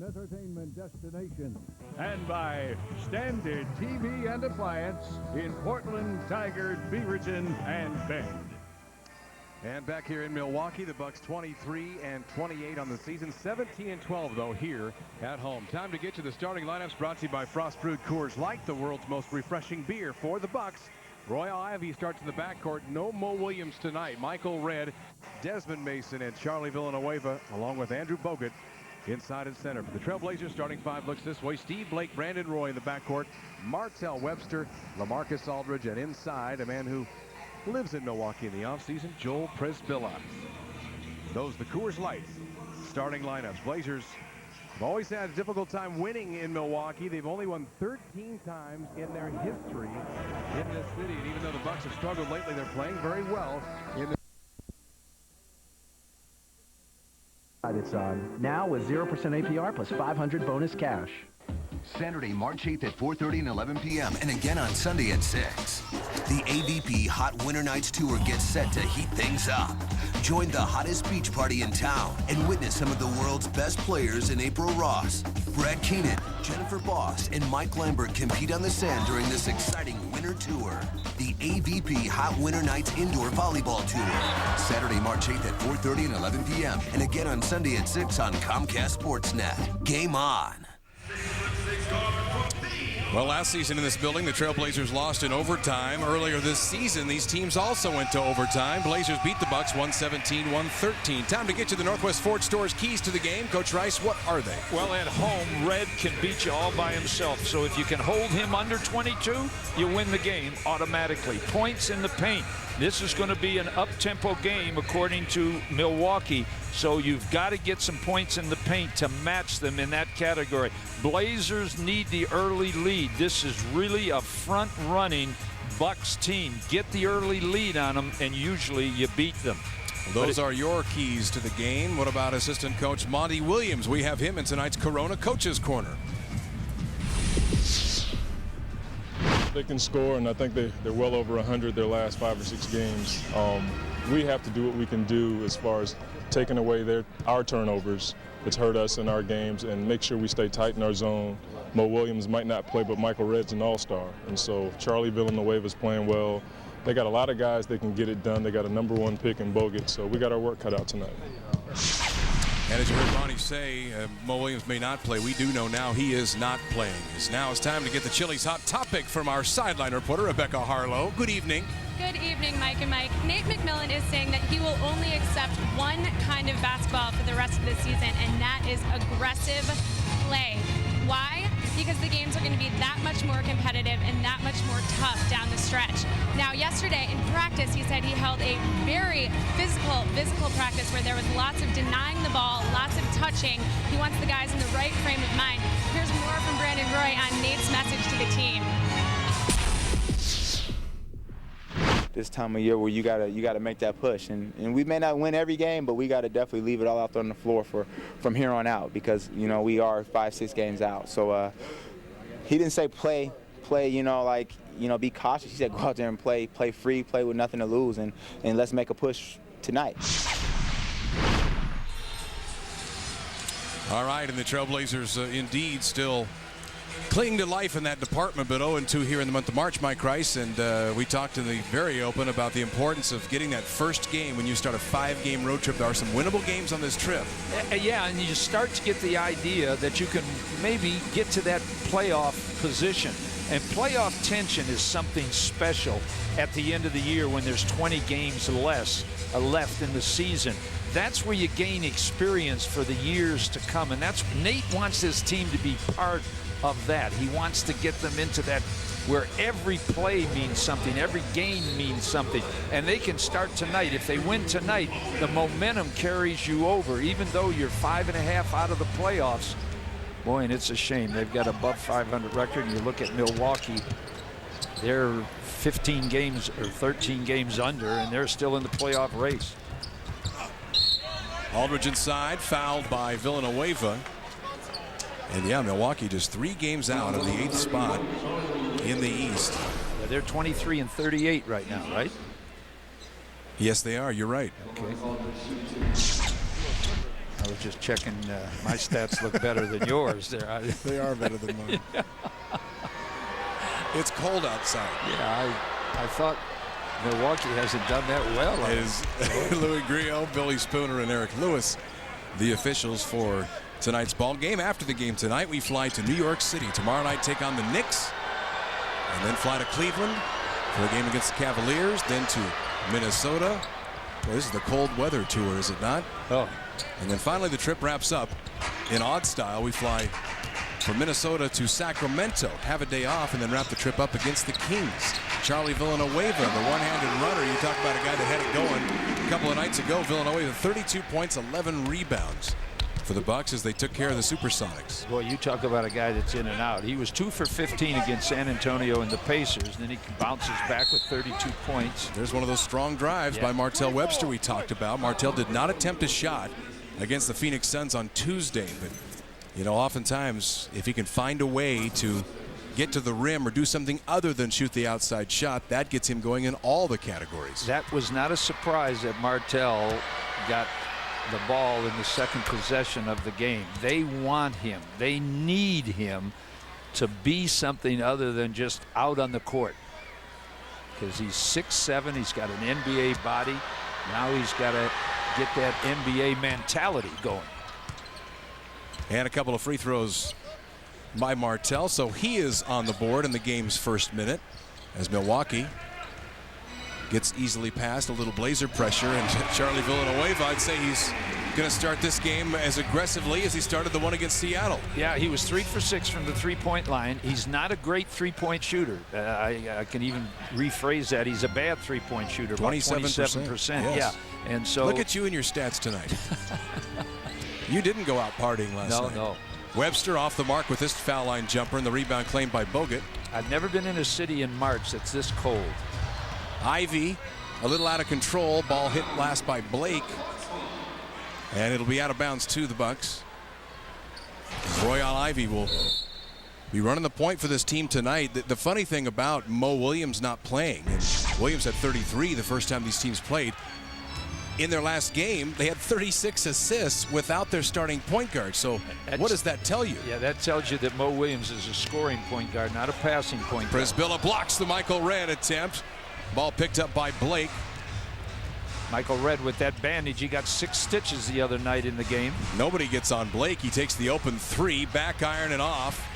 #1 entertainment destination. And by Standard TV and Appliance in Portland, Tigard, Beaverton, and Bend. And back here in Milwaukee, the Bucks 23-28 on the season, 17-12 though here at home. Time to get to the starting lineups, brought to you by Frost Brewed Coors Light, the world's most refreshing beer. For the Bucks, Royal Ivy starts in the backcourt. No Mo Williams tonight. Michael Redd, Desmond Mason, and Charlie Villanueva, along with Andrew Bogut, inside and center. For the Trailblazers, starting five looks this way. Steve Blake, Brandon Roy in the backcourt. Martell Webster, LaMarcus Aldridge, and inside, a man who lives in Milwaukee in the offseason, Joel Presbilla. Those the Coors Light starting lineups. Blazers have always had a difficult time winning in Milwaukee. They've only won 13 times in their history in this city. And even though the Bucks have struggled lately, they're playing very well in the It's on now with 0% APR plus 500 bonus cash. Saturday, March 8th at 4:30 and 11 p.m. and again on Sunday at 6. The AVP Hot Winter Nights Tour gets set to heat things up. Join the hottest beach party in town and witness some of the world's best players in April Ross, Brad Keenan, Jennifer Boss, and Mike Lambert compete on the sand during this exciting winter tour. The AVP Hot Winter Nights Indoor Volleyball Tour. Saturday, March 8th at 4:30 and 11 p.m. and again on Sunday at 6 on Comcast Sportsnet. Game on. Well, last season in this building, the Trailblazers lost in overtime. Earlier this season, these teams also went to overtime. Blazers beat the Bucks 117-113. Time to get to the Northwest Ford Store's keys to the game. Coach Rice, what are they? Well, at home, Red can beat you all by himself. So if you can hold him under 22, you win the game automatically. Points in the paint. This is going to be an up-tempo game according to Milwaukee. So you've got to get some points in the paint to match them in that category. Blazers need the early lead. This is really a front-running Bucks team. Get the early lead on them, and usually you beat them. Those are your keys to the game. What about assistant coach Monty Williams? We have him in tonight's Corona Coaches Corner. They can score, and I think they're well over 100 their last 5 or 6 games. We have to do what we can do as far as taking away our turnovers. It's hurt us in our games, and make sure we stay tight in our zone. Mo Williams might not play, but Michael Redd's an all-star. And so Charlie Villanueva's playing well. They got a lot of guys that can get it done. They got a #1 pick in Bogut, so we got our work cut out tonight. And as you heard Bonnie say, Mo Williams may not play. We do know now he is not playing. Now it's time to get the Chili's Hot Topic from our sideline reporter, Rebecca Harlow. Good evening. Good evening, Mike and Mike. Nate McMillan is saying that he will only accept one kind of basketball for the rest of the season, and that is aggressive play. Why? Because the games are going to be that much more competitive and that much more tough down the stretch. Now, yesterday in practice, he said he held a very physical practice where there was lots of denying the ball, lots of touching. He wants the guys in the right frame of mind. Here's more from Brandon Roy on Nate's message to the team. This time of year where you gotta make that push, and we may not win every game, but we gotta definitely leave it all out there on the floor from here on out, because we are 5-6 games out. So he didn't say play, be cautious. He said go out there and play free, play with nothing to lose, and let's make a push tonight. All right, and the Trailblazers indeed still clinging to life in that department, but 0-2 here in the month of March, Mike Rice, and we talked in the very open about the importance of getting that first game when you start a 5-game road trip. There are some winnable games on this trip. Yeah, and you start to get the idea that you can maybe get to that playoff position. And playoff tension is something special at the end of the year when there's 20 games left in the season. That's where you gain experience for the years to come, and that's Nate wants his team to be part of that. He wants to get them into that where every play means something, every game means something, and they can start tonight. If they win tonight, the momentum carries you over, even though you're 5.5 out of the playoffs. Boy, and it's a shame. They've got above 500 record, and you look at Milwaukee, they're 15 games or 13 games under, and they're still in the playoff race. Aldridge inside, fouled by Villanueva. And yeah, Milwaukee just 3 games out of the 8th spot in the East. Yeah, they're 23-38 right now, right? Yes, they are. You're right. Okay. was just checking. My stats look better than yours there. They are better than mine. Yeah. It's cold outside. Yeah, I thought Milwaukee hasn't done that well. It is Louis Griot, Billy Spooner, and Eric Lewis, the officials for tonight's ball game. After the game tonight, we fly to New York City. Tomorrow night, take on the Knicks, and then fly to Cleveland for a game against the Cavaliers, then to Minnesota. Well, this is the cold weather tour, is it not? Oh. And then finally the trip wraps up in odd style. We fly from Minnesota to Sacramento, have a day off, and then wrap the trip up against the Kings. Charlie Villanueva, the one-handed runner. You talk about a guy that had it going a couple of nights ago. Villanueva, 32 points, 11 rebounds for the Bucks as they took care of the Supersonics. Boy, you talk about a guy that's in and out. He was 2 for 15 against San Antonio and the Pacers, and then he bounces back with 32 points. There's one of those strong drives by Martell Webster we talked about. Martell did not attempt a shot against the Phoenix Suns on Tuesday, but you know, oftentimes if he can find a way to get to the rim or do something other than shoot the outside shot, that gets him going in all the categories. That was not a surprise that Martell got the ball in the second possession of the game. They want him. They need him to be something other than just out on the court, because he's 6'7". He's got an NBA body. Now he's got to get that NBA mentality going. And a couple of free throws by Martell, so he is on the board in the game's first minute as Milwaukee gets easily past a little Blazer pressure. And Charlie Villanueva, I'd say he's going to start this game as aggressively as he started the one against Seattle. Yeah, he was 3 for 6 from the three-point line. He's not a great three-point shooter. I can even rephrase that. He's a bad three-point shooter. 27%. Yes. Yeah, and so look at you and your stats tonight. You didn't go out partying last night. No. Webster off the mark with this foul line jumper, and the rebound claimed by Bogut. I've never been in a city in March that's this cold. Ivy a little out of control. Ball hit last by Blake, and it'll be out of bounds to the Bucks. Royale Ivy will be running the point for this team tonight. The funny thing about Mo Williams not playing, and Williams had 33 the first time these teams played. In their last game, they had 36 assists without their starting point guard. So what does that tell you? Yeah, that tells you that Mo Williams is a scoring point guard, not a passing point guard. Prisbilla blocks the Michael Redd attempt. Ball picked up by Blake. Michael Redd with that bandage. He got 6 stitches the other night in the game. Nobody gets on Blake. He takes the open 3, back iron and off.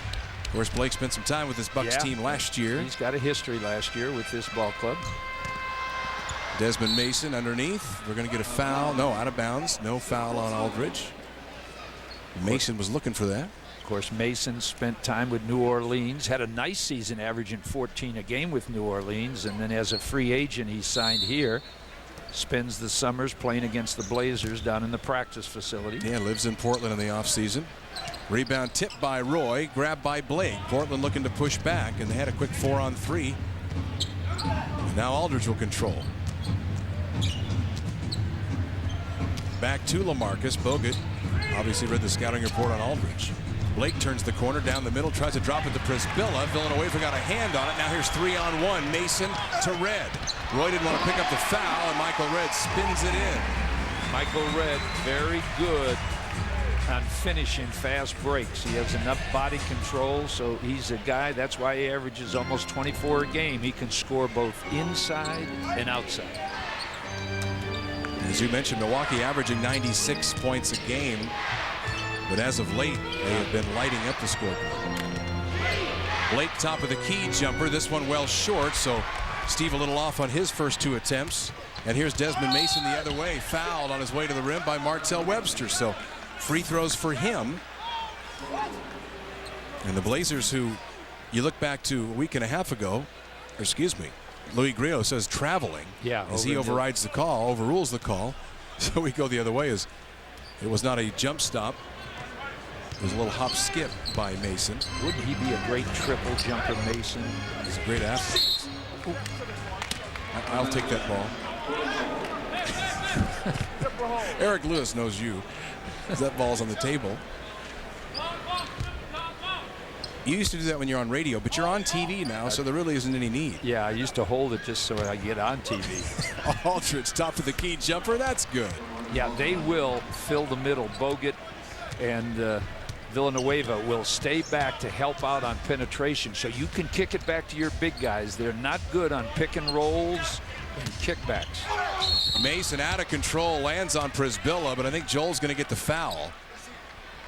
Of course, Blake spent some time with this Bucks team last year. He's got a history last year with this ball club. Desmond Mason underneath. We're going to get a foul. No, out of bounds. No foul on Aldridge. Mason was looking for that. Of course, Mason spent time with New Orleans, had a nice season averaging 14 a game with New Orleans, and then as a free agent he signed here. Spends the summers playing against the Blazers down in the practice facility. Yeah, lives in Portland in the offseason. Rebound tipped by Roy, grabbed by Blake. Portland looking to push back, and they had a quick 4-on-3. And now Aldridge will control. Back to LaMarcus. Bogut obviously read the scouting report on Aldridge. Blake turns the corner down the middle, tries to drop it to Prisbilla. Villanueva got a hand on it. Now here's 3-on-1. Mason to Redd. Roy didn't want to pick up the foul, and Michael Redd spins it in. Michael Redd very good on finishing fast breaks. He has enough body control, so he's a guy, that's why he averages almost 24 a game. He can score both inside and outside. As you mentioned, Milwaukee averaging 96 points a game, but as of late, they have been lighting up the scoreboard. Blake, top of the key jumper. This one well short, so Steve a little off on his first 2 attempts. And here's Desmond Mason the other way, fouled on his way to the rim by Martell Webster. So free throws for him. And the Blazers, who you look back to a week and a half ago, or excuse me, Louis Griot says traveling, as he overrides the call, overrules the call. So we go the other way. As it was not a jump stop. It was a little hop skip by Mason. Wouldn't he be a great triple jumper, Mason? He's a great athlete. I'll take that ball. Eric Lewis knows you. That ball's on the table. You used to do that when you're on radio, but you're on TV now, so there really isn't any need. Yeah, I used to hold it just so I get on TV. Aldridge, top of the key jumper. That's good. Yeah, they will fill the middle. Bogut and Villanueva will stay back to help out on penetration, so you can kick it back to your big guys. They're not good on pick and rolls and kickbacks. Mason out of control, lands on Przybilla, but I think Joel's going to get the foul.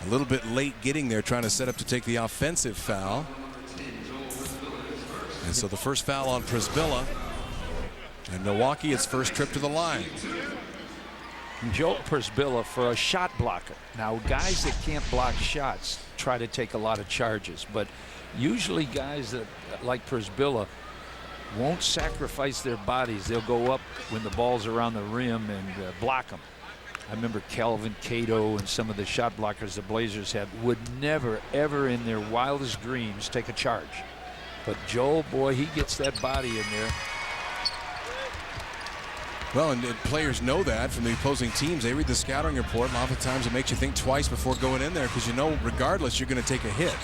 A little bit late getting there, trying to set up to take the offensive foul. And so the first foul on Przybilla. And Milwaukee, its first trip to the line. Joel Przybilla for a shot blocker. Now, guys that can't block shots try to take a lot of charges, but usually guys that like Przybilla won't sacrifice their bodies. They'll go up when the ball's around the rim and block them. I remember Calvin Cato and some of the shot blockers the Blazers had would never, ever in their wildest dreams take a charge. But Joel, boy, he gets that body in there. Well, and players know that from the opposing teams. They read the scouting report, and oftentimes it makes you think twice before going in there because you know regardless you're going to take a hit.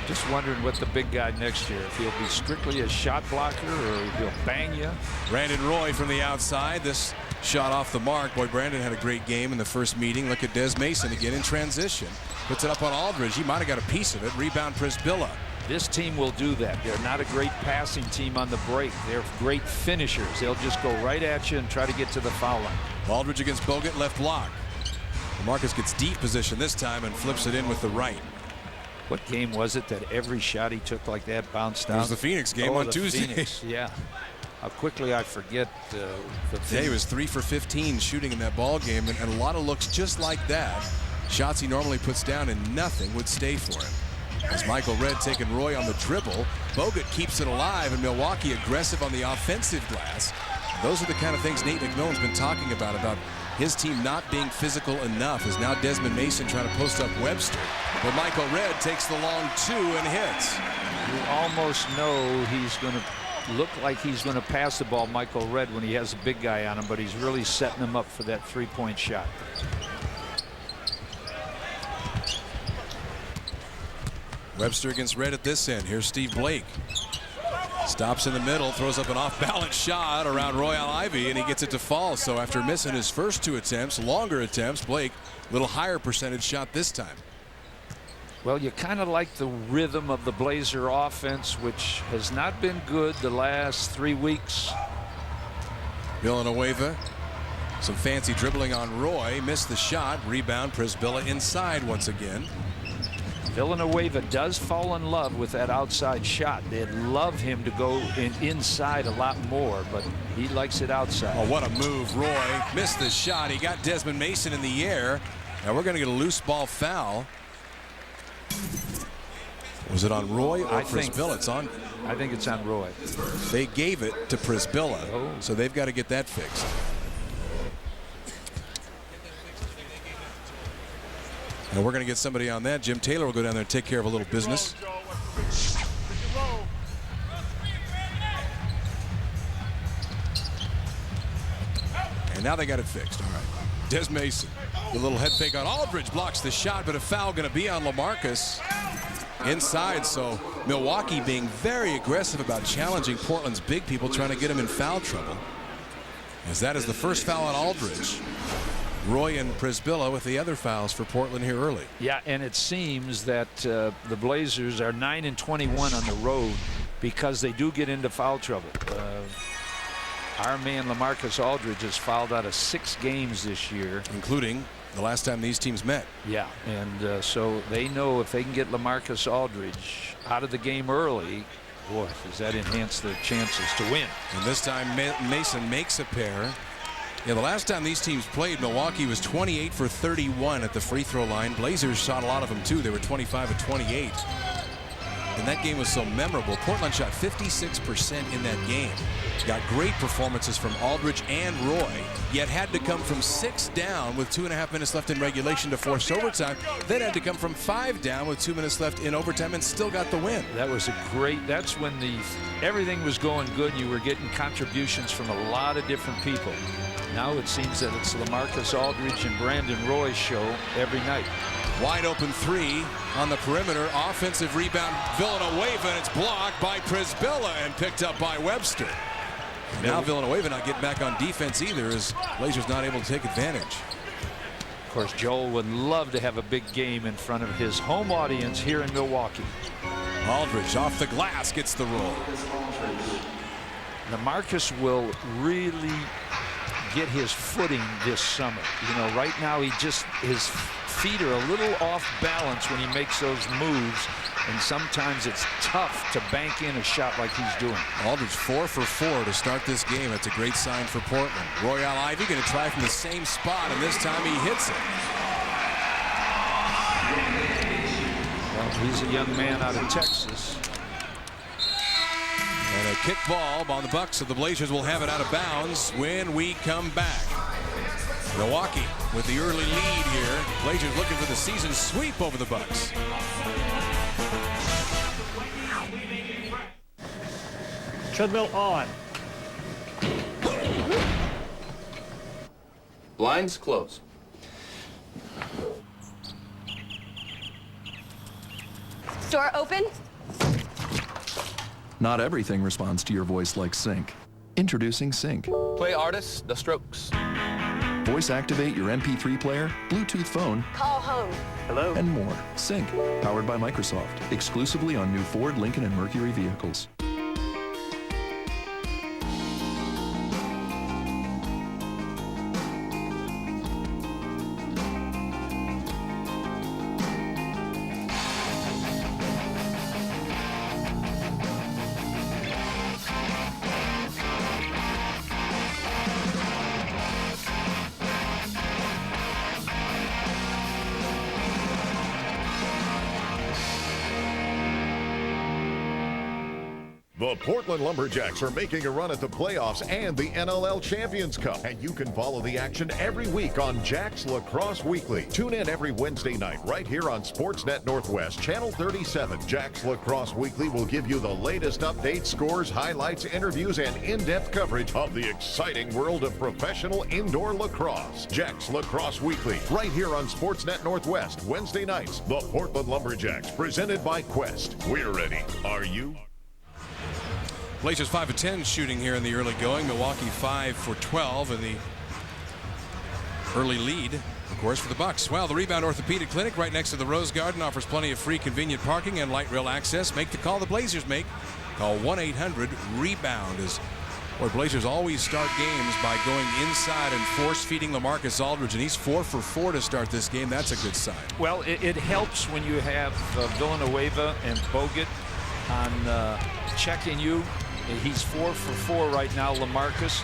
Just wondering what the big guy next year, if he'll be strictly a shot blocker or he'll bang you. Brandon Roy from the outside. This shot off the mark. Boy, Brandon had a great game in the first meeting. Look at Des Mason again in transition. Puts it up on Aldridge. He might have got a piece of it. Rebound Przybilla. This team will do that. They're not a great passing team on the break. They're great finishers. They'll just go right at you and try to get to the foul line. Aldridge against Bogut, left block. LaMarcus gets deep position this time and flips it in with the right. What game was it that every shot he took like that bounced out? It was the Phoenix game on Tuesday. Phoenix, yeah. How quickly I forget. Yeah, he was 3 for 15 shooting in that ball game, and a lot of looks just like that. Shots he normally puts down and nothing would stay for him. As Michael Redd taking Roy on the dribble, Bogut keeps it alive, and Milwaukee aggressive on the offensive glass. Those are the kind of things Nate McMillan's been talking about his team not being physical enough. Is now Desmond Mason trying to post up Webster, but Michael Redd takes the long two and hits. You almost know he's going to look like he's going to pass the ball, Michael Redd, when he has a big guy on him, but he's really setting him up for that three-point shot. Webster against Redd at this end. Here's Steve Blake. Stops in the middle, throws up an off-balance shot around Royal Ivy, and he gets it to fall. So after missing his first two attempts, longer attempts, Blake, a little higher percentage shot this time. Well, you kind of like the rhythm of the Blazer offense, which has not been good the last 3 weeks. Villanueva, some fancy dribbling on Roy, missed the shot. Rebound, Przybilla inside once again. Villanueva does fall in love with that outside shot. They'd love him to go inside a lot more, but he likes it outside. Oh, what a move. Roy missed the shot. He got Desmond Mason in the air. Now we're going to get a loose ball foul. Was it on Roy or Przybilla? It's on. I think it's on Roy. They gave it to Przybilla, so they've got to get that fixed. And we're going to get somebody on that. Jim Taylor will go down there and take care of a little business. And now they got it fixed. All right. Des Mason, the little head fake on Aldridge, blocks the shot, but a foul going to be on LaMarcus inside. So Milwaukee being very aggressive about challenging Portland's big people, trying to get him in foul trouble. As that is the first foul on Aldridge. Roy and Przybilla with the other fouls for Portland here early. Yeah, and it seems that the Blazers are 9-21 on the road because they do get into foul trouble. Our man LaMarcus Aldridge has fouled out of 6 games this year, including the last time these teams met. Yeah, and so they know if they can get LaMarcus Aldridge out of the game early, boy, does that enhance their chances to win. And this time Mason makes a pair. Yeah, the last time these teams played, Milwaukee was 28 for 31 at the free throw line. Blazers shot a lot of them too. They were 25 of 28. And that game was so memorable. Portland shot 56% in that game. Got great performances from Aldridge and Roy, yet had to come from 6 down with 2.5 minutes left in regulation to force overtime. Then had to come from 5 down with 2 minutes left in overtime and still got the win. That was a great, that's when everything was going good. You were getting contributions from a lot of different people. Now it seems that it's LaMarcus Aldridge and Brandon Roy's show every night. Wide open 3 on the perimeter. Offensive rebound, Villanueva, and it's blocked by Przybilla and picked up by Webster. Now Villanueva not getting back on defense either, as Blazers not able to take advantage. Of course, Joel would love to have a big game in front of his home audience here in Milwaukee. Aldridge off the glass gets the roll. LaMarcus will really get his footing this summer. You know, right now his feet are a little off balance when he makes those moves, and sometimes it's tough to bank in a shot like he's doing. Aldridge 4 for 4 to start this game. That's a great sign for Portland. Royale Ivey going to try from the same spot, and this time he hits it. Well, he's a young man out of Texas. And a kick ball on the Bucks, so the Blazers will have it out of bounds when we come back. Milwaukee with the early lead here. Blazers looking for the season sweep over the Bucks. Treadmill on. Blinds closed. Door open? Not everything responds to your voice like Sync. Introducing Sync. Play artists, The Strokes. Voice activate your MP3 player, Bluetooth phone, Call home. Hello? and more. Sync, powered by Microsoft. Exclusively on new Ford, Lincoln, and Mercury vehicles. The Portland Lumberjacks are making a run at the playoffs and the NLL Champions Cup, and you can follow the action every week on Jack's Lacrosse Weekly. Tune in every Wednesday night right here on Sportsnet Northwest, Channel 37. Jack's Lacrosse Weekly will give you the latest updates, scores, highlights, interviews, and in-depth coverage of the exciting world of professional indoor lacrosse. Jack's Lacrosse Weekly, right here on Sportsnet Northwest, Wednesday nights. The Portland Lumberjacks, presented by Quest. We're ready. Are you? Blazers 5 of 10 shooting here in the early going. Milwaukee 5 for 12 in the early lead, of course, for the Bucks. Well, the Rebound Orthopedic Clinic right next to the Rose Garden offers plenty of free convenient parking and light rail access. Make the call the Blazers make. Call 1-800-REBOUND. As boy, Blazers always start games by going inside and force feeding LaMarcus Aldridge, and he's 4 for 4 to start this game. That's a good sign. Well, it helps when you have Villanueva and Bogut on checking you. He's 4 for 4 right now, LaMarcus,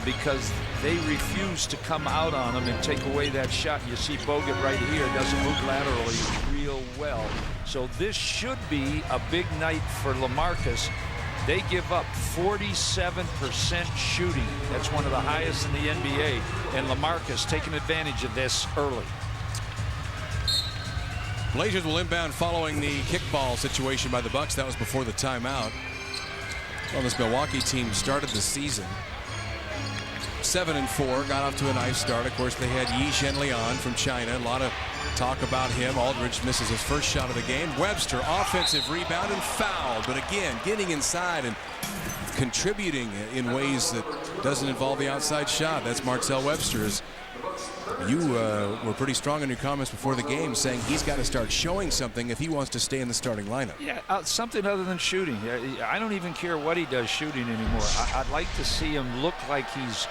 because they refuse to come out on him and take away that shot. You see Bogut right here doesn't move laterally real well. So this should be a big night for LaMarcus. They give up 47% shooting. That's one of the highest in the NBA. And LaMarcus taking advantage of this early. Blazers will inbound following the kickball situation by the Bucks. That was before the timeout. Well, this Milwaukee team started the season 7-4, got off to a nice start. Of course, they had Yi Zhenliang from China. A lot of talk about him. Aldridge misses his first shot of the game. Webster, offensive rebound and foul. But again, getting inside and contributing in ways that doesn't involve the outside shot. That's Marcel Webster. You were pretty strong in your comments before the game, saying he's got to start showing something if he wants to stay in the starting lineup. Yeah, something other than shooting. I don't even care what he does shooting anymore. I'd like to see him look like he's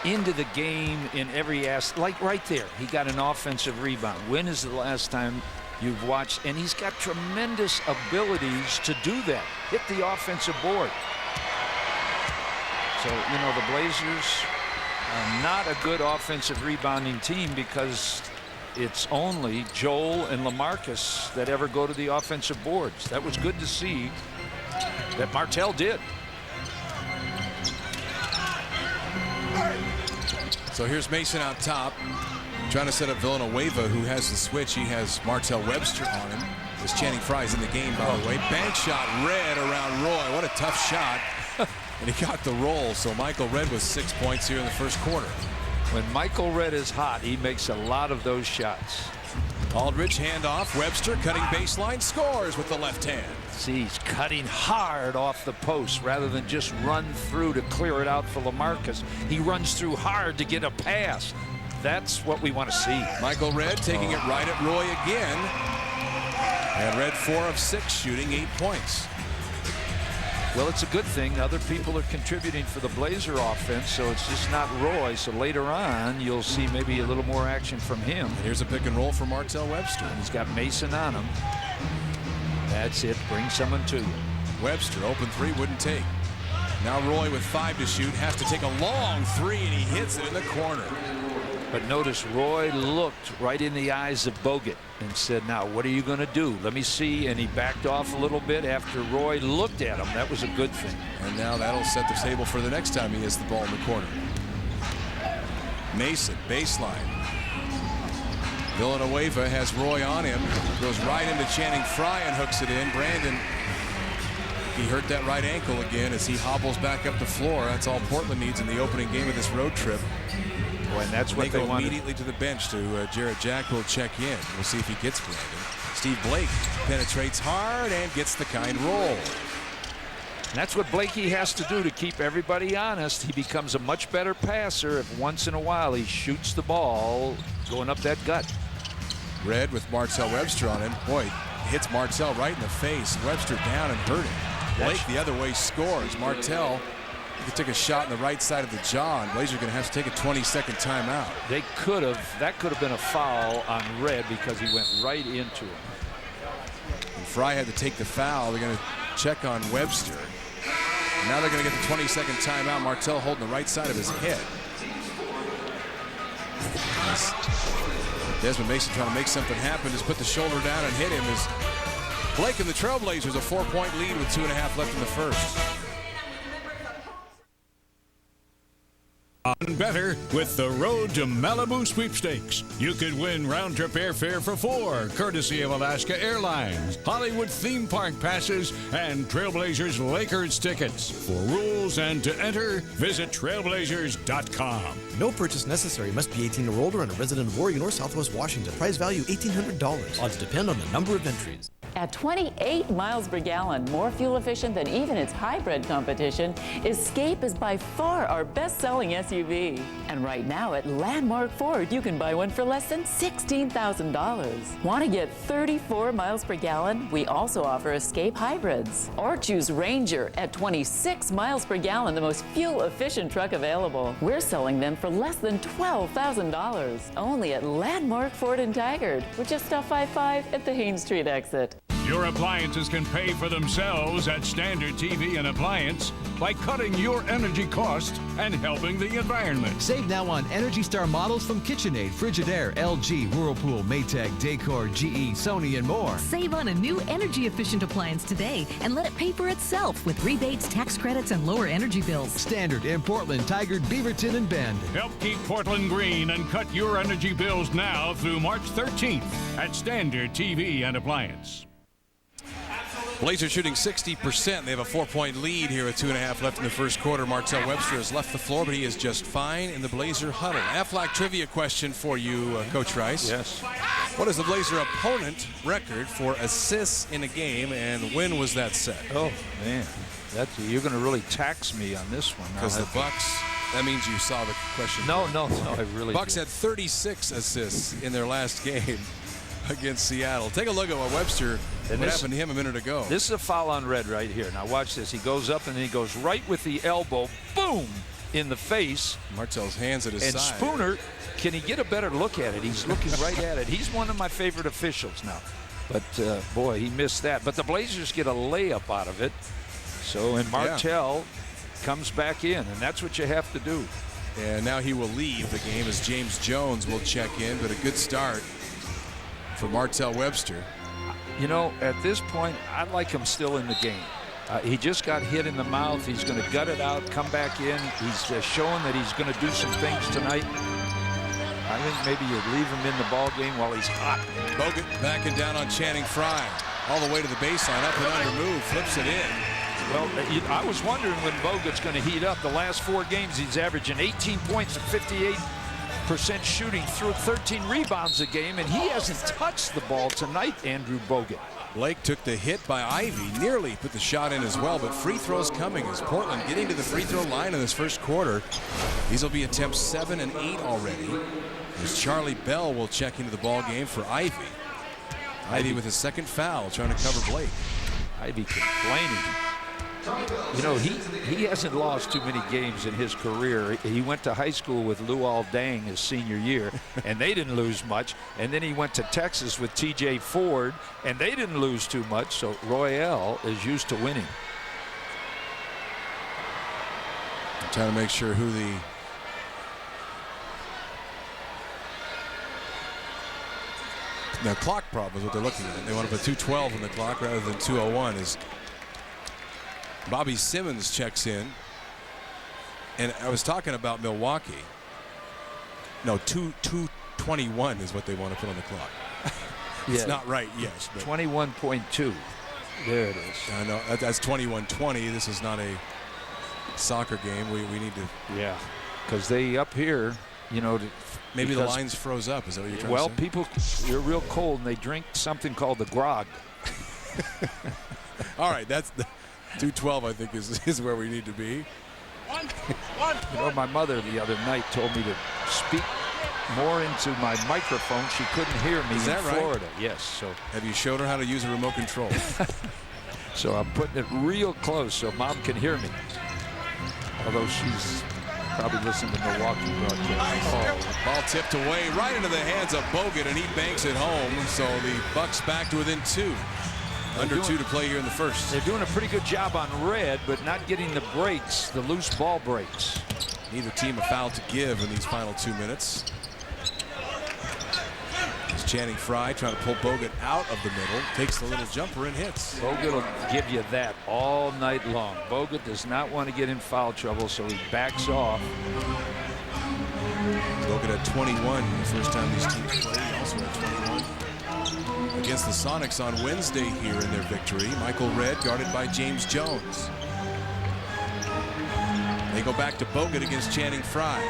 into the game in every aspect. Like right there, he got an offensive rebound. When is the last time you've watched? And he's got tremendous abilities to do that. Hit the offensive board. So, you know, the Blazers are not a good offensive rebounding team because it's only Joel and LaMarcus that ever go to the offensive boards. That was good to see that Martell did. So here's Mason out top, trying to set up Villanueva, who has the switch. He has Martell Webster on him. As Channing Frye's in the game, by the way. Bank shot, Red around Roy. What a tough shot. And he got the roll. So Michael Red with 6 points here in the first quarter. When Michael Red is hot, he makes a lot of those shots. Aldridge handoff. Webster cutting baseline, scores with the left hand. See, he's cutting hard off the post rather than just run through to clear it out for LaMarcus. He runs through hard to get a pass. That's what we want to see. Michael Redd taking it right at Roy again. And Redd 4 of 6, shooting 8 points. Well, it's a good thing. Other people are contributing for the Blazer offense, so it's just not Roy. So later on, you'll see maybe a little more action from him. And here's a pick and roll for Martell Webster. He's got Mason on him. That's it. Bring someone to you. Webster, open 3, wouldn't take. Now Roy with 5 to shoot, has to take a long 3, and he hits it in the corner. But notice Roy looked right in the eyes of Bogut and said, now what are you going to do? Let me see. And he backed off a little bit after Roy looked at him. That was a good thing. And now that'll set the table for the next time he hits the ball in the corner. Mason, baseline. Villanueva has Roy on him. Goes right into Channing Frye and hooks it in. Brandon, he hurt that right ankle again as he hobbles back up the floor. That's all Portland needs in the opening game of this road trip. And that's what they go wanted. Immediately to the bench to Jarrett Jack will check in. We'll see if he gets Brandon. Steve Blake penetrates hard and gets the kind roll. And that's what Blakey has to do to keep everybody honest. He becomes a much better passer if once in a while he shoots the ball going up that gut. Redd with Martell Webster on him. Boy, hits Martell right in the face. Webster down and hurt him. Blake the other way scores. Martell took a shot on the right side of the jaw, and Blazers are going to have to take a 20-second timeout. That could have been a foul on Redd because he went right into him. And Frye had to take the foul. They're going to check on Webster. Now they're going to get the 20-second timeout. Martell holding the right side of his head. Desmond Mason trying to make something happen. Just put the shoulder down and hit him as Blake and the Trailblazers a 4-point lead with 2.5 left in the first. On better with the Road to Malibu sweepstakes. You could win round-trip airfare for 4, courtesy of Alaska Airlines, Hollywood theme park passes, and Trailblazers Lakers tickets. For rules and to enter, visit trailblazers.com. No purchase necessary. Must be 18 or older and a resident of Oregon or Southwest Washington. Price value $1,800. Odds depend on the number of entries. At 28 miles per gallon, more fuel efficient than even its hybrid competition, Escape is by far our best-selling SUV. And right now at Landmark Ford, you can buy one for less than $16,000. Want to get 34 miles per gallon? We also offer Escape hybrids. Or choose Ranger at 26 miles per gallon, the most fuel-efficient truck available. We're selling them for less than $12,000. Only at Landmark Ford in Tigard, which is off 55 at the Haines Street exit. Your appliances can pay for themselves at Standard TV and Appliance by cutting your energy cost and helping the environment. Save now on Energy Star models from KitchenAid, Frigidaire, LG, Whirlpool, Maytag, Decor, GE, Sony, and more. Save on a new energy-efficient appliance today and let it pay for itself with rebates, tax credits, and lower energy bills. Standard in Portland, Tigard, Beaverton, and Bend. Help keep Portland green and cut your energy bills now through March 13th at Standard TV and Appliance. Blazers shooting 60%. They have a 4-point lead here with 2.5 left in the first quarter. Martell Webster has left the floor, but he is just fine in the Blazer huddle. Aflac trivia question for you, Coach Rice. Yes. What is the Blazer opponent record for assists in a game, and when was that set? Oh, man. You're going to really tax me on this one. Because the Bucks, that means you saw the question. No, I really Bucks had 36 assists in their last game against Seattle. Take a look at what happened to him a minute ago. This is a foul on Redd right here. Now watch this. He goes up and then he goes right with the elbow, boom, in the face. Martell's hands at his and side. And Spooner, can he get a better look at it? He's looking right at it. He's one of my favorite officials now. But, boy, he missed that. But the Blazers get a layup out of it. So, and Martell comes back in, and that's what you have to do. And now he will leave the game as James Jones will check in, but a good start for Martell Webster. You know, at this point, I'd like him still in the game. He just got hit in the mouth. He's going to gut it out, come back in. He's showing that he's going to do some things tonight. I think maybe you leave him in the ball game while he's hot. Bogut backing down on Channing Frye. All the way to the baseline, up and under move, flips it in. Well, I was wondering when Bogut's going to heat up. The last 4 games, he's averaging 18 points and 58 40% shooting, through 13 rebounds a game, and he hasn't touched the ball tonight, Andrew Bogut. Blake took the hit by Ivy, nearly put the shot in as well, but free throws coming as Portland getting to the free throw line in this first quarter. These will be attempts 7 and 8 already. As Charlie Bell will check into the ball game for Ivy. Ivy with his second foul, trying to cover Blake. Ivy complaining. You know, he hasn't lost too many games in his career. He went to high school with Luol Deng his senior year, and they didn't lose much. And then he went to Texas with T.J. Ford, and they didn't lose too much. So Royale is used to winning. I'm trying to make sure who the clock problem is what they're looking at. They want to put 2:12 on the clock rather than 2:01 as Bobby Simmons checks in. And I was talking about Milwaukee. No, 2:21 is what they want to put on the clock. It's not right, yes. 21.2. There it is. I know. That's 21:20. This is not a soccer game. We need to. Yeah, because they up here, you know. Maybe the lines froze up. Is that what you're trying to say? Well, people, they're real cold, and they drink something called the grog. All right, that's the 2:12. I think is where we need to be. You know, my mother the other night told me to speak more into my microphone. She couldn't hear me in Florida. Yes. So have you showed her how to use a remote control? So I'm putting it real close so Mom can hear me. Although she's probably listening to Milwaukee broadcast. Oh, ball tipped away right into the hands of Bogut, and he banks it home. So the Bucks back to within 2. Under 2 to play here in the first. They're doing a pretty good job on red, but not getting the breaks, the loose ball breaks. Neither team a foul to give in these final 2 minutes. It's Channing Frye trying to pull Bogut out of the middle. Takes the little jumper and hits. Bogut will give you that all night long. Bogut does not want to get in foul trouble, so he backs off. Bogut at 21 the first time these teams played. He also at 21 against the Sonics on Wednesday here in their victory. Michael Redd guarded by James Jones. They go back to Bogut against Channing Frye.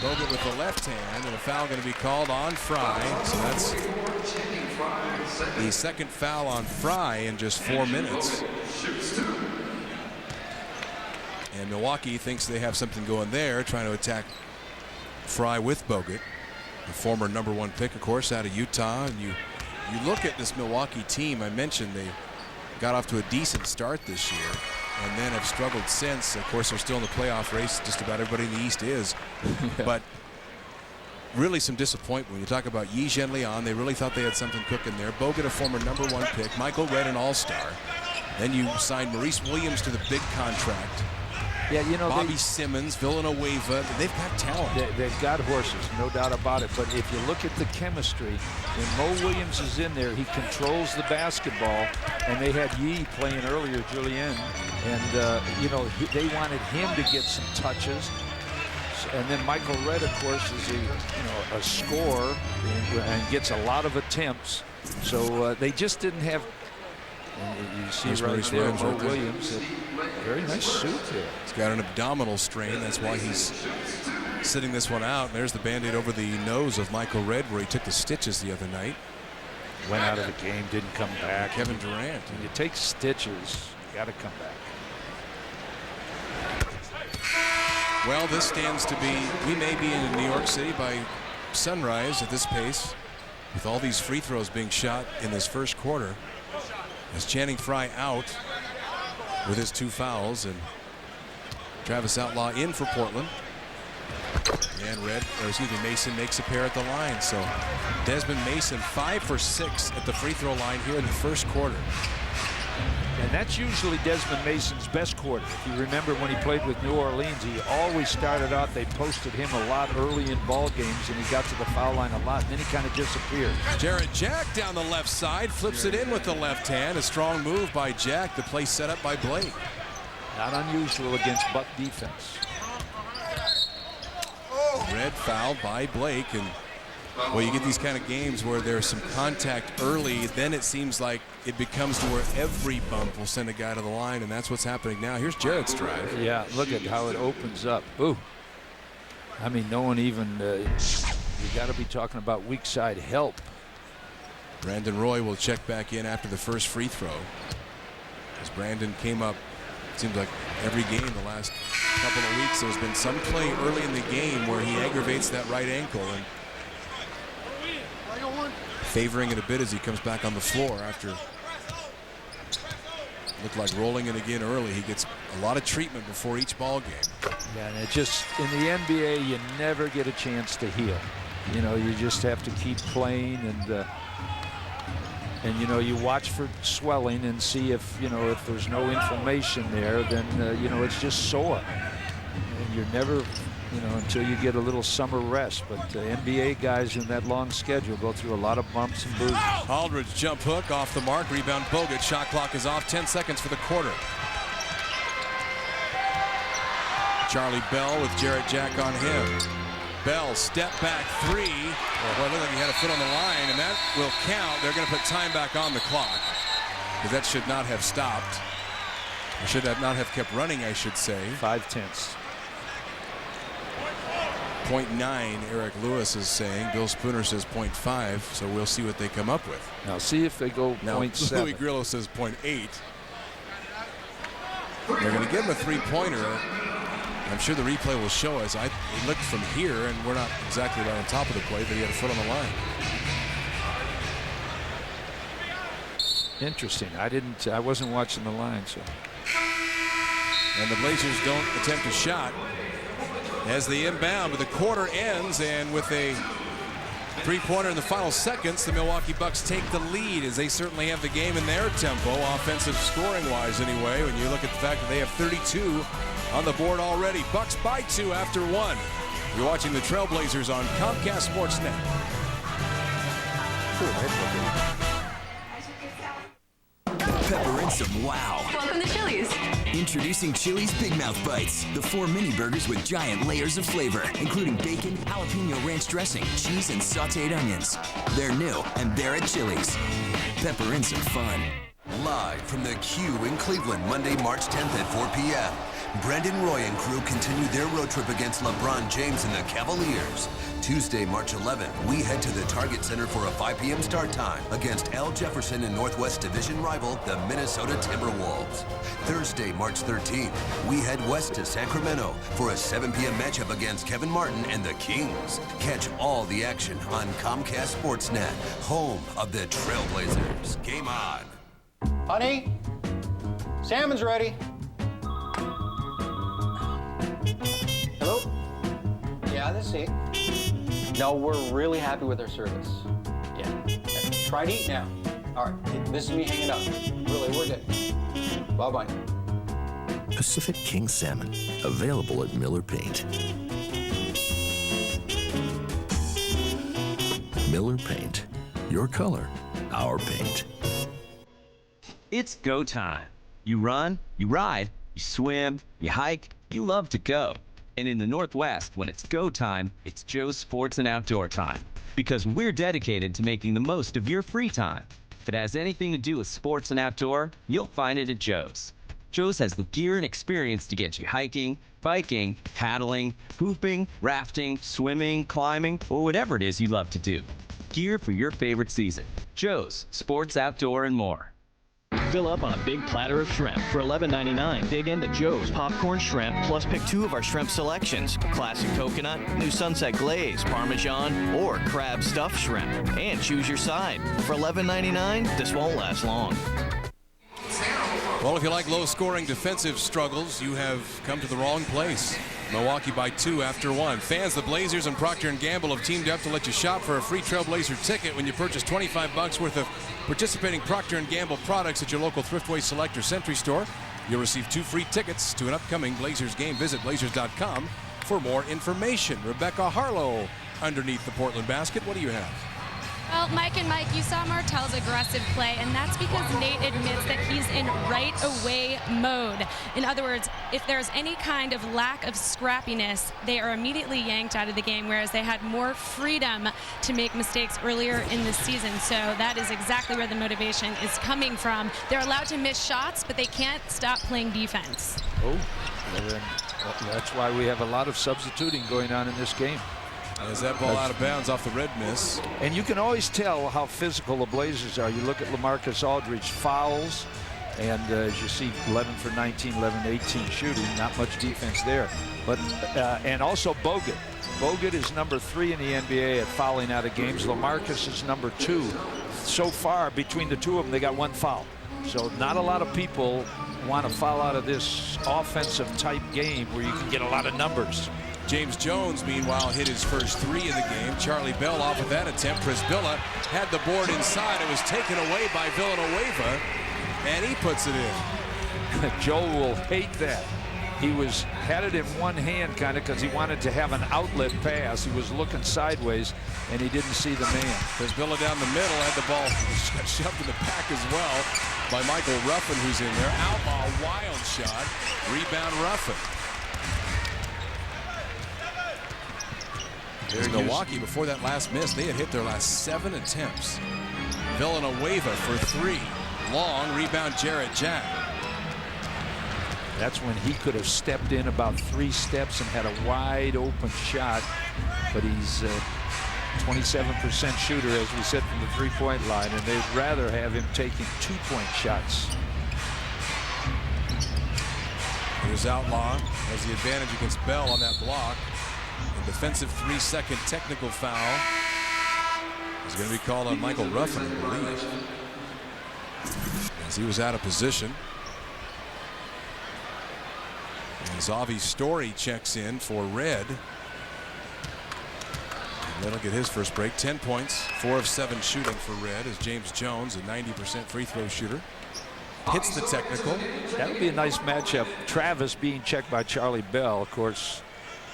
Bogut with the left hand, and a foul going to be called on Frye. So that's the second foul on Frye in just 4 minutes. And Milwaukee thinks they have something going there, trying to attack Frye with Bogut, the former #1 pick, of course, out of Utah. And you look at this Milwaukee team. I mentioned they got off to a decent start this year and then have struggled since. Of course, they're still in the playoff race. Just about everybody in the East is. But really some disappointment when you talk about Yi Zhenliang. They really thought they had something cooking there. Bogut, a former #1 pick. Michael Redd, an all-star. Then you signed Maurice Williams to the big contract. Yeah, you know, Bobby Simmons, Villanueva, they've got talent. They've got horses, no doubt about it. But if you look at the chemistry, when Mo Williams is in there, he controls the basketball. And they had Yi playing earlier, Julien, and you know, they wanted him to get some touches. And then Michael Redd, of course, is a scorer and gets a lot of attempts. So they just didn't have. You see right there, Mo Williams, a very nice suit there. He's got an abdominal strain. That's why he's sitting this one out. There's the Band-Aid over the nose of Michael Redd, where he took the stitches the other night. Went out of the game, didn't come back. Kevin Durant. When you take stitches, you got to come back. Well, this stands to be, we may be in New York City by sunrise at this pace, with all these free throws being shot in this first quarter. As Channing Frye out with his 2 fouls, and Travis Outlaw in for Portland. And Mason makes a pair at the line. So Desmond Mason 5 for 6 at the free throw line here in the first quarter. And that's usually Desmond Mason's best quarter. If you remember when he played with New Orleans, he always started out, they posted him a lot early in ball games, and he got to the foul line a lot, and then he kind of disappeared. Jarrett Jack down the left side, flips it in with the left hand. A strong move by Jack. The play set up by Blake. Not unusual against Buck defense. Red fouled by Blake, and Well, you get these kind of games where there's some contact early, then it seems like it becomes to where every bump will send a guy to the line, and that's what's happening now. Here's Jarrett's drive. Yeah, look at how it opens up. Ooh. I mean, no one even, you got to be talking about weak side help. Brandon Roy will check back in after the first free throw. As Brandon came up, it seems like every game the last couple of weeks, there's been some play early in the game where he aggravates that right ankle and favoring it a bit as he comes back on the floor after looked like rolling it again early. He gets a lot of treatment before each ball game. Yeah, and it just, in the NBA, you never get a chance to heal. You know, you just have to keep playing, and you know, you watch for swelling and see if, you know, if there's no inflammation there, then, you know, it's just sore. And you're never, you know, until you get a little summer rest. But NBA guys in that long schedule go through a lot of bumps and bruises. Aldridge jump hook off the mark, rebound Bogut. Shot clock is off, 10 seconds for the quarter. Charlie Bell with Jarrett Jack on him. Bell step back three. Well, it looked like he had a foot on the line, and that will count. They're going to put time back on the clock because that should not have stopped. Or should have not have kept running, I should say. 5/10. 0.9, Eric Lewis is saying. Bill Spooner says 0.5, so we'll see what they come up with. Now see if they go 0.7. Louis Grillo says 0.8. They're going to give him a three-pointer. I'm sure the replay will show us. It looked from here, and we're not exactly right on top of the play, but he had a foot on the line. Interesting. I wasn't watching the line, so. And the Blazers don't attempt a shot as they inbound, but the quarter ends, and with a three-pointer in the final seconds, the Milwaukee Bucks take the lead, as they certainly have the game in their tempo, offensive scoring-wise anyway, when you look at the fact that they have 32 on the board already. Bucks by 2 after 1. You're watching the Trailblazers on Comcast Sportsnet. Pepper and some wow. Welcome to Chili's. Introducing Chili's Big Mouth Bites, the 4 mini burgers with giant layers of flavor, including bacon, jalapeno ranch dressing, cheese, and sauteed onions. They're new, and they're at Chili's. Pepper and some fun. Live from the Q in Cleveland, Monday, March 10th at 4 p.m. Brandon Roy and crew continue their road trip against LeBron James and the Cavaliers. Tuesday, March 11th, we head to the Target Center for a 5 p.m. start time against Al Jefferson and Northwest Division rival, the Minnesota Timberwolves. Thursday, March 13th, we head west to Sacramento for a 7 p.m. matchup against Kevin Martin and the Kings. Catch all the action on Comcast Sportsnet, home of the Trailblazers. Game on. Honey, salmon's ready. Hello? Yeah, this is it. No, we're really happy with our service. Yeah. Try to eat now. All right, this is me hanging up. Really, we're good. Bye-bye. Pacific King Salmon, available at Miller Paint. Miller Paint, your color, our paint. It's go time. You run, you ride, you swim, you hike, you love to go. And in the Northwest, when it's go time, it's Joe's Sports and Outdoor time. Because we're dedicated to making the most of your free time. If it has anything to do with sports and outdoor, you'll find it at Joe's. Joe's has the gear and experience to get you hiking, biking, paddling, hooping, rafting, swimming, climbing, or whatever it is you love to do. Gear for your favorite season. Joe's Sports, Outdoor, and more. Fill up on a big platter of shrimp for $11.99. Dig into Joe's Popcorn Shrimp, plus pick 2 of our shrimp selections. Classic coconut, new sunset glaze, Parmesan, or crab stuffed shrimp. And choose your side. For $11.99, this won't last long. Well, if you like low-scoring defensive struggles, you have come to the wrong place. Milwaukee by 2 after 1. Fans, the Blazers and Procter & Gamble have teamed up to let you shop for a free Trailblazer ticket when you purchase $25 worth of participating Procter & Gamble products at your local Thriftway Select or Century store. You'll receive 2 free tickets to an upcoming Blazers game. Visit Blazers.com for more information. Rebecca Harlow underneath the Portland basket. What do you have? Well, Mike and Mike, you saw Martell's aggressive play, and that's because Nate admits that he's in right-away mode. In other words, if there's any kind of lack of scrappiness, they are immediately yanked out of the game, whereas they had more freedom to make mistakes earlier in the season. So that is exactly where the motivation is coming from. They're allowed to miss shots, but they can't stop playing defense. Oh, well then, that's why we have a lot of substituting going on in this game. As that ball out of bounds off the red miss. And you can always tell how physical the Blazers are. You look at LaMarcus Aldridge fouls, and as you see, 11 for 19, 11 to 18 shooting. Not much defense there. But and also Bogut. Bogut is number 3 in the NBA at fouling out of games. LaMarcus is number 2. So far, between the two of them, they got 1 foul. So not a lot of people want to foul out of this offensive type game where you can get a lot of numbers. James Jones, meanwhile, hit his first 3 of the game. Charlie Bell off of that attempt. Prisbilla had the board inside. It was taken away by Villanueva, and he puts it in. Joe will hate that. He had it in one hand kind of because he wanted to have an outlet pass. He was looking sideways, and he didn't see the man. Prisbilla down the middle had the ball shoved in the back as well by Michael Ruffin, who's in there. Outlaw, wild shot. Rebound Ruffin. There's Milwaukee before that last miss. They had hit their last 7 attempts. Villanueva for 3. Long rebound, Jarrett Jack. That's when he could have stepped in about 3 steps and had a wide open shot. But he's a 27% shooter, as we said, from the 3-point line, and they'd rather have him taking 2-point shots. Here's Outlaw has the advantage against Bell on that block. A defensive 3-second technical foul is going to be called on Michael Ruffin, I believe, as he was out of position. And Zavi Story checks in for Red. And that'll get his first break. 10 points, 4 of 7 shooting for Red, as James Jones, a 90% free throw shooter, hits the technical. That'll be a nice matchup. Travis being checked by Charlie Bell. Of course,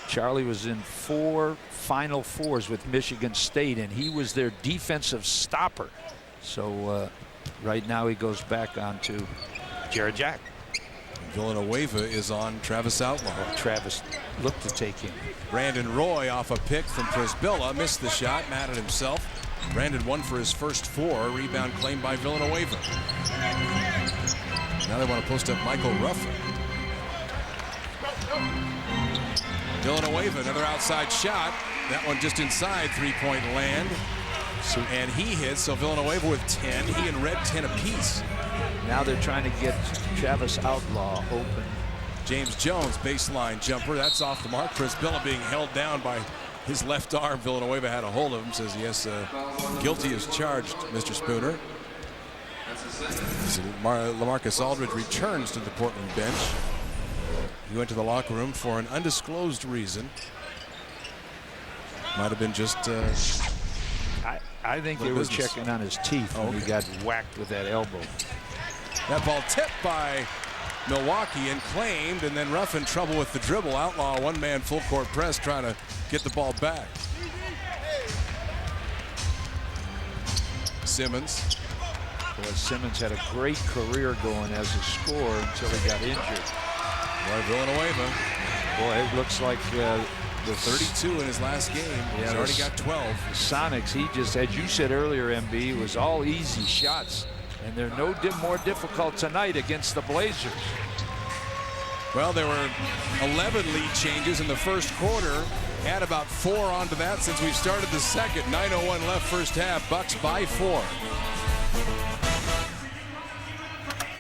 Charlie was in 4 Final Fours with Michigan State, and he was their defensive stopper. So right now he goes back onto Jarrett Jack. Villanueva is on Travis Outlaw. Travis looked to take him. Brandon Roy off a pick from Prisbilla. Missed the shot, mad at himself. Brandon won for his first 4. Rebound claimed by Villanueva. Now they want to post up Michael Ruffin. Villanueva, another outside shot. That one just inside 3-point land. And he hits, so Villanueva with 10. He and Red 10 apiece. Now they're trying to get Travis Outlaw open. James Jones, baseline jumper. That's off the mark. Prisbilla being held down by his left arm. Villanueva had a hold of him. Says, yes, guilty as charged, Mr. Spooner. LaMarcus Aldridge returns to the Portland bench. He went to the locker room for an undisclosed reason. Might have been just... I think they were checking on his teeth when he got whacked with that elbow. That ball tipped by Milwaukee and claimed, and then Ruffin trouble with the dribble. Outlaw one-man full court press trying to get the ball back. Simmons. Boy, Simmons had a great career going as a scorer until he got injured. Boy, Villanueva. Boy, it looks like the 32 in his last game. Yeah, he's already got 12. The Sonics, he just, as you said earlier, MB, it was all easy shots. And they're no more difficult tonight against the Blazers. Well, there were 11 lead changes in the first quarter. Add about 4 onto that since we've started the second. 9:01 left first half. Bucks by 4.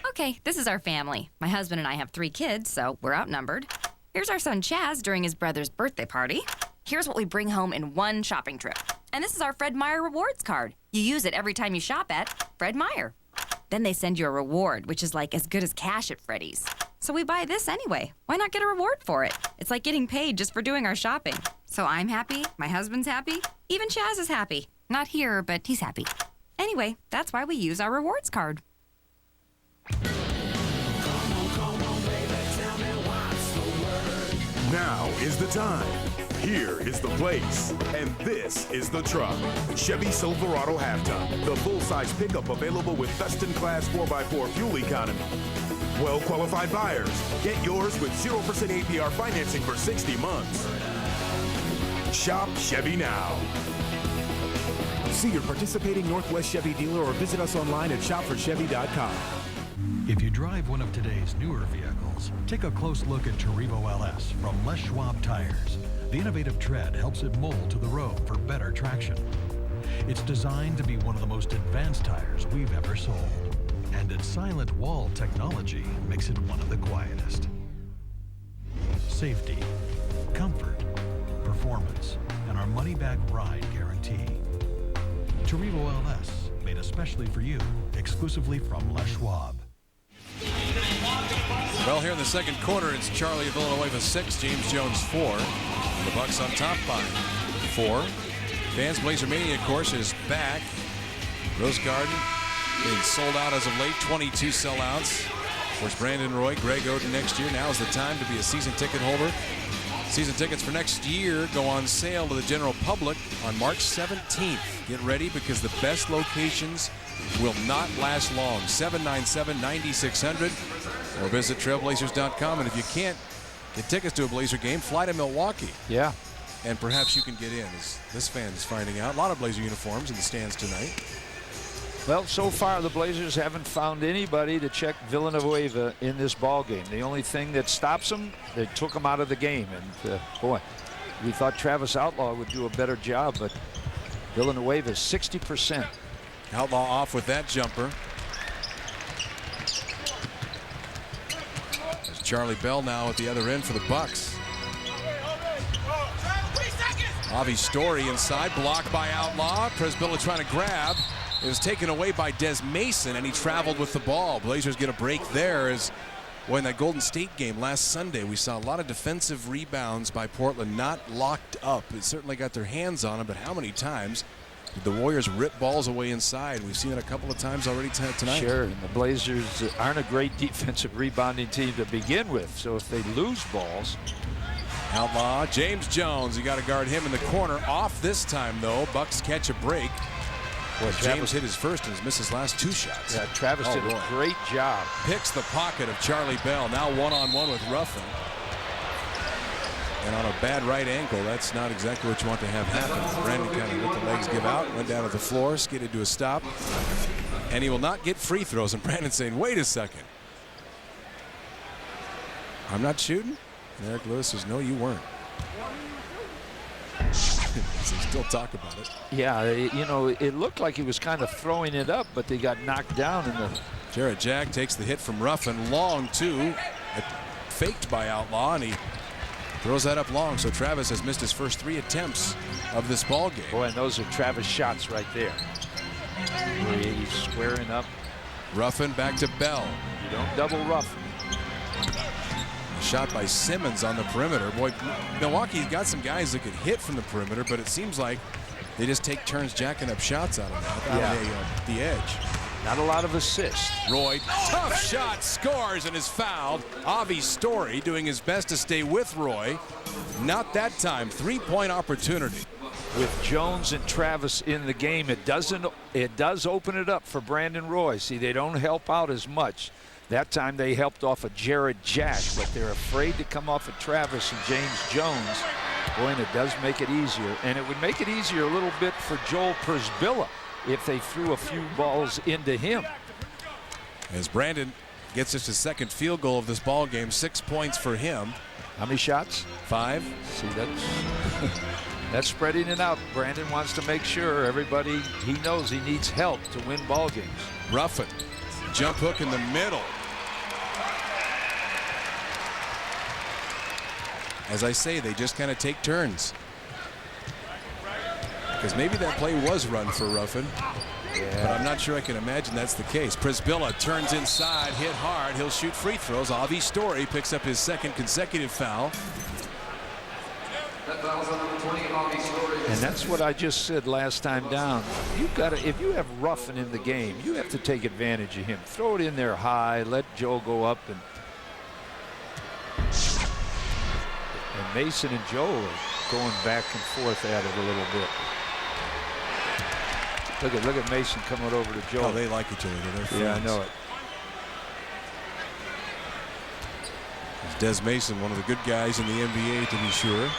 Okay, this is our family. My husband and I have 3 kids, so we're outnumbered. Here's our son Chaz during his brother's birthday party. Here's what we bring home in one shopping trip. And this is our Fred Meyer rewards card. You use it every time you shop at Fred Meyer. Then they send you a reward, which is like as good as cash at Freddy's. So we buy this anyway. Why not get a reward for it? It's like getting paid just for doing our shopping. So I'm happy, my husband's happy, even Chaz is happy. Not here, but he's happy. Anyway, that's why we use our rewards card. Now is the time. Here is the place, and this is the truck. Chevy Silverado Half-Ton, the full-size pickup available with best-in-class 4x4 fuel economy. Well-qualified buyers, get yours with 0% APR financing for 60 months. Shop Chevy now. See your participating Northwest Chevy dealer or visit us online at shopforchevy.com. If you drive one of today's newer vehicles, take a close look at Tarivo LS from Les Schwab Tires. The innovative tread helps it mold to the road for better traction. It's designed to be one of the most advanced tires we've ever sold. And its silent wall technology makes it one of the quietest. Safety, comfort, performance, and our money-back ride guarantee. Tarivo LS, made especially for you, exclusively from Les Schwab. Well, here in the second quarter, it's Charlie of Villanueva 6, James Jones 4. The Bucks on top by 4. Fans Blazer Mania, of course, is back. Rose Garden is sold out as of late, 22 sellouts. Of course, Brandon Roy, Greg Oden next year. Now is the time to be a season ticket holder. Season tickets for next year go on sale to the general public on March 17th. Get ready because the best locations will not last long. 797-9600 or visit trailblazers.com. And if you can't get tickets to a Blazer game, fly to Milwaukee. Yeah. And perhaps you can get in, as this fan is finding out. A lot of Blazer uniforms in the stands tonight. Well, so far the Blazers haven't found anybody to check Villanueva in this ball game. The only thing that stops them, they took him out of the game. And boy, we thought Travis Outlaw would do a better job, but Villanueva is 60%. Outlaw off with that jumper. There's Charlie Bell now at the other end for the Bucks. Avi Story inside, blocked by Outlaw. Presbilla trying to grab. It was taken away by Des Mason, and he traveled with the ball. Blazers get a break there. As well, in that Golden State game last Sunday, we saw a lot of defensive rebounds by Portland, not locked up. It certainly got their hands on them, but how many times did the Warriors rip balls away inside? We've seen it a couple of times already tonight. Sure, and the Blazers aren't a great defensive rebounding team to begin with, so if they lose balls. Outlaw, James Jones, you got to guard him in the corner. Off this time, though. Bucks catch a break. Well, James hit his first and has missed his last 2 shots. Yeah, Travis did a great job. Picks the pocket of Charlie Bell. Now one-on-one with Ruffin. And on a bad right ankle, that's not exactly what you want to have happen. Brandon kind of let the legs give out, went down to the floor, skidded to a stop. And he will not get free throws. And Brandon saying, wait a second. I'm not shooting? And Eric Lewis says, no, you weren't. So still talk about it. Yeah, you know, it looked like he was kind of throwing it up, but they got knocked down in the. Jarrett Jack takes the hit from Ruffin. Long two, faked by Outlaw, and he throws that up long. So Travis has missed his first 3 attempts of this ball game. Boy, and those are Travis shots right there. He's squaring up. Ruffin back to Bell. You don't double Ruffin. Shot by Simmons on the perimeter. Boy, Milwaukee's got some guys that could hit from the perimeter, but it seems like they just take turns jacking up shots out of the edge. Not a lot of assists. Roy, tough shot, scores, and is fouled. Avi Story doing his best to stay with Roy. Not that time. 3-point opportunity. With Jones and Travis in the game, it does open it up for Brandon Roy. See, they don't help out as much. That time they helped off of Jarrett Jack, but they're afraid to come off of Travis and James Jones. Boy, and it does make it easier. And it would make it easier a little bit for Joel Przybilla if they threw a few balls into him. As Brandon gets us his second field goal of this ball game, 6 points for him. How many shots? 5. See, that's spreading it out. Brandon wants to make sure everybody, he knows he needs help to win ball games. Ruffin, jump hook in the middle. As I say, they just kind of take turns. Because maybe that play was run for Ruffin. Yeah. But I'm not sure I can imagine that's the case. Przybilla turns inside, hit hard. He'll shoot free throws. Avi Story picks up his second consecutive foul. And that's what I just said last time down. You've got to, if you have Ruffin in the game, you have to take advantage of him. Throw it in there high, let Joe go up, and Mason and Joe are going back and forth at it a little bit. Look at Mason coming over to Joel. Oh, they like each other. They're friends. Yeah, I know it. Des Mason, one of the good guys in the NBA, to be sure.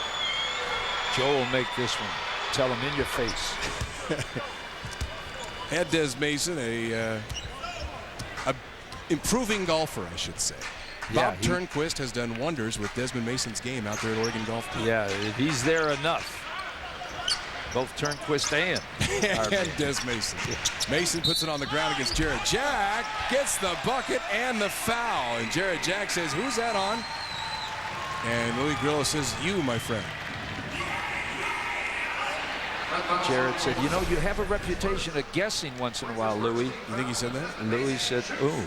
Joel will make this one. Tell him in your face. Had Des Mason a improving golfer, I should say. Yeah, Bob Turnquist has done wonders with Desmond Mason's game out there at Oregon Golf Club. Yeah, he's there enough. Both Turnquist and Des Mason. Mason puts it on the ground against Jared Jack. Gets the bucket and the foul. And Jared Jack says, "Who's that on?" And Louis Grillo says, "You, my friend." Jared said, "You know, you have a reputation of guessing once in a while, Louis." You think he said that? And Louis said, "Oh,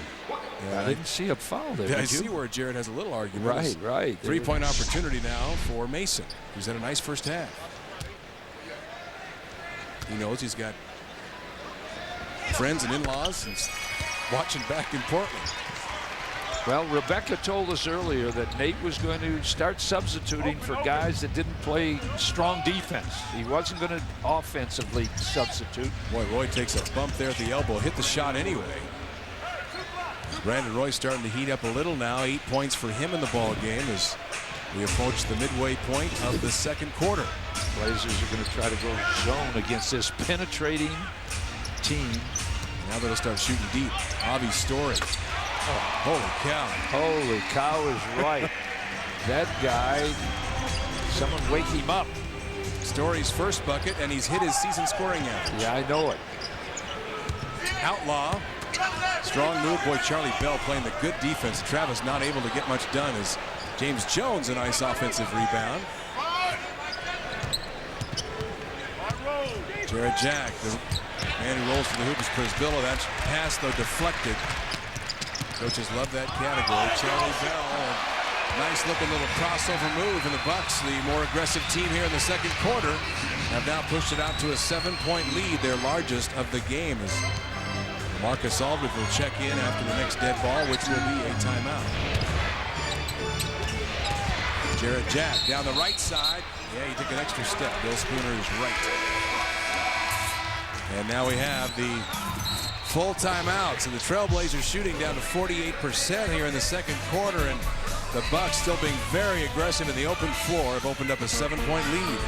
yeah, I didn't see a foul there." Yeah, I see where Jared has a little argument. Right. Three-point opportunity now for Mason. He's had a nice first half. He knows he's got friends and in-laws. He's watching back in Portland. Well, Rebecca told us earlier that Nate was going to start substituting for guys that didn't play strong defense. He wasn't going to offensively substitute. Boy, Roy takes a bump there at the elbow. Hit the shot anyway. Brandon Roy starting to heat up a little now. 8 points for him in the ball game as we approach the midway point of the second quarter. Blazers are going to try to go zone against this penetrating team. Now they'll start shooting deep. Avi Story. Oh, holy cow. Holy cow is right. That guy, someone wake him up. Story's first bucket, and he's hit his season scoring average. Yeah, I know it. Outlaw. Strong move. Boy, Charlie Bell playing the good defense. Travis not able to get much done as James Jones a nice offensive rebound. Jared Jack, the man who rolls to the hoop is Prisbilla. That pass, though, deflected. Coaches love that category. Charlie Bell, a nice looking little crossover move, and the Bucks, the more aggressive team here in the second quarter, have now pushed it out to a 7-point lead, their largest of the game. As LaMarcus Aldridge will check in after the next dead ball, which will be a timeout. Jared Jack down the right side. Yeah, he took an extra step. Bill Spooner is right. And now we have the full timeout. So the Trailblazers shooting down to 48% here in the second quarter, and the Bucks still being very aggressive in the open floor have opened up a 7-point lead.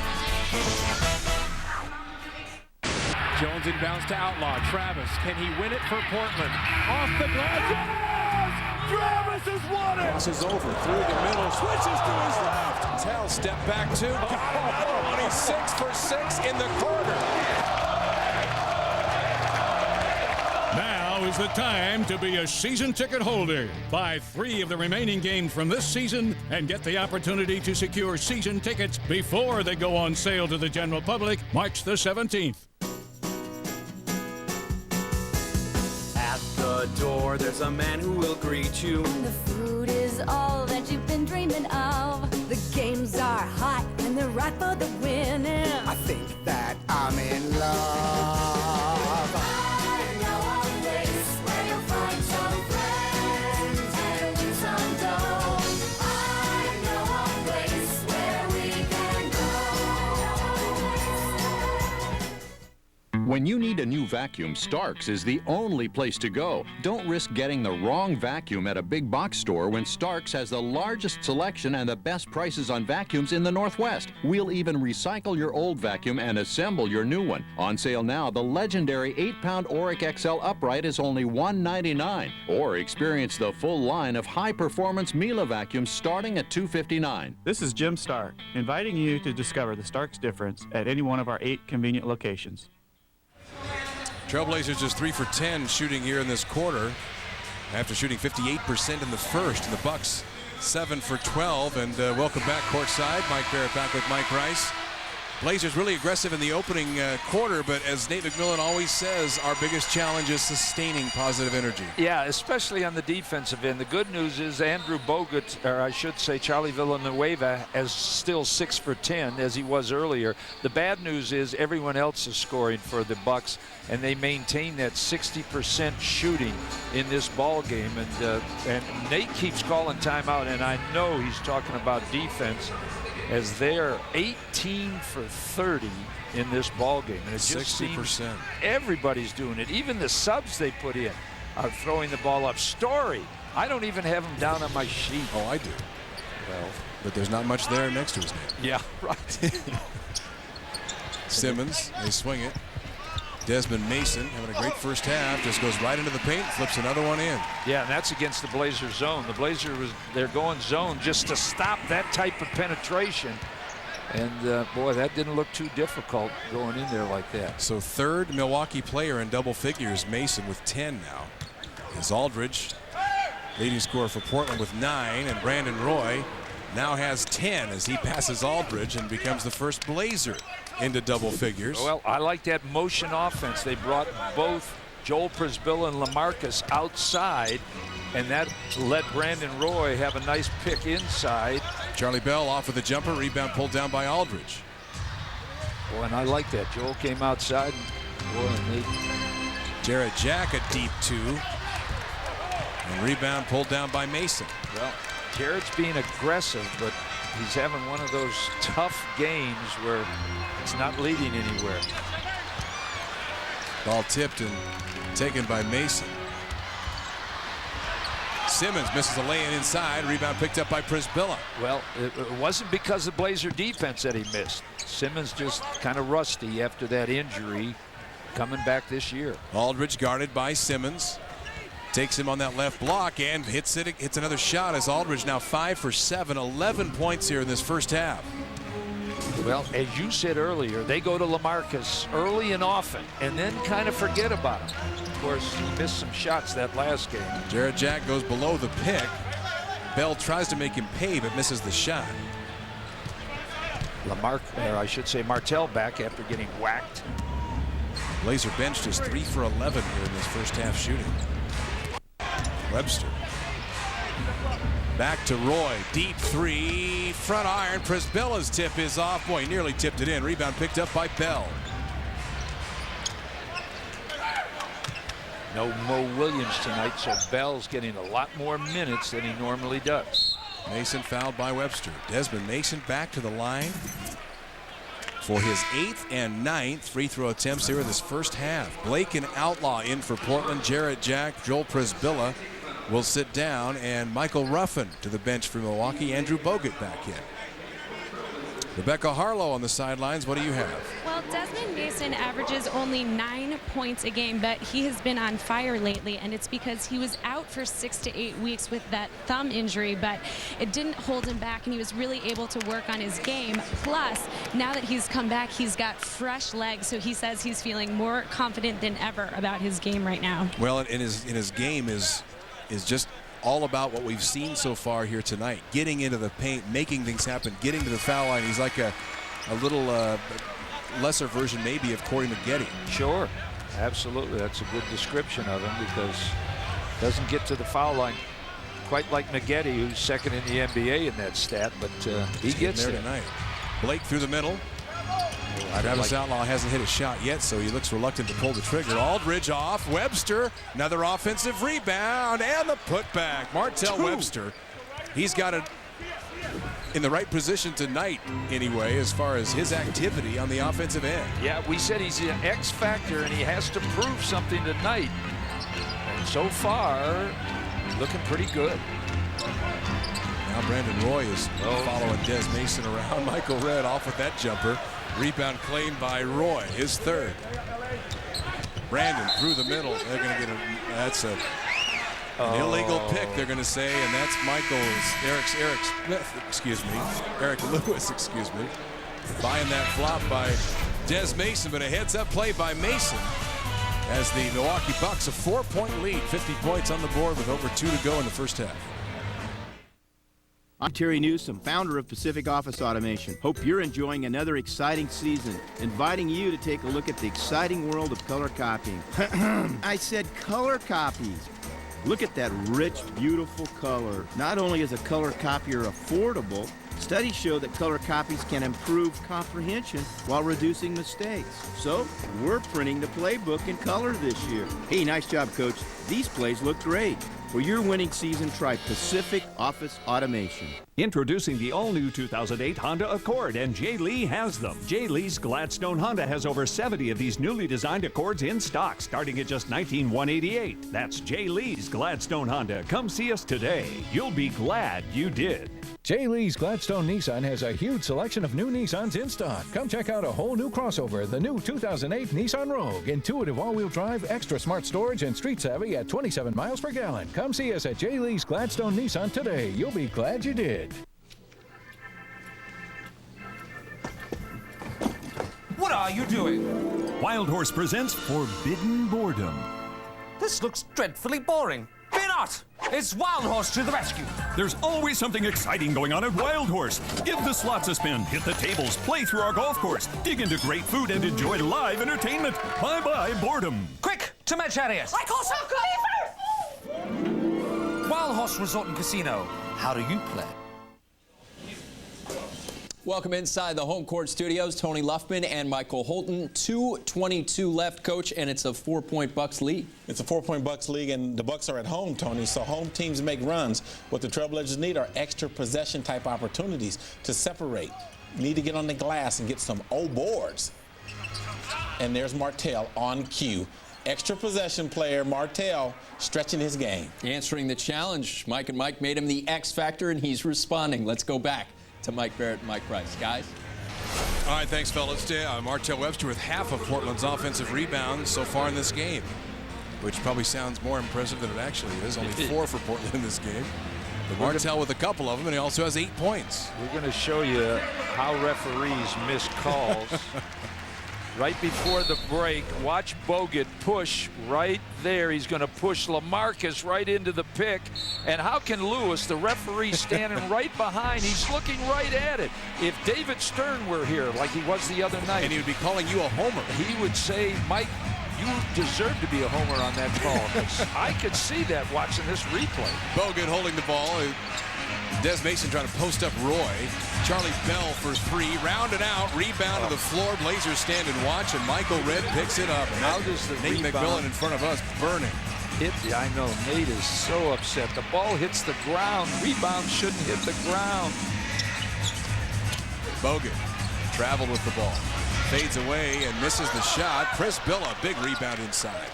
Jones inbounds to Outlaw. Travis, can he win it for Portland? Off the glass. Yes! Travis has won it! Crosses over through the middle, switches to his left. Tell step back two. Got another one. He's 6 for 6 in the quarter. Now is the time to be a season ticket holder. Buy 3 of the remaining games from this season and get the opportunity to secure season tickets before they go on sale to the general public March the 17th. At the door, there's a man who will greet you. The food is all that you've been dreaming of. The games are hot and they're right for the winning. I think that I'm in love. I know a place where you'll find some friends and win some dough. I know a place where we can go. When you need a new vacuum, Starks is the only place to go. Don't risk getting the wrong vacuum at a big box store when Starks has the largest selection and the best prices on vacuums in the Northwest. We'll even recycle your old vacuum and assemble your new one. On sale now, the legendary 8-pound Auric XL upright is only $199. Or experience the full line of high-performance Miele vacuums starting at $259. This is Jim Stark, inviting you to discover the Starks difference at any one of our 8 convenient locations. Trailblazers just 3 for 10 shooting here in this quarter after shooting 58% in the first. And the Bucks 7 for 12. And welcome back courtside. Mike Barrett back with Mike Rice. Blazers really aggressive in the opening quarter, but as Nate McMillan always says, our biggest challenge is sustaining positive energy. Yeah, especially on the defensive end. The good news is Andrew Bogut, or I should say Charlie Villanueva, is still 6 for 10 as he was earlier. The bad news is everyone else is scoring for the Bucks, and they maintain that 60% shooting in this ball game. And Nate keeps calling timeout, and I know he's talking about defense. as they're 18 for 30 in this ball game. And it just 60%. seems everybody's doing it. Even the subs they put in are throwing the ball up. Story, I don't even have him down on my sheet. Oh, I do. Well, but there's not much there next to his name. Yeah, right. Simmons, they swing it. Desmond Mason having a great first half, just goes right into the paint, flips another one in. Yeah, and that's against the Blazer zone. The Blazers, they're going zone just to stop that type of penetration. And boy, that didn't look too difficult going in there like that. So third Milwaukee player in double figures, Mason with 10 now. Is Aldridge, leading scorer for Portland with 9, and Brandon Roy now has 10 as he passes Aldridge and becomes the first Blazer into double figures. Well, I like that motion offense. They brought both Joel Prisbilla and LaMarcus outside, and that let Brandon Roy have a nice pick inside. Charlie Bell off with a jumper, rebound pulled down by Aldridge. Boy, and I like that. Joel came outside, and boy, and Jarrett Jack a deep 2. And rebound pulled down by Mason. Well, Jarrett's being aggressive, but he's having one of those tough games where it's not leading anywhere. Ball tipped and taken by Mason. Simmons misses a lay-in inside. Rebound picked up by Prisbilla. Well, it wasn't because of Blazer defense that he missed. Simmons just kind of rusty after that injury coming back this year. Aldridge guarded by Simmons. Takes him on that left block and hits it. Hits another shot as Aldridge now 5 for 7, 11 points here in this first half. Well, as you said earlier, they go to LaMarcus early and often and then kind of forget about him. Of course, he missed some shots that last game. Jarrett Jack goes below the pick. Bell tries to make him pay but misses the shot. I should say Martell back after getting whacked. Blazer bench is 3 for 11 here in this first half shooting. Webster. Back to Roy. Deep 3. Front iron. Prisbilla's tip is off. Boy, he nearly tipped it in. Rebound picked up by Bell. No Mo Williams tonight, so Bell's getting a lot more minutes than he normally does. Mason fouled by Webster. Desmond Mason back to the line for his 8th and 9th free throw attempts here in this first half. Blake and Outlaw in for Portland. Jarrett Jack, Joel Prisbilla will sit down, and Michael Ruffin to the bench for Milwaukee. Andrew Bogut back in. Rebecca Harlow on the sidelines. What do you have? Well, Desmond Mason averages only 9 points a game, but he has been on fire lately, and it's because he was out for 6 to 8 weeks with that thumb injury, but it didn't hold him back, and he was really able to work on his game. Plus, now that he's come back, he's got fresh legs, so he says he's feeling more confident than ever about his game right now. Well, in his game is just all about what we've seen so far here tonight. Getting into the paint, making things happen, getting to the foul line. He's like a little lesser version maybe of Corey Maggette. Sure, absolutely. That's a good description of him because he doesn't get to the foul line quite like Maggette, who's second in the NBA in that stat, but he gets there tonight. Blake through the middle. Travis Outlaw hasn't hit a shot yet, so he looks reluctant to pull the trigger. Aldridge off. Webster, another offensive rebound, and the putback. Martell Webster, he's got it in the right position tonight anyway as far as his activity on the offensive end. Yeah, we said he's an X factor, and he has to prove something tonight. And so far, looking pretty good. Now Brandon Roy is following Des Mason around. Michael Redd off with that jumper. Rebound claimed by Roy, his 3rd. Brandon through the middle. They're going to get that's an illegal pick, they're going to say, and that's Eric Lewis, buying that flop by Des Mason, but a heads-up play by Mason as the Milwaukee Bucks a 4-point lead, 50 points on the board with over 2 to go in the first half. I'm Terry Newsom, founder of Pacific Office Automation. Hope you're enjoying another exciting season. Inviting you to take a look at the exciting world of color copying. I said color copies. Look at that rich, beautiful color. Not only is a color copier affordable, studies show that color copies can improve comprehension while reducing mistakes. So, we're printing the playbook in color this year. Hey, nice job, Coach. These plays look great. For your winning season, try Pacific Office Automation. Introducing the all-new 2008 Honda Accord, and Jay Lee has them. Jay Lee's Gladstone Honda has over 70 of these newly designed Accords in stock, starting at just $19,188. That's Jay Lee's Gladstone Honda. Come see us today. You'll be glad you did. Jay Lee's Gladstone Nissan has a huge selection of new Nissans in stock. Come check out a whole new crossover, the new 2008 Nissan Rogue. Intuitive all-wheel drive, extra smart storage, and street savvy at 27 miles per gallon. Come see us at Jay Lee's Gladstone Nissan today. You'll be glad you did. What are you doing? Wild Horse presents Forbidden Boredom. This looks dreadfully boring. Fear not! It's Wild Horse to the rescue. There's always something exciting going on at Wild Horse. Give the slots a spin, hit the tables, play through our golf course, dig into great food, and enjoy live entertainment. Bye-bye boredom. Quick, to my chariot. I call soccer! Wild Horse Resort and Casino. How do you play? Welcome inside the home court studios. Tony Luffman and Michael Holton. 2:22 left, Coach, and it's a 4-point Bucks lead. It's a 4-point Bucks league, and the Bucks are at home, Tony, so home teams make runs. What the Trailblazers need are extra possession type opportunities to separate. Need to get on the glass and get some boards. And there's Martell on cue. Extra possession player, Martell, stretching his game. Answering the challenge. Mike and Mike made him the X factor, and he's responding. Let's go back to Mike Barrett and Mike Price. Guys? All right, thanks, fellas. Martell Webster with half of Portland's offensive rebounds so far in this game, which probably sounds more impressive than it actually is. Only 4 for Portland in this game. But Martell with a couple of them, and he also has 8 points. We're going to show you how referees miss calls. Right before the break, watch Bogut push right there. He's going to push LaMarcus right into the pick. And how can Lewis, the referee, standing right behind, he's looking right at it. If David Stern were here, like he was the other night, and he would be calling you a homer, he would say, Mike, you deserve to be a homer on that call. I could see that watching this replay. Bogut holding the ball. Des Mason trying to post up Roy. Charlie Bell for 3. Rounded out. Rebound to the floor. Blazers stand and watch, and Michael Redd picks it up. How does the Nate McMillan in front of us burning. I know. Nate is so upset. The ball hits the ground. Rebound shouldn't hit the ground. Bogut traveled with the ball. Fades away and misses the shot. Chris Billa, big rebound inside.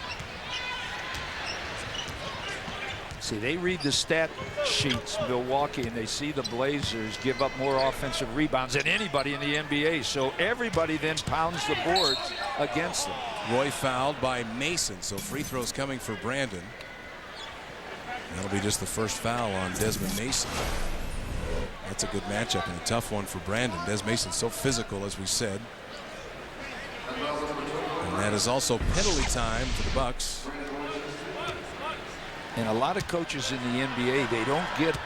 See, they read the stat sheets, Milwaukee, and they see the Blazers give up more offensive rebounds than anybody in the NBA. So everybody then pounds the boards against them. Roy fouled by Mason, so free throws coming for Brandon. That'll be just the first foul on Desmond Mason. That's a good matchup and a tough one for Brandon. Des Mason's so physical, as we said. And that is also penalty time for the Bucks. And a lot of coaches in the NBA, they don't get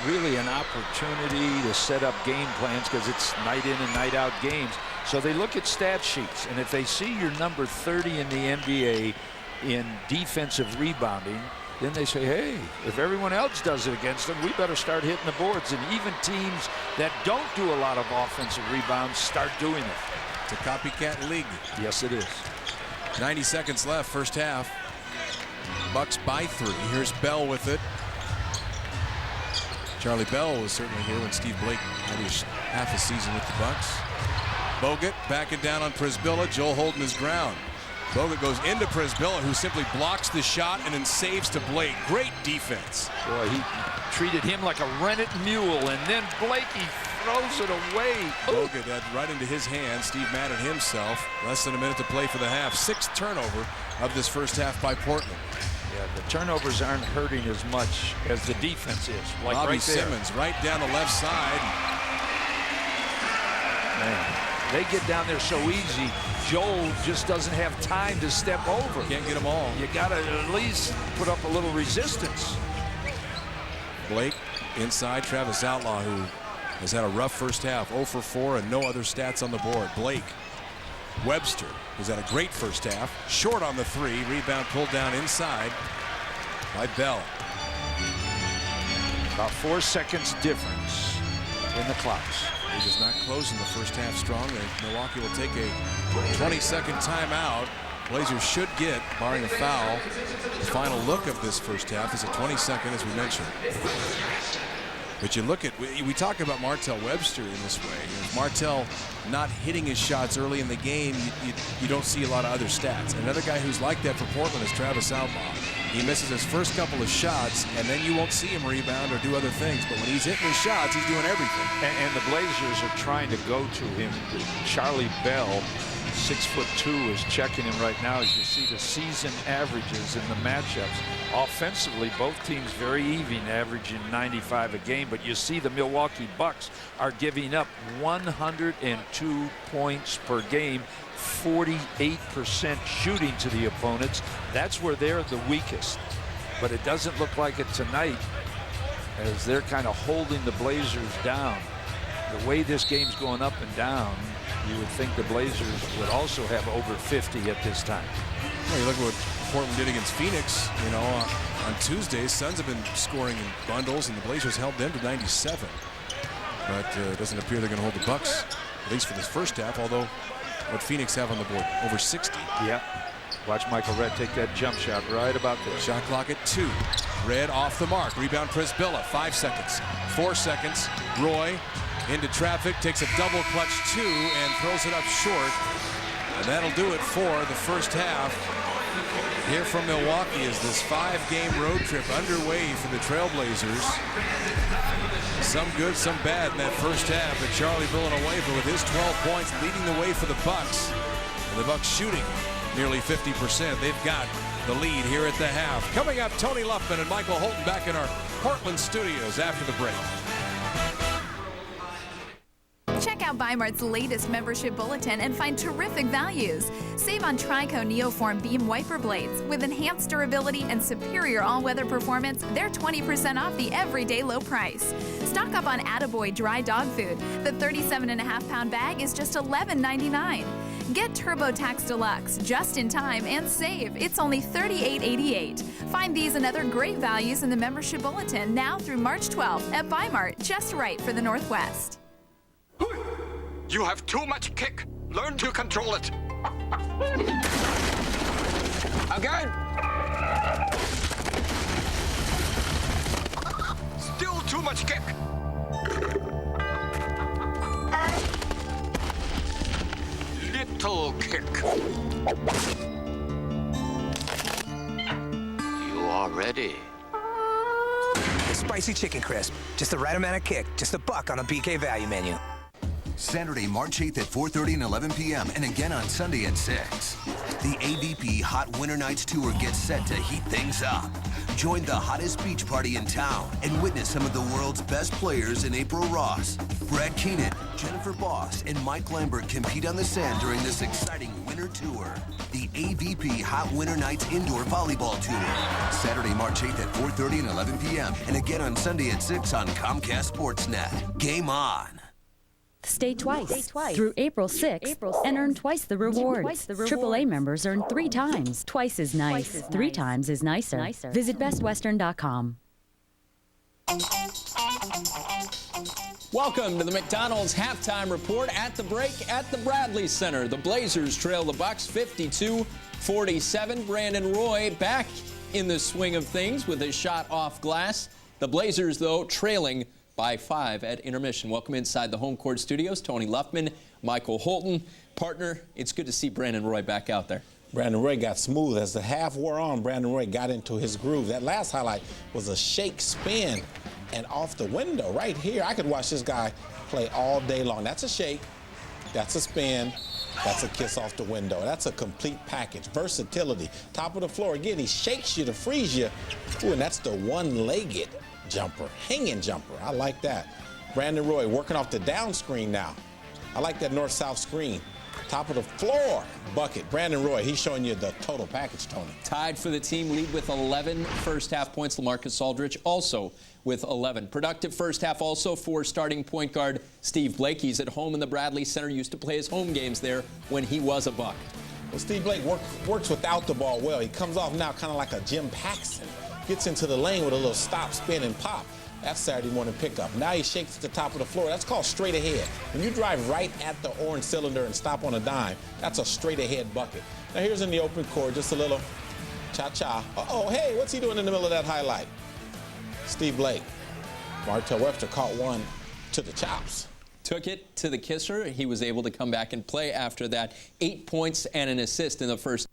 really an opportunity to set up game plans because it's night in and night out games. So they look at stat sheets, and if they see you're number 30 in the NBA in defensive rebounding, then they say, hey, if everyone else does it against them, we better start hitting the boards. And even teams that don't do a lot of offensive rebounds start doing it. It's a copycat league. Yes, it is. 90 seconds left, first half. Bucks by 3. Here's Bell with it. Charlie Bell was certainly here when Steve Blake had his half a season with the Bucks. Bogut backing down on Prisbilla. Joel holding his ground. Bogut goes into Prisbilla, who simply blocks the shot and then saves to Blake. Great defense. Boy, he treated him like a rented mule, and then Blakey throws it away. Bogut had right into his hands. Steve Madden himself. Less than a minute to play for the half. 6th turnover of this first half by Portland. Yeah, the turnovers aren't hurting as much as the defense is. Like Bobby right there. Simmons right down the left side. Man, they get down there so easy. Joel just doesn't have time to step over. Can't get them all. You got to at least put up a little resistance. Blake inside. Travis Outlaw, who has had a rough first half. 0 for 4 and no other stats on the board. Blake. Webster has had a great first half. Short on the 3. Rebound pulled down inside by Bell. About 4 seconds difference in the clocks. He does not close in the first half strong. Milwaukee will take a 20-second timeout. Blazers should get, barring a foul, the final look of this first half is a 22nd, as we mentioned. But you look at, we talk about Martell Webster in this way. If Martell not hitting his shots early in the game, you don't see a lot of other stats. Another guy who's like that for Portland is Travis Outlaw. He misses his first couple of shots, and then you won't see him rebound or do other things. But when he's hitting his shots, he's doing everything. And the Blazers are trying to go to him. Charlie Bell, 6'2", is checking him right now. As you see the season averages in the matchups. Offensively, both teams very even, averaging 95 a game. But you see the Milwaukee Bucks are giving up 102 points per game. 48% shooting to the opponents. That's where they're the weakest. But it doesn't look like it tonight, as they're kind of holding the Blazers down. The way this game's going up and down, you would think the Blazers would also have over 50 at this time. Well, you look at what Portland did against Phoenix, you know, on Tuesday. Suns have been scoring in bundles, and the Blazers held them to 97. But it doesn't appear they're going to hold the Bucks, at least for this first half, although what Phoenix have on the board, over 60. Yep. Watch Michael Redd take that jump shot right about there. Shot clock at 2. Redd off the mark. Rebound Prisbilla. 5 seconds. 4 seconds. Roy into traffic, takes a double clutch 2 and throws it up short. And that'll do it for the first half. Here from Milwaukee is this 5-game road trip underway for the Trailblazers. Some good, some bad in that first half, but Charlie Villanueva with his 12 points leading the way for the Bucks. And the Bucks shooting nearly 50%. They've got the lead here at the half. Coming up, Tony Luffman and Michael Holton back in our Portland studios after the break. Check out Bi-Mart's latest membership bulletin and find terrific values. Save on Trico Neoform Beam Wiper Blades. With enhanced durability and superior all-weather performance, they're 20% off the everyday low price. Stock up on Attaboy dry dog food. The 37.5-pound bag is just $11.99. Get TurboTax Deluxe just in time and save. It's only $38.88. Find these and other great values in the membership bulletin now through March 12th at Bi-Mart, just right for the Northwest. You have too much kick. Learn to control it. Again. Still too much kick. Little kick. You are ready. Spicy chicken crisp. Just the right amount of kick. Just $1 on the BK value menu. Saturday, March 8th at 4:30 and 11 p.m. and again on Sunday at 6. The AVP Hot Winter Nights Tour gets set to heat things up. Join the hottest beach party in town and witness some of the world's best players in April Ross, Brad Keenan, Jennifer Boss, and Mike Lambert compete on the sand during this exciting winter tour. The AVP Hot Winter Nights Indoor Volleyball Tour. Saturday, March 8th at 4:30 and 11 p.m. and again on Sunday at 6 on Comcast Sportsnet. Game on. Stay twice through April 6th and earn twice the rewards. AAA members earn 3 times. Twice is nice. 3 times is nicer. Visit bestwestern.com. Welcome to the McDonald's halftime report at the break at the Bradley Center. The Blazers trail the Bucks 52-47. Brandon Roy back in the swing of things with his shot off glass. The Blazers, though, trailing by 5 at intermission. Welcome inside the home court studios. Tony Luffman, Michael Holton. Partner, it's good to see Brandon Roy back out there. Brandon Roy got smooth. As the half wore on, Brandon Roy got into his groove. That last highlight was a shake spin and off the window right here. I could watch this guy play all day long. That's a shake. That's a spin. That's a kiss off the window. That's a complete package. Versatility. Top of the floor. Again, he shakes you to freeze you. Ooh, and that's the one-legged jumper, hanging jumper. I like that. Brandon Roy working off the down screen now. I like that north-south screen. Top of the floor bucket. Brandon Roy, he's showing you the total package, Tony. Tied for the team lead with 11 first half points. LaMarcus Aldridge also with 11. Productive first half also for starting point guard Steve Blake. He's at home in the Bradley Center. Used to play his home games there when he was a Buck. Well, Steve Blake works without the ball well. He comes off now kind of like a Jim Paxson. Gets into the lane with a little stop, spin, and pop. That's Saturday morning pickup. Now he shakes at the top of the floor. That's called straight ahead. When you drive right at the orange cylinder and stop on a dime, that's a straight ahead bucket. Now here's in the open court, just a little cha-cha. Uh-oh, hey, what's he doing in the middle of that highlight? Steve Blake. Martell Webster caught one to the chops. Took it to the kisser. He was able to come back and play after that. 8 points and an assist in the first.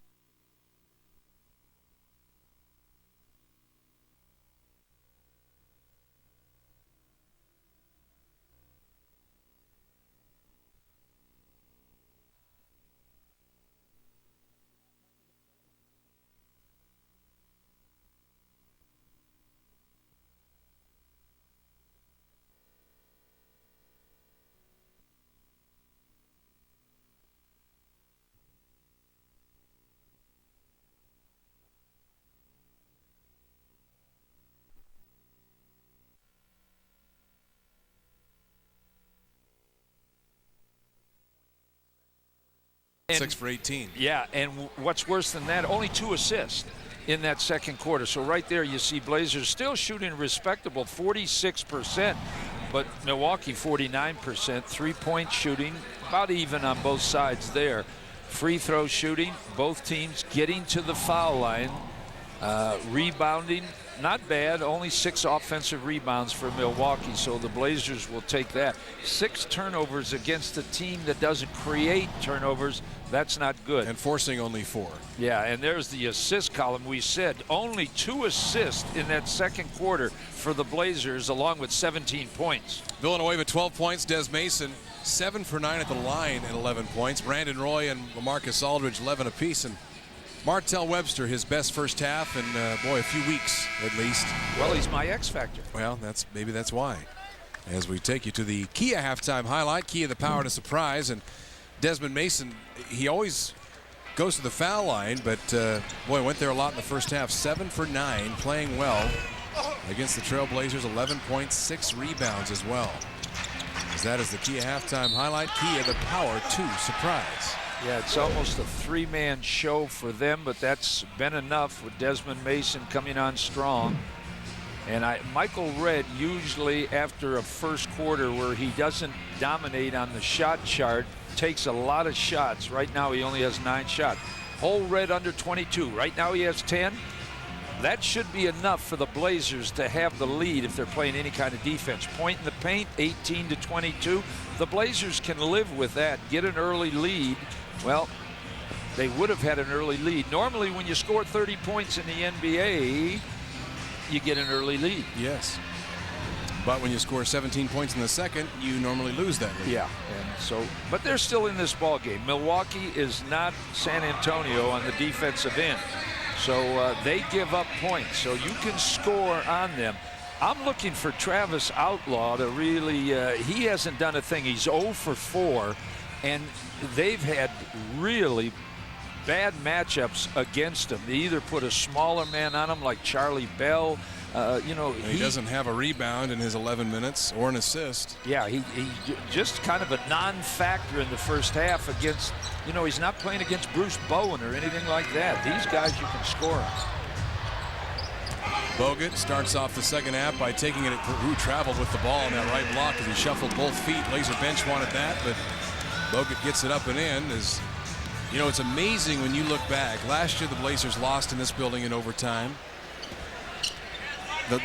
And, 6 for 18. Yeah, and what's worse than that, only 2 assists in that second quarter. So right there you see Blazers still shooting respectable 46%, but Milwaukee 49%. 3-point shooting, about even on both sides there. Free throw shooting, both teams getting to the foul line. Rebounding, not bad, only 6 offensive rebounds for Milwaukee, so the Blazers will take that. 6 turnovers against a team that doesn't create turnovers, that's not good. And forcing only 4. Yeah, and there's the assist column. We said only 2 assists in that second quarter for the Blazers, along with 17 points. Villanueva 12 points, Des Mason 7 for 9 at the line at 11 points. Brandon Roy and LaMarcus Aldridge 11 apiece. And Martell Webster, his best first half in, boy, a few weeks at least. Well, he's my X factor. Well, maybe that's why. As we take you to the Kia halftime highlight, Kia the power to surprise. And Desmond Mason, he always goes to the foul line, but boy, went there a lot in the first half. 7 for 9, playing well against the Trailblazers. 11 points, 6 rebounds as well. As that is the Kia halftime highlight. Kia the power to surprise. Yeah, it's almost a 3-man show for them, but that's been enough with Desmond Mason coming on strong. And Michael Redd, usually after a first quarter where he doesn't dominate on the shot chart, takes a lot of shots. Right now he only has 9 shots. Whole Redd under 22. Right now he has 10. That should be enough for the Blazers to have the lead if they're playing any kind of defense. Point in the paint, 18 to 22. The Blazers can live with that, get an early lead. Well, they would have had an early lead. Normally when you score 30 points in the NBA, you get an early lead. Yes. But when you score 17 points in the second, you normally lose that lead. Yeah, and so, but they're still in this ball game. Milwaukee is not San Antonio on the defensive end. So they give up points, so you can score on them. I'm looking for Travis Outlaw to really, he hasn't done a thing. He's 0 for 4, and they've had really bad matchups against him. They either put a smaller man on him like Charlie Bell. You know, he doesn't have a rebound in his 11 minutes or an assist. Yeah, he just kind of a non-factor in the first half against, you know, he's not playing against Bruce Bowen or anything like that. These guys you can score on. Bogut starts off the second half by taking it at who traveled with the ball in that right block as he shuffled both feet. Blazer bench wanted that, but Bogut gets it up and in. As you know, it's amazing when you look back. Last year the Blazers lost in this building in overtime.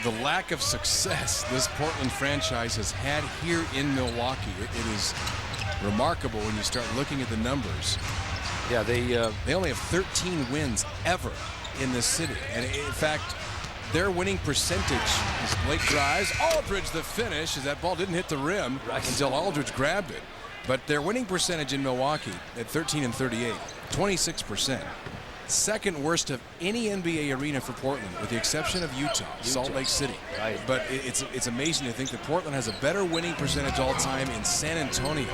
The lack of success this Portland franchise has had here in Milwaukee, it is remarkable when you start looking at the numbers. Yeah, they only have 13 wins ever in this city, and in fact their winning percentage as Blake drives, Aldridge the finish, as that ball didn't hit the rim until Aldridge grabbed it. But their winning percentage in Milwaukee at 13 and 38, 26%. Second worst of any NBA arena for Portland, with the exception of Utah. Salt Lake City. Right. But it's amazing to think that Portland has a better winning percentage all time in San Antonio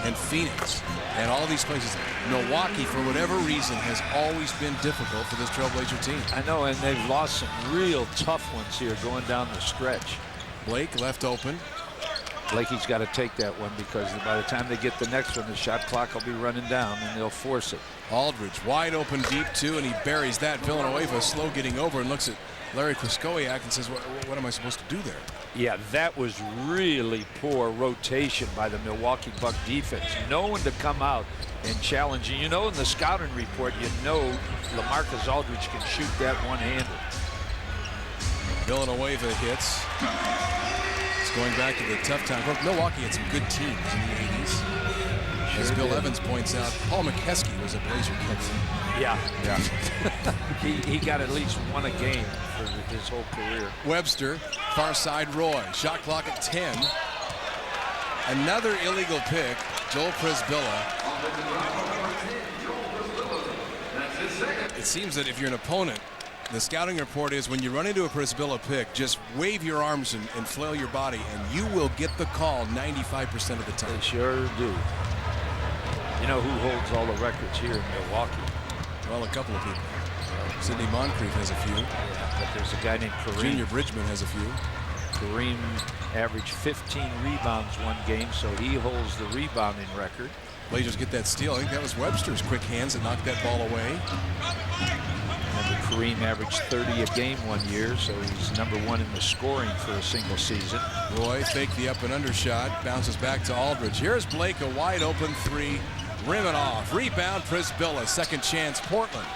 and Phoenix and all these places. Milwaukee, for whatever reason, has always been difficult for this Trailblazer team. I know, and they've lost some real tough ones here going down the stretch. Blake left open. Blakey's got to take that one because by the time they get the next one, the shot clock will be running down and they'll force it. Aldridge wide open deep two, and he buries that. Villanueva slow getting over and looks at Larry Kraskowiak and says, what am I supposed to do there? Yeah, that was really poor rotation by the Milwaukee Buck defense. No one to come out and challenge. And you know, in the scouting report, you know LaMarcus Aldridge can shoot that one-hander. Villanueva hits. It's going back to the tough time. Milwaukee had some good teams in the 80s. As Bill Evans points out, Paul McKeskey was a Blazer coach. Yeah. he got at least one a game for his whole career. Webster, far side Roy. Shot clock at 10. Another illegal pick, Joel Przybilla. It seems that if you're an opponent, the scouting report is when you run into a Przybilla pick, just wave your arms and flail your body, and you will get the call 95% of the time. They sure do. You know who holds all the records here in Milwaukee? Well, a couple of people. Sidney Moncrief has a few. Yeah, but there's a guy named Kareem. Junior Bridgman has a few. Kareem averaged 15 rebounds one game, so he holds the rebounding record. Blazers get that steal. I think that was Webster's quick hands that knocked that ball away. Remember, Kareem averaged 30 a game one year, so he's #1 in the scoring for a single season. Roy faked the up and under shot, bounces back to Aldridge. Here's Blake, a wide open three, rim it off. Rebound, Przybilla, second chance, Portland.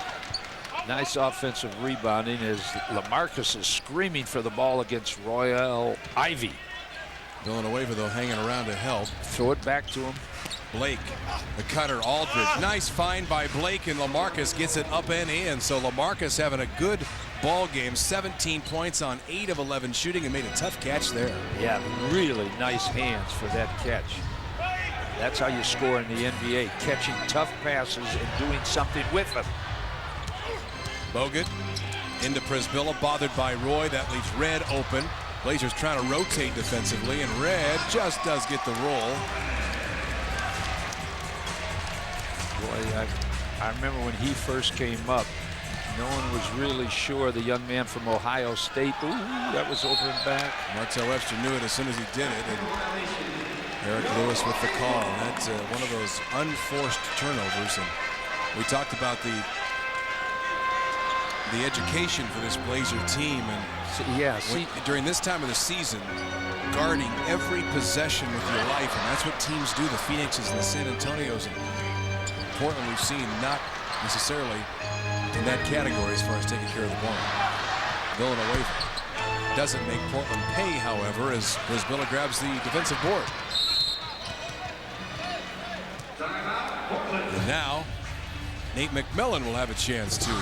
Nice offensive rebounding as LaMarcus is screaming for the ball against Royal Ivy. Villanueva, though, hanging around to help. Throw it back to him. Blake, the cutter, Aldridge. Nice find by Blake, and LaMarcus gets it up and in. So LaMarcus having a good ball game, 17 points on 8 of 11 shooting, and made a tough catch there. Yeah, really nice hands for that catch. That's how you score in the NBA, catching tough passes and doing something with them. Bogut into Przybilla, bothered by Roy. That leaves Red open. Blazers trying to rotate defensively, and Red just does get the roll. Boy, I remember when he first came up, no one was really sure. The young man from Ohio State, ooh, that was over and back. Martell Webster knew it as soon as he did it, and Eric Lewis with the call. That's one of those unforced turnovers, and we talked about the education for this Blazer team, and during this time of the season, guarding every possession with your life, and that's what teams do. The Phoenixes and the San Antonios and Portland we've seen not necessarily in that category as far as taking care of the ball. Villanueva doesn't make Portland pay, however, as Przybilla grabs the defensive board. And now Nate McMillan will have a chance to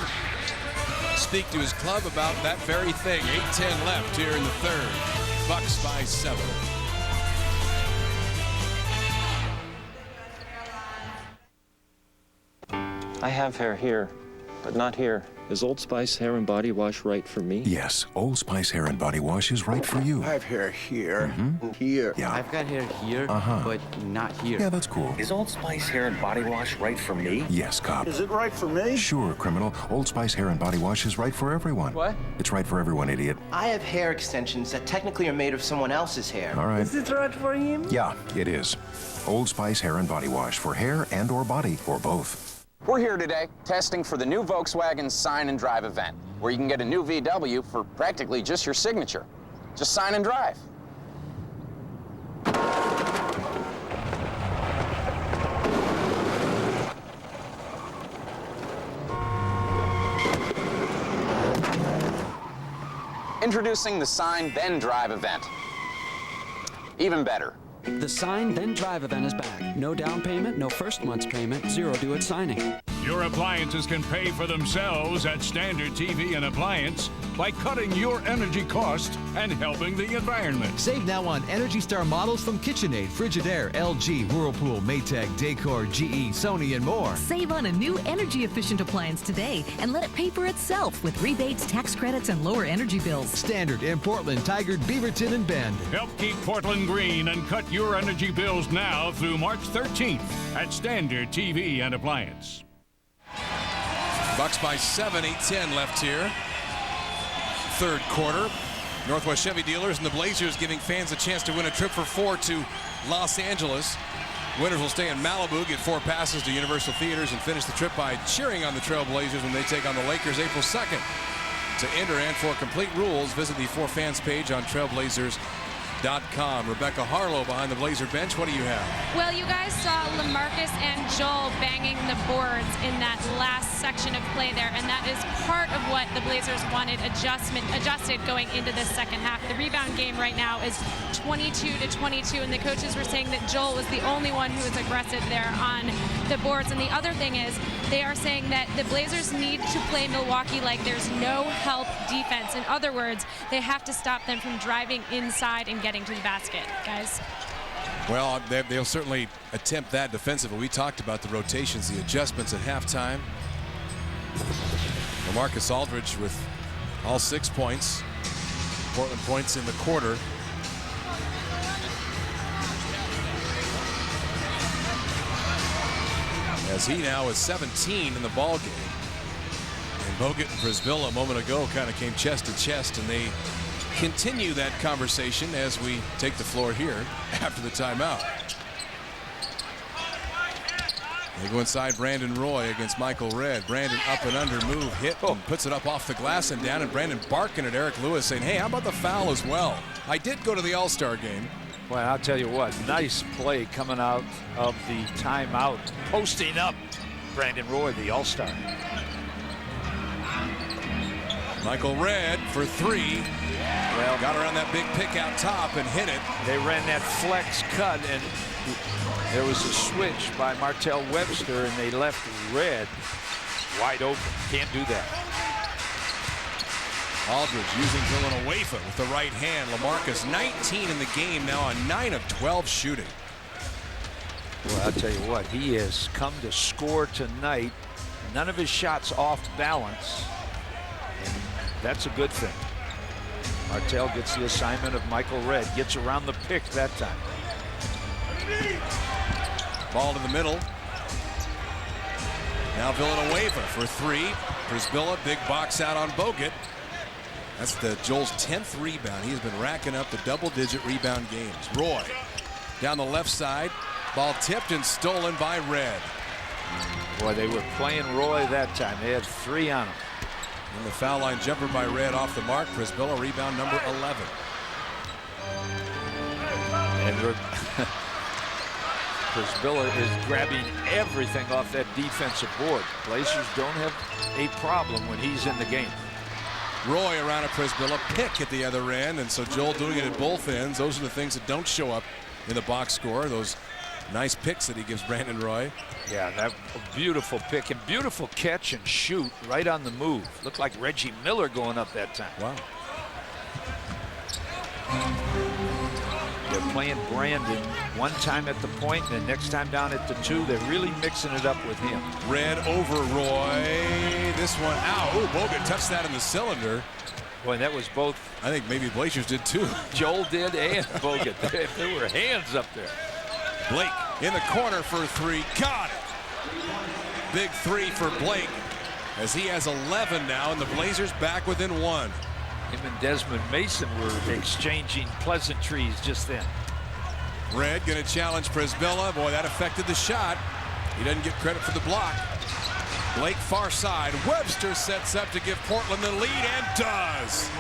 speak to his club about that very thing. 8:10 left here in the third. Bucks by 7. I have hair here, but not here. Is Old Spice hair and body wash right for me? Yes, Old Spice hair and body wash is right for you. I have hair here, here. Yeah. I've got hair here, but not here. Yeah, that's cool. Is Old Spice hair and body wash right for me? Yes, cop. Is it right for me? Sure, criminal. Old Spice hair and body wash is right for everyone. What? It's right for everyone, idiot. I have hair extensions that technically are made of someone else's hair. All right. Is it right for him? Yeah, it is. Old Spice hair and body wash for hair and or body or both. We're here today testing for the new Volkswagen Sign and Drive event, where you can get a new VW for practically just your signature. Just sign and drive. Introducing the Sign Then Drive event. Even better. The Sign Then Drive event is back. No down payment, no first month's payment, zero due at signing. Your appliances can pay for themselves at Standard TV and Appliance by cutting your energy cost and helping the environment. Save now on Energy Star models from KitchenAid, Frigidaire, LG, Whirlpool, Maytag, Decor, GE, Sony, and more. Save on a new energy-efficient appliance today and let it pay for itself with rebates, tax credits, and lower energy bills. Standard in Portland, Tigard, Beaverton, and Bend. Help keep Portland green and cut your energy bills now through March 13th at Standard TV and Appliance. Bucks by 7, 8:10 left here. Third quarter. Northwest Chevy Dealers and the Blazers giving fans a chance to win a trip for 4 to Los Angeles. Winners will stay in Malibu, get 4 passes to Universal Theaters, and finish the trip by cheering on the Trail Blazers when they take on the Lakers April 2nd. to enter, and for complete rules, visit the For Fans page on Trailblazers.com. Rebecca Harlow behind the Blazer bench. What do you have? Well, you guys saw LaMarcus and Joel banging the boards in that last section of play there, and that is part of what the Blazers wanted adjusted going into this second half. The rebound game right now is 22-22, and the coaches were saying that Joel was the only one who was aggressive there on the boards. And the other thing is, they are saying that the Blazers need to play Milwaukee like there's no help defense. In other words, they have to stop them from driving inside and getting to the basket, guys. Well, they'll certainly attempt that defensively. We talked about the rotations, the adjustments at halftime. LaMarcus Aldridge with all 6 points. Portland points in the quarter. As he now is 17 in the ball game. And Bogut and Brisbilla a moment ago kind of came chest to chest, and they continue that conversation as we take the floor here after the timeout. They go inside Brandon Roy against Michael Redd. Brandon up and under, move, hit, and puts it up off the glass and down, and Brandon barking at Eric Lewis saying, hey, how about the foul as well? I did go to the All-Star game. Well, I'll tell you what, nice play coming out of the timeout, posting up Brandon Roy, the All-Star. Michael Redd for three. Well, got around that big pick out top and hit it. They ran that flex cut, and there was a switch by Martell Webster, and they left Redd wide open. Can't do that. Aldridge using Villanueva with the right hand. LaMarcus 19 in the game now on 9 of 12 shooting. Well, I'll tell you what, he has come to score tonight. None of his shots off balance, and that's a good thing. Martell gets the assignment of Michael Redd, gets around the pick that time. Ball to the middle. Now Villanueva for three. Brisbilla, big box out on Bogut. That's Joel's 10th rebound. He's been racking up the double-digit rebound games. Roy down the left side. Ball tipped and stolen by Redd. Boy, they were playing Roy that time. They had 3 on him. And the foul line jumper by Redd off the mark. Brisbilla rebound number 11. And Brisbilla is grabbing everything off that defensive board. Blazers don't have a problem when he's in the game. Roy around a Brisbilla, pick at the other end, and so Joel doing it at both ends. Those are the things that don't show up in the box score. Those nice picks that he gives Brandon Roy. Yeah, that beautiful pick and beautiful catch and shoot right on the move. Looked like Reggie Miller going up that time. Wow. They're playing Brandon one time at the point, and the next time down at the 2. They're really mixing it up with him. Redd over Roy. This one out. Oh, Bogut touched that in the cylinder. Boy, that was both. I think maybe Blazers did too. Joel did and Bogut. There were hands up there. Blake in the corner for 3. Got it. Big 3 for Blake as he has 11 now, and the Blazers back within 1. Him and Desmond Mason were exchanging pleasantries just then. Redd going to challenge Brisbilla. Boy, that affected the shot. He doesn't get credit for the block. Blake far side. Webster sets up to give Portland the lead and does.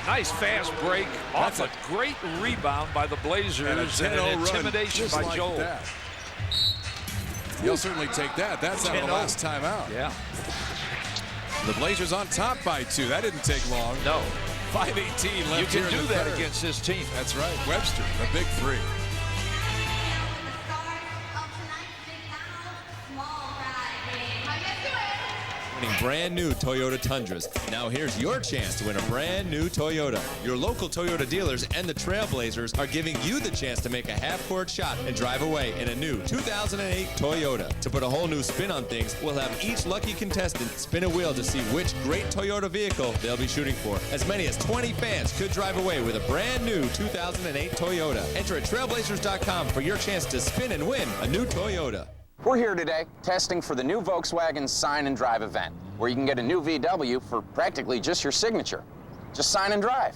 Nice fast break off a great rebound by the Blazers and an intimidation by Joel. That. He'll certainly take that. That's out of the last time out. Yeah. The Blazers on top by 2. That didn't take long. No. 5:18 left. You can here do in the that third. against this team. That's right. Webster, a big 3. Brand new Toyota Tundras. Now here's your chance to win a brand new Toyota. Your local Toyota dealers and the Trailblazers are giving you the chance to make a half-court shot and drive away in a new 2008 Toyota. To put a whole new spin on things, we'll have each lucky contestant spin a wheel to see which great Toyota vehicle they'll be shooting for. As many as 20 fans could drive away with a brand new 2008 Toyota. Enter at Trailblazers.com for your chance to spin and win a new Toyota. We're here today testing for the new Volkswagen Sign and Drive event, where you can get a new VW for practically just your signature. Just sign and drive.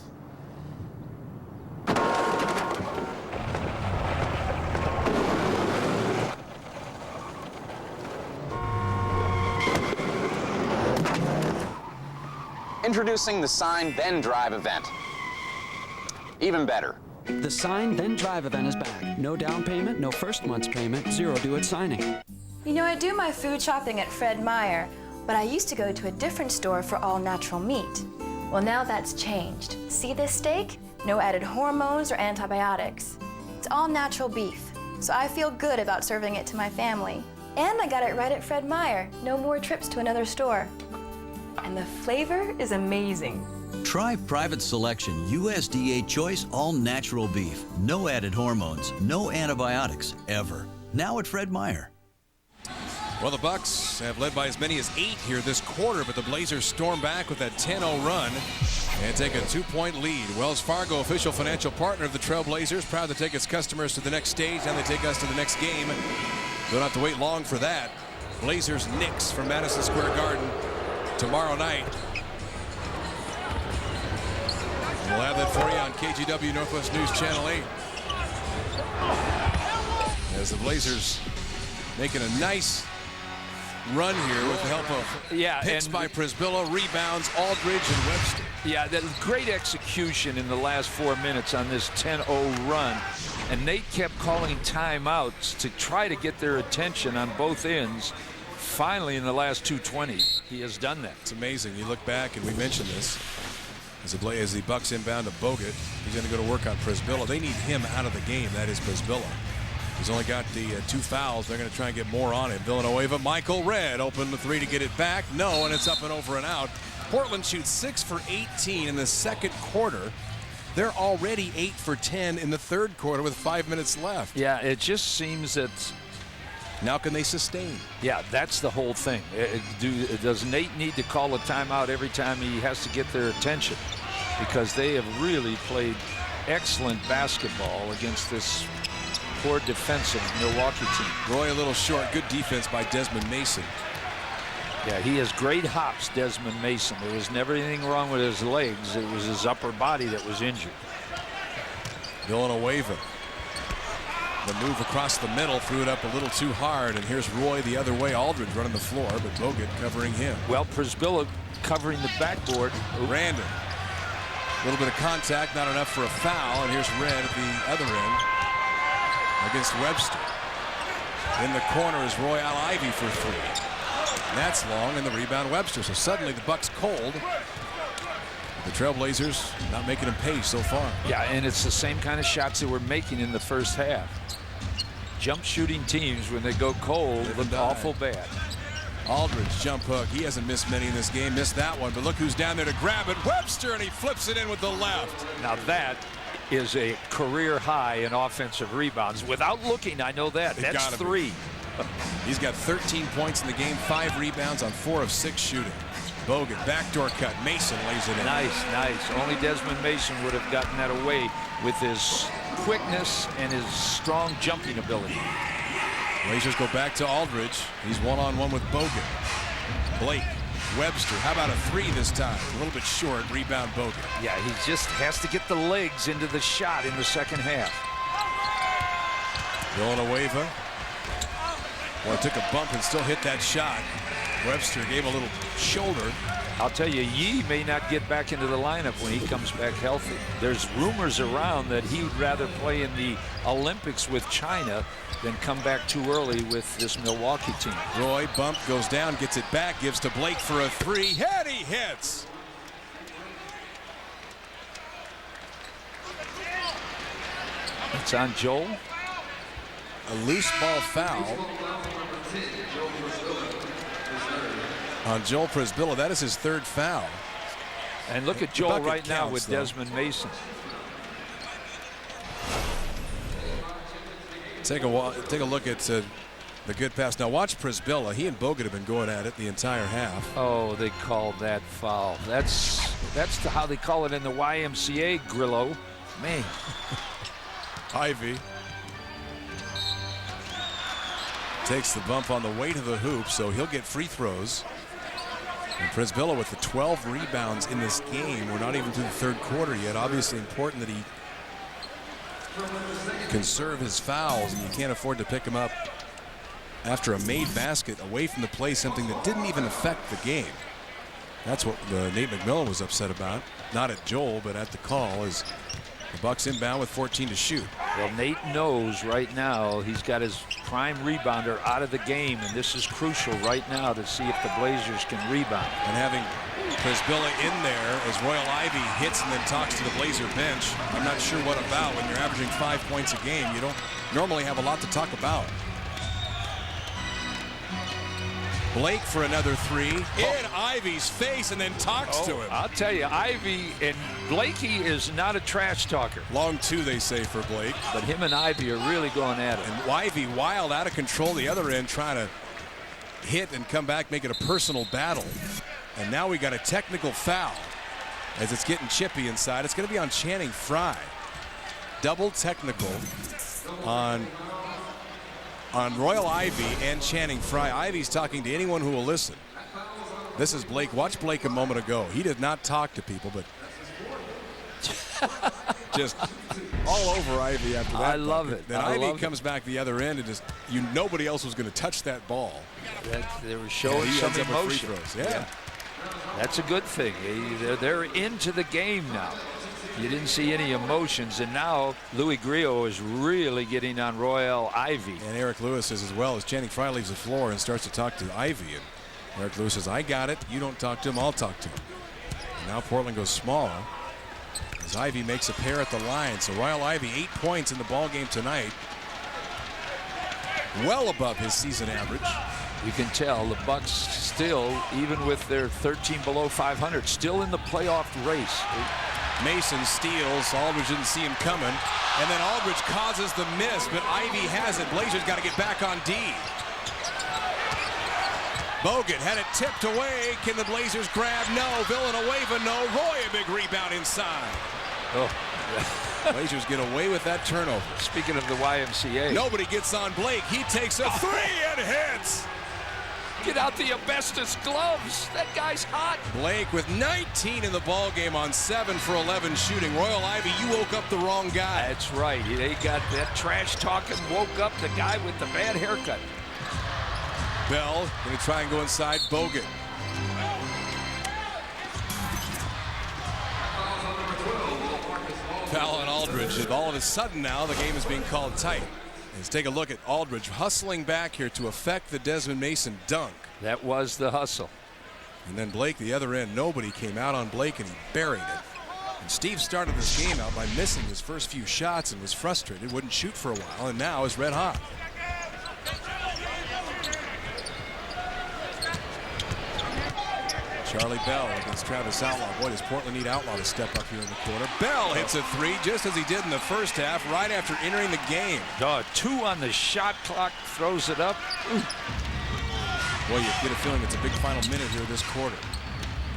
Introducing the Sign Then Drive event. Even better. The Sign Then Drive event is back. No down payment, no first month's payment, 0 due at signing. You know, I do my food shopping at Fred Meyer, but I used to go to a different store for all natural meat. Well, now that's changed. See this steak? No added hormones or antibiotics. It's all natural beef, so I feel good about serving it to my family. And I got it right at Fred Meyer. No more trips to another store. And the flavor is amazing. Try Private Selection USDA Choice All Natural Beef. No added hormones, no antibiotics, ever. Now at Fred Meyer. Well, the Bucks have led by as many as 8 here this quarter, but the Blazers storm back with that 10-0 run and take a 2-point lead. Wells Fargo, official financial partner of the Trailblazers, proud to take its customers to the next stage. Now they take us to the next game. Don't have to wait long for that. Blazers Knicks from Madison Square Garden tomorrow night. We'll have that for you on KGW Northwest News Channel 8. As the Blazers making a nice run here with the help of picks by Przybilla, rebounds, Aldridge, and Webster. Yeah, that great execution in the last 4 minutes on this 10-0 run. And Nate kept calling timeouts to try to get their attention on both ends. Finally, in the last 2:20, he has done that. It's amazing. You look back, and we mentioned this, as the Bucks inbound to Bogut, he's going to go to work on Przybilla. They need him out of the game. That is Przybilla. He's only got the 2 fouls. They're going to try and get more on him. Villanueva, Michael Redd open the 3 to get it back. No, and it's up and over and out. Portland shoots 6 for 18 in the second quarter. They're already 8 for 10 in the third quarter with 5 minutes left. Yeah, it just seems that. Now can they sustain? Yeah, that's the whole thing. Does Nate need to call a timeout every time he has to get their attention? Because they have really played excellent basketball against this poor defensive Milwaukee team. Roy a little short. Good defense by Desmond Mason. Yeah, he has great hops, Desmond Mason. There was never anything wrong with his legs. It was his upper body that was injured. Villanueva. The move across the middle threw it up a little too hard, and here's Roy the other way. Aldridge running the floor, but Bogut covering him. Well, Przybilla covering the backboard. Randall. A little bit of contact, not enough for a foul, and here's Redd at the other end against Webster. In the corner is Royale Ivy for 3. And that's long, and the rebound Webster. So suddenly the Bucks cold. The Trailblazers not making them pay so far. Yeah, and it's the same kind of shots they were making in the first half. Jump shooting teams, when they go cold, look awful bad. Aldridge jump hook. He hasn't missed many in this game. Missed that one, but look who's down there to grab it. Webster, and he flips it in with the left. Now that is a career high in offensive rebounds. Without looking, I know that. That's 3. He's got 13 points in the game, 5 rebounds on 4 of 6 shooting. Bogut, backdoor cut. Mason lays it in. Nice, nice. Only Desmond Mason would have gotten that away with his quickness and his strong jumping ability. Blazers go back to Aldridge. He's one-on-one with Bogut. Blake, Webster. How about a 3 this time? A little bit short. Rebound Bogut. Yeah, he just has to get the legs into the shot in the second half. Villanueva. Well, took a bump and still hit that shot. Webster gave a little shoulder. I'll tell you, Yee may not get back into the lineup when he comes back healthy. There's rumors around that he would rather play in the Olympics with China than come back too early with this Milwaukee team. Roy bump, goes down, gets it back, gives to Blake for a 3. And he hits. It's on Joel. A loose ball foul on Joel Przybilla. That is his 3rd foul. And look at Joel right now with Desmond Mason. Take a look at the good pass. Now watch Przybilla. He and Bogut have been going at it the entire half. Oh, they called that foul. That's how they call it in the YMCA, Grillo. Man. Ivy takes the bump on the way to the hoop, so he'll get free throws. And Przybilla with the 12 rebounds in this game. We're not even to the third quarter yet. Obviously important that he conserve his fouls, and you can't afford to pick him up after a made basket away from the play, something that didn't even affect the game. That's what Nate McMillan was upset about. Not at Joel, but at the call as the Bucks inbound with 14 to shoot. Well, Nate knows right now he's got his prime rebounder out of the game, and this is crucial right now to see if the Blazers can rebound. And having Prisbilla in there as Royal Ivy hits and then talks to the Blazer bench, I'm not sure what about. When you're averaging 5 points a game, you don't normally have a lot to talk about. Blake for another three in Ivy's face and then talks to him. I'll tell you, Ivy and Blakey is not a trash talker. Long two, they say, for Blake. But him and Ivy are really going at it. And Ivy wild, out of control the other end, trying to hit and come back, make it a personal battle. And now we got a technical foul as it's getting chippy inside. It's going to be on Channing Frye. Double technical on Royal Ivy and Channing Frye. Ivy's talking to anyone who will listen. This is Blake. Watch Blake a moment ago. He did not talk to people, but just all over Ivy after that. I love it. Then Ivy comes back the other end and just nobody else was going to touch that ball. They were showing some emotion. Yeah. That's a good thing. They're into the game now. You didn't see any emotions, and now Louis Grillo is really getting on Royal Ivy. And Eric Lewis is as well, as Channing Frye leaves the floor and starts to talk to Ivy. And Eric Lewis says, I got it. You don't talk to him, I'll talk to him. And now Portland goes small as Ivy makes a pair at the line. So Royal Ivy 8 points in the ball game tonight. Well above his season average. You can tell the Bucks still, even with their 13 below 500, still in the playoff race. Mason steals. Aldridge didn't see him coming. And then Aldridge causes the miss, but Ivy has it. Blazers got to get back on D. Bogut had it tipped away. Can the Blazers grab? No. Villanueva, no. Roy, a big rebound inside. Oh. Blazers get away with that turnover. Speaking of the YMCA. Nobody gets on Blake. He takes a three and hits. Get out the asbestos gloves. That guy's hot. Blake with 19 in the ball game on 7 for 11 shooting. Royal Ivy, you woke up the wrong guy. That's right. They got that trash talking, woke up the guy with the bad haircut. Bell going to try and go inside. Bogut. Foul on Aldridge. And all of a sudden now the game is being called tight. Let's take a look at Aldridge hustling back here to affect the Desmond Mason dunk. That was the hustle. And then Blake, the other end, nobody came out on Blake and he buried it. And Steve started this game out by missing his first few shots and was frustrated, wouldn't shoot for a while, and now is red hot. Charlie Bell against Travis Outlaw. Boy, does Portland need Outlaw to step up here in the corner. Bell hits a three just as he did in the first half, right after entering the game. 2 on the shot clock, throws it up. Ooh. Boy, you get a feeling it's a big final minute here this quarter.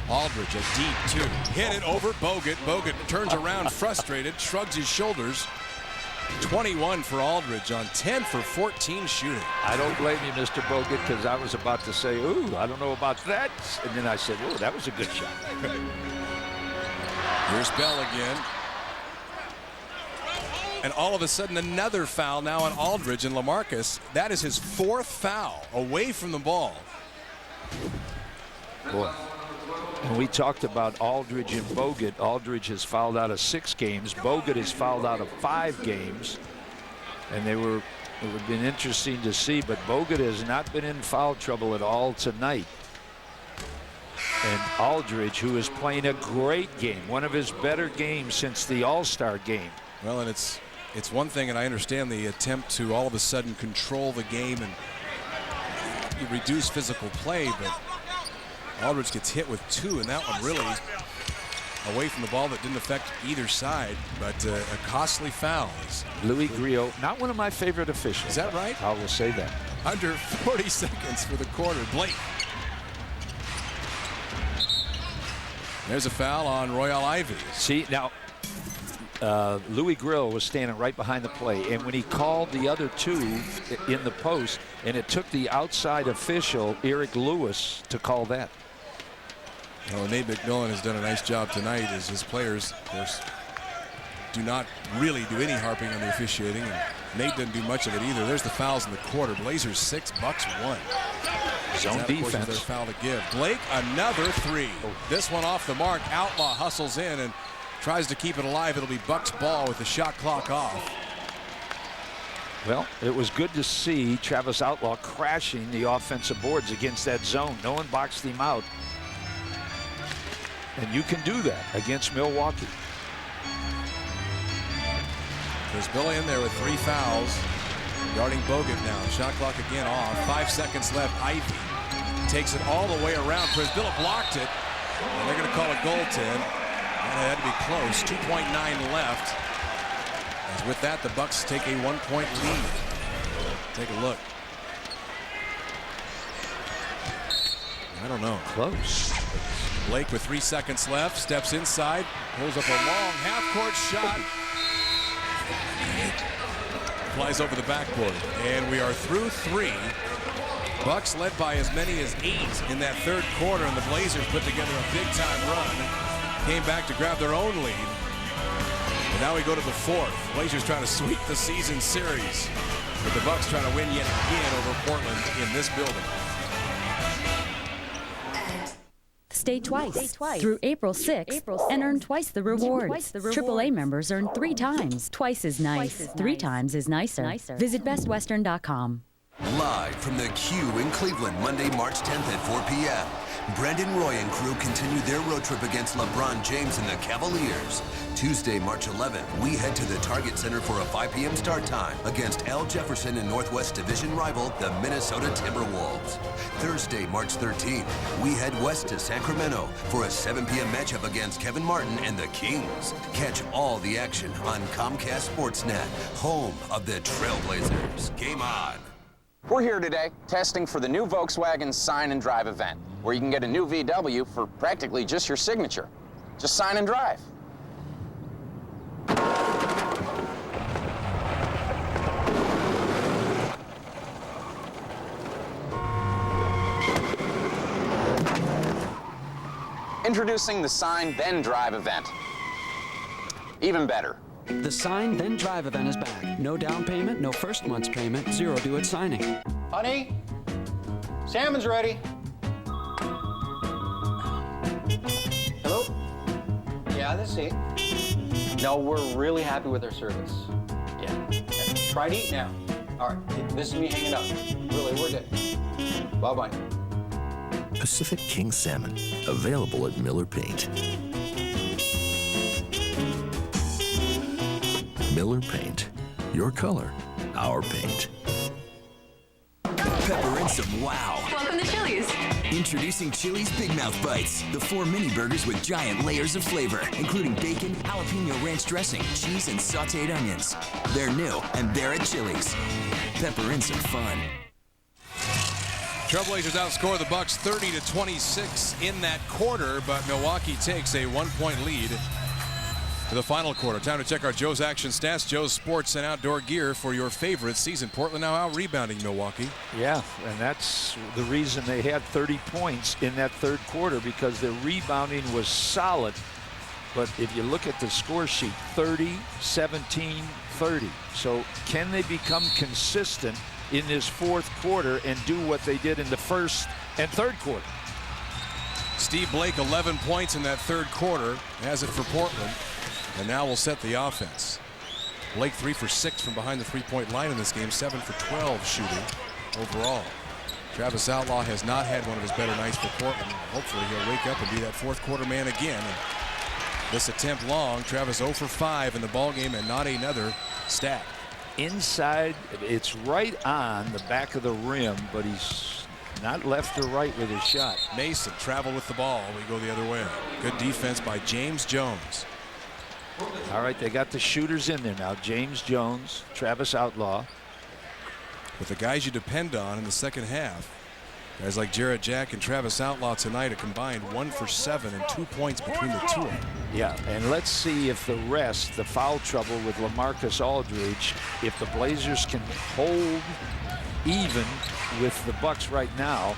Aldridge, a deep 2. Hit it over Bogut. Bogut turns around frustrated, shrugs his shoulders. 21 for Aldridge on 10 for 14 shooting. I don't blame you, Mr. Bogut, because I was about to say, ooh, I don't know about that. And then I said, oh, that was a good shot. Here's Bell again. And all of a sudden, another foul now on Aldridge and LaMarcus. That is his 4th foul away from the ball. Boy. And we talked about Aldridge and Bogut. Aldridge has fouled out of 6 games. Bogut has fouled out of 5 games. And it would have been interesting to see, but Bogut has not been in foul trouble at all tonight. And Aldridge, who is playing a great game, one of his better games since the All-Star game. Well, and it's one thing, and I understand the attempt to all of a sudden control the game and reduce physical play, but Aldridge gets hit with 2, and that one really away from the ball that didn't affect either side, but a costly foul. Louis Grillo, not one of my favorite officials. Is that right? I will say that. Under 40 seconds for the quarter. Blake. There's a foul on Royal Ivy. See, now, Louis Grillo was standing right behind the play, and when he called the other 2 in the post, and it took the outside official, Eric Lewis, to call that. Well, Nate McMillan has done a nice job tonight as his players, of course, do not really do any harping on the officiating, and Nate didn't do much of it either. There's the fouls in the quarter. Blazers 6, Bucks 1. Zone That, of course, is defense. their foul to give. Blake, another three. This one off the mark. Outlaw hustles in and tries to keep it alive. It'll be Bucks ball with the shot clock off. Well, it was good to see Travis Outlaw crashing the offensive boards against that zone. No one boxed him out. And you can do that against Milwaukee. There's Billy in there with 3 fouls. Guarding Bogut now. Shot clock again off. 5 seconds left. Ivy takes it all the way around. Prisbilla blocked it. And they're going to call a goaltend. That had to be close. 2.9 left. As with that, the Bucks take a 1-point lead. Take a look. I don't know. Close. Blake with 3 seconds left. Steps inside. Pulls up a long half-court shot. Flies over the backboard. And we are through 3. Bucks led by as many as 8 in that third quarter, and the Blazers put together a big-time run. Came back to grab their own lead. And now we go to the 4th. Blazers trying to sweep the season series. But the Bucks trying to win yet again over Portland in this building. Stay twice. Through April 6th and earn twice the rewards. AAA members earn 3 times. Twice as nice. 3 times is nicer. Visit bestwestern.com. Live from the Q in Cleveland, Monday, March 10th at 4 p.m. Brandon Roy and crew continue their road trip against LeBron James and the Cavaliers. Tuesday, March 11th, we head to the Target Center for a 5 p.m. start time against Al Jefferson and Northwest Division rival, the Minnesota Timberwolves. Thursday, March 13th, we head west to Sacramento for a 7 p.m. matchup against Kevin Martin and the Kings. Catch all the action on Comcast Sportsnet, home of the Trailblazers. Game on. We're here today testing for the new Volkswagen Sign and Drive event, where you can get a new VW for practically just your signature. Just sign and drive. Introducing the Sign Then Drive event. Even better. The Sign Then Drive event is back. No down payment, no first month's payment, 0 due at signing. Honey, salmon's ready. Hello? Yeah, this is it. No, we're really happy with our service. Yeah. Try to eat now. All right, this is me hanging up. Really, we're good. Bye-bye. Pacific King Salmon, available at Miller Paint. Miller Paint. Your color, our paint. Pepper and some wow. Welcome to Chili's. Introducing Chili's Big Mouth Bites, the 4 mini burgers with giant layers of flavor, including bacon, jalapeno ranch dressing, cheese, and sauteed onions. They're new, and they're at Chili's. Pepper and some fun. Trailblazers outscore the Bucks 30-26 in that quarter, but Milwaukee takes a 1-point lead to the final quarter. Time to check our Joe's Action Stats. Joe's Sports and Outdoor Gear for your favorite season. Portland now out rebounding Milwaukee. Yeah, and that's the reason they had 30 points in that third quarter, because their rebounding was solid. But if you look at the score sheet, 30, 17, 30. So can they become consistent in this fourth quarter and do what they did in the first and third quarter? Steve Blake, 11 points in that third quarter, has it for Portland. And now we'll set the offense. Blake 3 for 6 from behind the three-point line in this game, 7 for 12 shooting overall. Travis Outlaw has not had one of his better nights for Portland. Hopefully he'll wake up and be that fourth quarter man again. And this attempt long, Travis 0 for 5 in the ballgame and not another stat. Inside, it's right on the back of the rim, but he's not left or right with his shot. Mason travel with the ball. We go the other way. Good defense by James Jones. All right, they got the shooters in there now. James Jones, Travis Outlaw. With the guys you depend on in the second half, guys like Jarrett Jack and Travis Outlaw tonight, a combined 1 for 7 and 2 points between the two of them. Yeah, and let's see if the rest, the foul trouble with LaMarcus Aldridge, if the Blazers can hold even with the Bucks right now,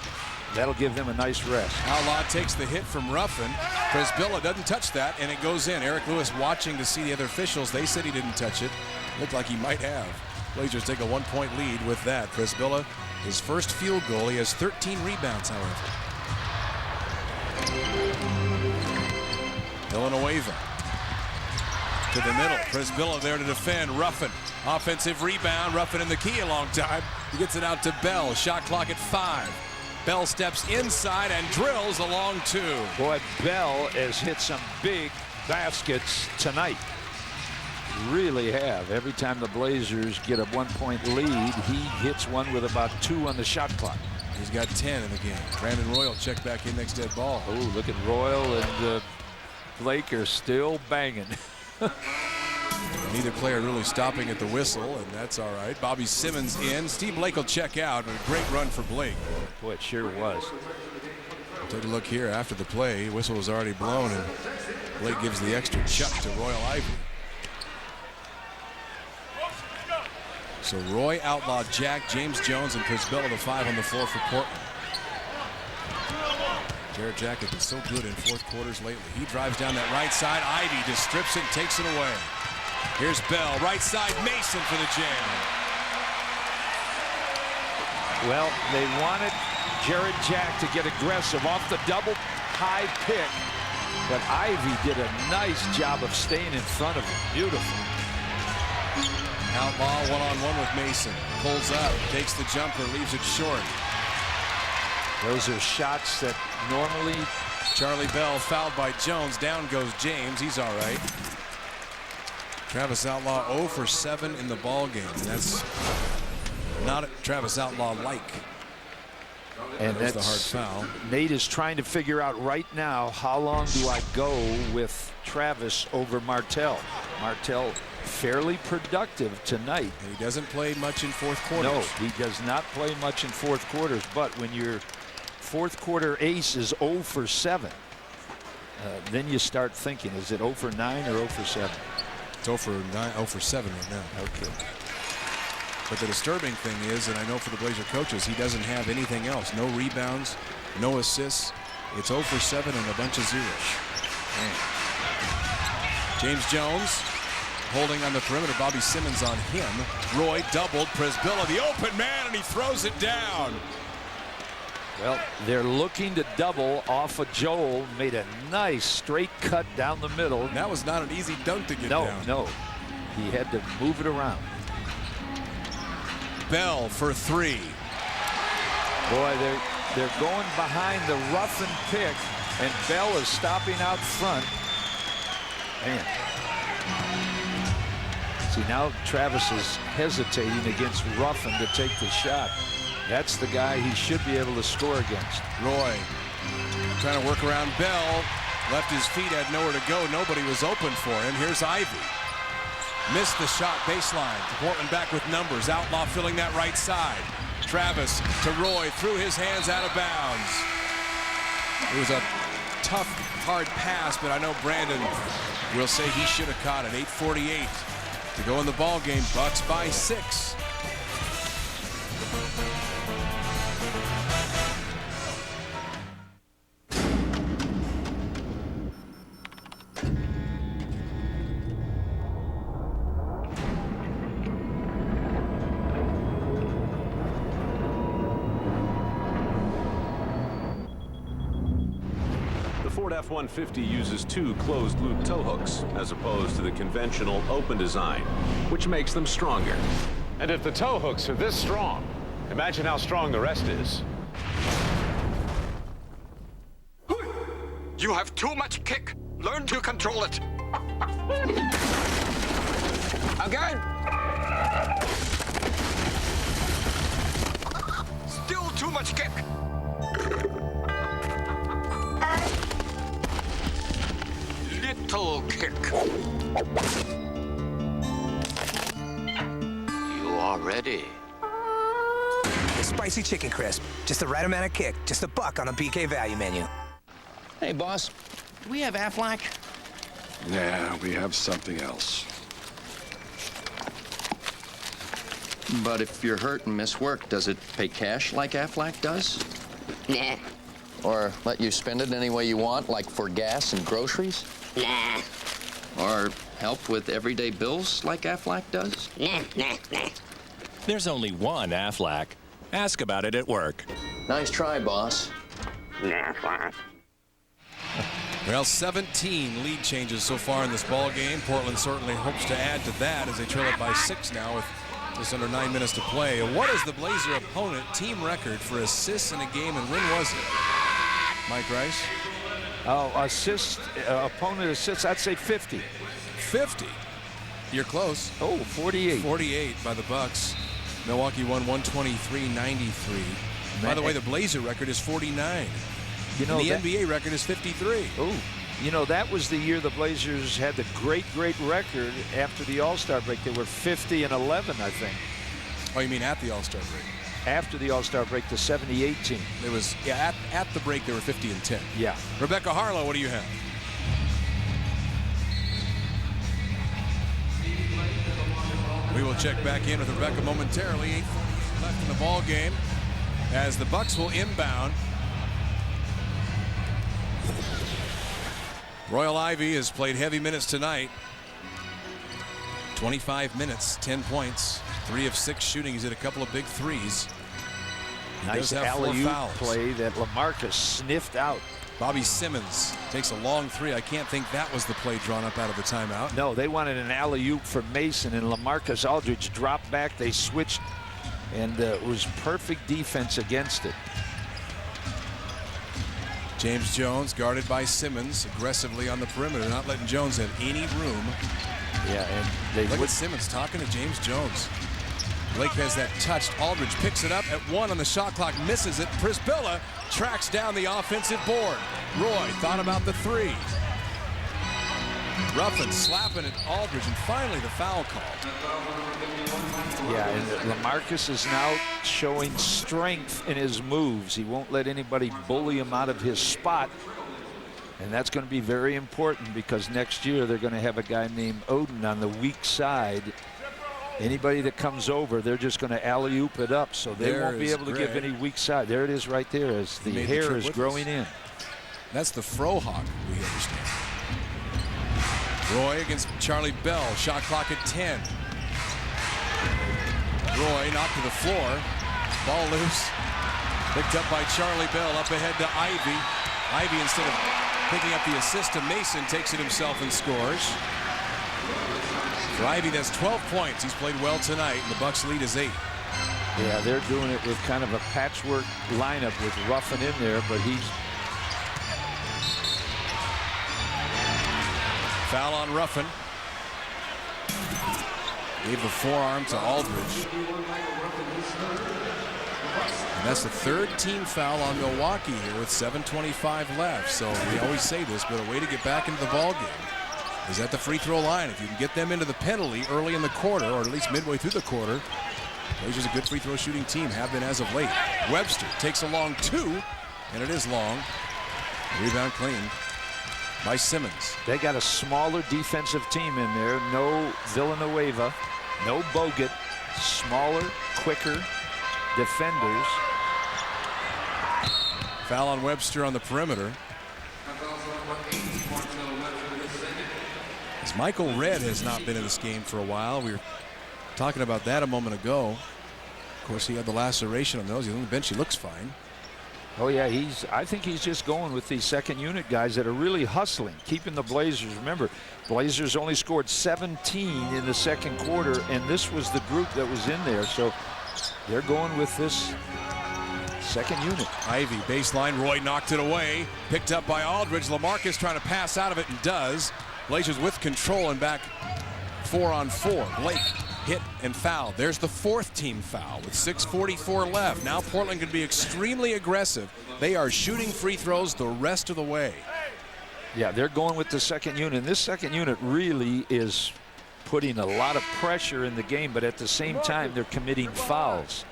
that'll give them a nice rest. Outlaw takes the hit from Ruffin. Prisbilla doesn't touch that, and it goes in. Eric Lewis watching to see the other officials. They said he didn't touch it. Looked like he might have. Blazers take a 1-point lead with that. Prisbilla His first field goal. He has 13 rebounds, however. Villanueva to the middle. Presbilla there to defend. Ruffin. Offensive rebound. Ruffin in the key a long time. He gets it out to Bell. Shot clock at 5. Bell steps inside and drills a long 2. Boy, Bell has hit some big baskets tonight. Really have. Every time the Blazers get a 1-point lead, he hits one with about 2 on the shot clock. He's got 10 in the game. Brandon Royal checked back in next dead ball. Oh, look at Royal and Blake are still banging. Neither player really stopping at the whistle, and that's all right. Bobby Simmons in. Steve Blake will check out, but a great run for Blake. Boy, it sure was. Take a look here after the play. Whistle was already blown, and Blake gives the extra chuck to Royal Ivy. So Roy outlawed Jack, James Jones, and Presbilla, the 5 on the floor for Portland. Jared Jack has been so good in fourth quarters lately. He drives down that right side. Ivy just strips it and takes it away. Here's Bell, right side, Mason for the jam. Well, they wanted Jared Jack to get aggressive off the double high pick, but Ivy did a nice job of staying in front of him. Beautiful. Outlaw one-on-one with Mason. Pulls up, takes the jumper, leaves it short. Those are shots that normally... Charlie Bell fouled by Jones. Down goes James. He's all right. Travis Outlaw 0 for 7 in the ball game. That's not Travis Outlaw-like. And that's the hard foul. Nate is trying to figure out right now, how long do I go with Travis over Martell? Martell fairly productive tonight. And he doesn't play much in fourth quarters. No, he does not play much in fourth quarters, but when your fourth quarter ace is 0 for 7, then you start thinking, is it 0 for 9 or 0 for 7? It's 0 for 9, 0 for 7 right now. Okay. But the disturbing thing is, and I know for the Blazer coaches, he doesn't have anything else. No rebounds, no assists. It's 0 for 7 and a bunch of zeros. Man. James Jones holding on the perimeter. Bobby Simmons on him. Roy doubled. Presbilla, the open man, and he throws it down. Well, they're looking to double off of Joel. Made a nice straight cut down the middle. That was not an easy dunk to get down. No. He had to move it around. Bell for 3. Boy, they're going behind the Ruffin pick, and Bell is stopping out front. Man. See, now Travis is hesitating against Ruffin to take the shot. That's the guy he should be able to score against. Roy trying to work around Bell. Left his feet, had nowhere to go. Nobody was open for him. Here's Ivy. Missed the shot baseline. Portland back with numbers. Outlaw filling that right side. Travis to Roy, through his hands, out of bounds. It was a tough, hard pass, but I know Brandon will say he should have caught it. 8:48 to go in the ball game. Bucks by 6. F-150 uses 2 closed-loop tow hooks as opposed to the conventional open design, which makes them stronger. And if the tow hooks are this strong, imagine how strong the rest is. You have too much kick. Learn to control it. Again. Still too much kick. Little kick. You are ready. The spicy chicken crisp. Just the right amount of kick. Just $1 on a BK value menu. Hey, boss. Do we have Aflac? Yeah, we have something else. But if you're hurt and miss work, does it pay cash like Aflac does? Nah. Or let you spend it any way you want, like for gas and groceries? Nah. Or help with everyday bills like Aflac does? Nah. There's only one Aflac. Ask about it at work. Nice try, boss. Well, 17 lead changes so far in this ball game. Portland certainly hopes to add to that as they trail it by 6 now with just under 9 minutes to play. And what is the Blazer opponent team record for assists in a game, and when was it? Mike Rice? Oh, opponent assists, I'd say 50. 50? You're close. Oh, 48. 48 by the Bucks. Milwaukee won 123-93. By the way, the Blazer record is 49. And the NBA record is 53. Oh, you know, that was the year the Blazers had the great at after the All-Star break. They were 50-11, I think. Oh, you mean at the All-Star break? After the All-Star break, the 78 team. It was, yeah, at the break, they were 50-10. Yeah. Rebecca Harlow, what do you have? We will check back in with Rebecca momentarily. 8:40 left in the ball game as the Bucks will inbound. Royal Ivy has played heavy minutes tonight. 25 minutes, 10 points, 3 of 6 shooting. He's hit a couple of big threes. Nice alley-oop play that LaMarcus sniffed out. Bobby Simmons takes a long 3. I can't think that was the play drawn up out of the timeout. No, they wanted an alley-oop for Mason, and LaMarcus Aldridge dropped back. They switched, and it was perfect defense against it. James Jones guarded by Simmons aggressively on the perimeter, not letting Jones have any room. Yeah, and they look at Simmons talking to James Jones. Blake has that touched. Aldridge picks it up at 1 on the shot clock, misses it. Prisbilla tracks down the offensive board. Roy thought about the 3. Ruffin slapping at Aldridge, and finally the foul call. Yeah, and LaMarcus is now showing strength in his moves. He won't let anybody bully him out of his spot. And that's going to be very important because next year they're going to have a guy named Oden on the weak side. Anybody that comes over, they're just going to alley-oop it up, so they won't be able to give any weak side. There it is right there as the hair is growing in. That's the Frohawk, we understand. Roy against Charlie Bell. Shot clock at 10. Roy knocked to the floor. Ball loose. Picked up by Charlie Bell. Up ahead to Ivy. Ivy, instead of picking up the assist to Mason, takes it himself and scores. For Ivy, that's 12 points. He's played well tonight, and the Bucks lead is 8. Yeah, they're doing it with kind of a patchwork lineup with Ruffin in there, but he's... Foul on Ruffin. Gave the forearm to Aldridge. And that's the 3rd team foul on Milwaukee here with 7:25 left. So we always say this, but a way to get back into the ball game is at the free throw line. If you can get them into the penalty early in the quarter, or at least midway through the quarter, Blazers a good free throw shooting team, have been as of late. Webster takes a long 2, and it is long. Rebound clean by Simmons. They got a smaller defensive team in there. No Villanueva, no Bogut. Smaller, quicker defenders. Foul on Webster on the perimeter. As Michael Redd has not been in this game for a while. We were talking about that a moment ago. Of course, he had the laceration on those. He's on the bench. He looks fine. Oh, yeah, I think he's just going with these second unit guys that are really hustling, keeping the Blazers. Remember, Blazers only scored 17 in the second quarter, and this was the group that was in there. So they're going with this second unit. Ivy, baseline. Roy knocked it away. Picked up by Aldridge. LaMarcus trying to pass out of it and does. Blazers with control and back 4-on-4. Blake hit and fouled. There's the 4th team foul with 6:44 left. Now Portland can be extremely aggressive. They are shooting free throws the rest of the way. Yeah, they're going with the second unit. And this second unit really is putting a lot of pressure in the game, but at the same time they're committing fouls.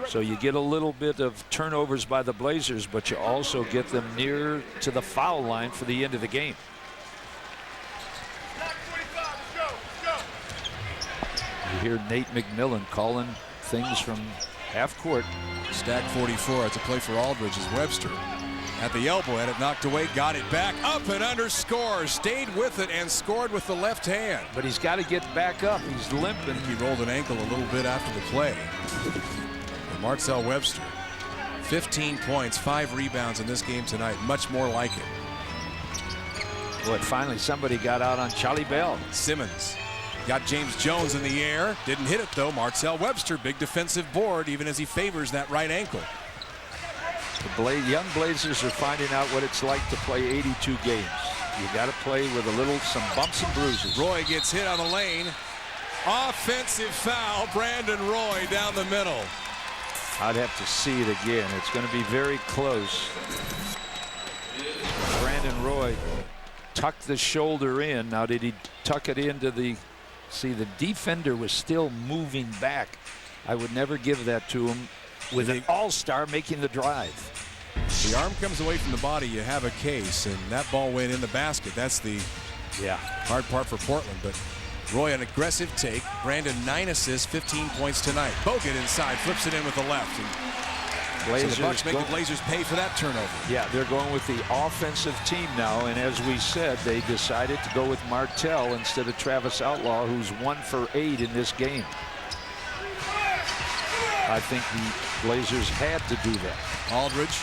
So you get a little bit of turnovers by the Blazers, but you also get them near to the foul line for the end of the game. You hear Nate McMillan calling things from half court. Stack 44. It's a play for Aldridge as Webster at the elbow, had it knocked away, got it back, up and under, scores, stayed with it and scored with the left hand. But he's got to get back up. He's limping. He rolled an ankle a little bit after the play. Marcel Webster, 15 points, 5 rebounds in this game tonight. Much more like it. Boy, finally somebody got out on Charlie Bell. Simmons got James Jones in the air. Didn't hit it, though. Marcel Webster, big defensive board, even as he favors that right ankle. The young Blazers are finding out what it's like to play 82 games. You got to play with some bumps and bruises. Roy gets hit on the lane. Offensive foul, Brandon Roy down the middle. I'd have to see it again. It's going to be very close. Brandon Roy tucked the shoulder in. Now, did he tuck it into the... See, the defender was still moving back. I would never give that to him with an all-star making the drive. The arm comes away from the body, you have a case, and that ball went in the basket. That's the hard part for Portland. But Roy, an aggressive take. Brandon, 9 assists, 15 points tonight. Bogut inside, flips it in with the left. And so the Bucks make the Blazers pay for that turnover. Yeah, they're going with the offensive team now, and as we said, they decided to go with Martell instead of Travis Outlaw, who's 1 for 8 in this game. I think the Blazers had to do that. Aldridge.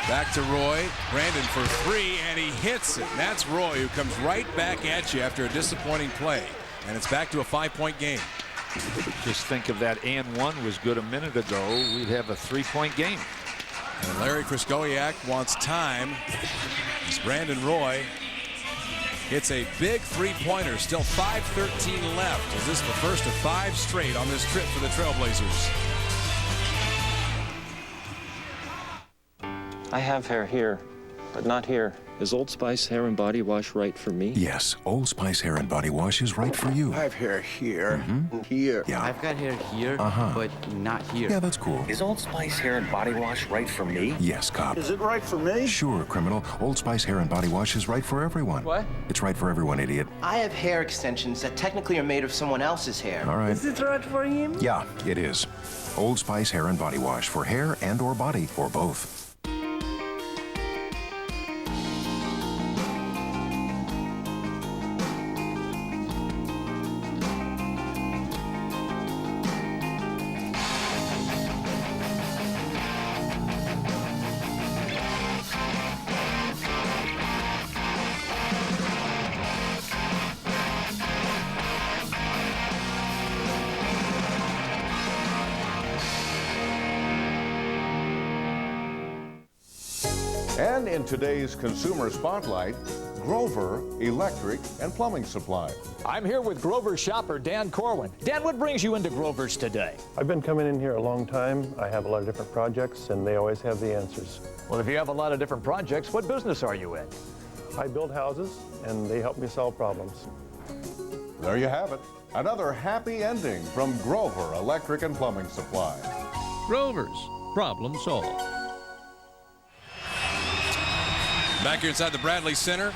Back to Roy. Brandon for 3, and he hits it. And that's Roy, who comes right back at you after a disappointing play. And it's back to a 5-point game. Just think of that and one was good a minute ago. We'd have a 3-point game. And Larry Krzyzkowiak wants time. As Brandon Roy hits a big 3-pointer. Still 5:13 left. Is this the first of 5 straight on this trip for the Trailblazers? I have hair here, but not here. Is Old Spice hair and body wash right for me? Yes, Old Spice hair and body wash is right for you. I have hair here and here. Yeah. I've got hair here, but not here. Yeah, that's cool. Is Old Spice hair and body wash right for me? Yes, cop. Is it right for me? Sure, criminal. Old Spice hair and body wash is right for everyone. What? It's right for everyone, idiot. I have hair extensions that technically are made of someone else's hair. All right. Is it right for him? Yeah, it is. Old Spice hair and body wash for hair and or body or both. And in today's Consumer Spotlight, Grover Electric and Plumbing Supply. I'm here with Grover shopper Dan Corwin. Dan, what brings you into Grover's today? I've been coming in here a long time. I have a lot of different projects, and they always have the answers. Well, if you have a lot of different projects, what business are you in? I build houses, and they help me solve problems. There you have it. Another happy ending from Grover Electric and Plumbing Supply. Grover's, problem solved. Back here inside the Bradley Center,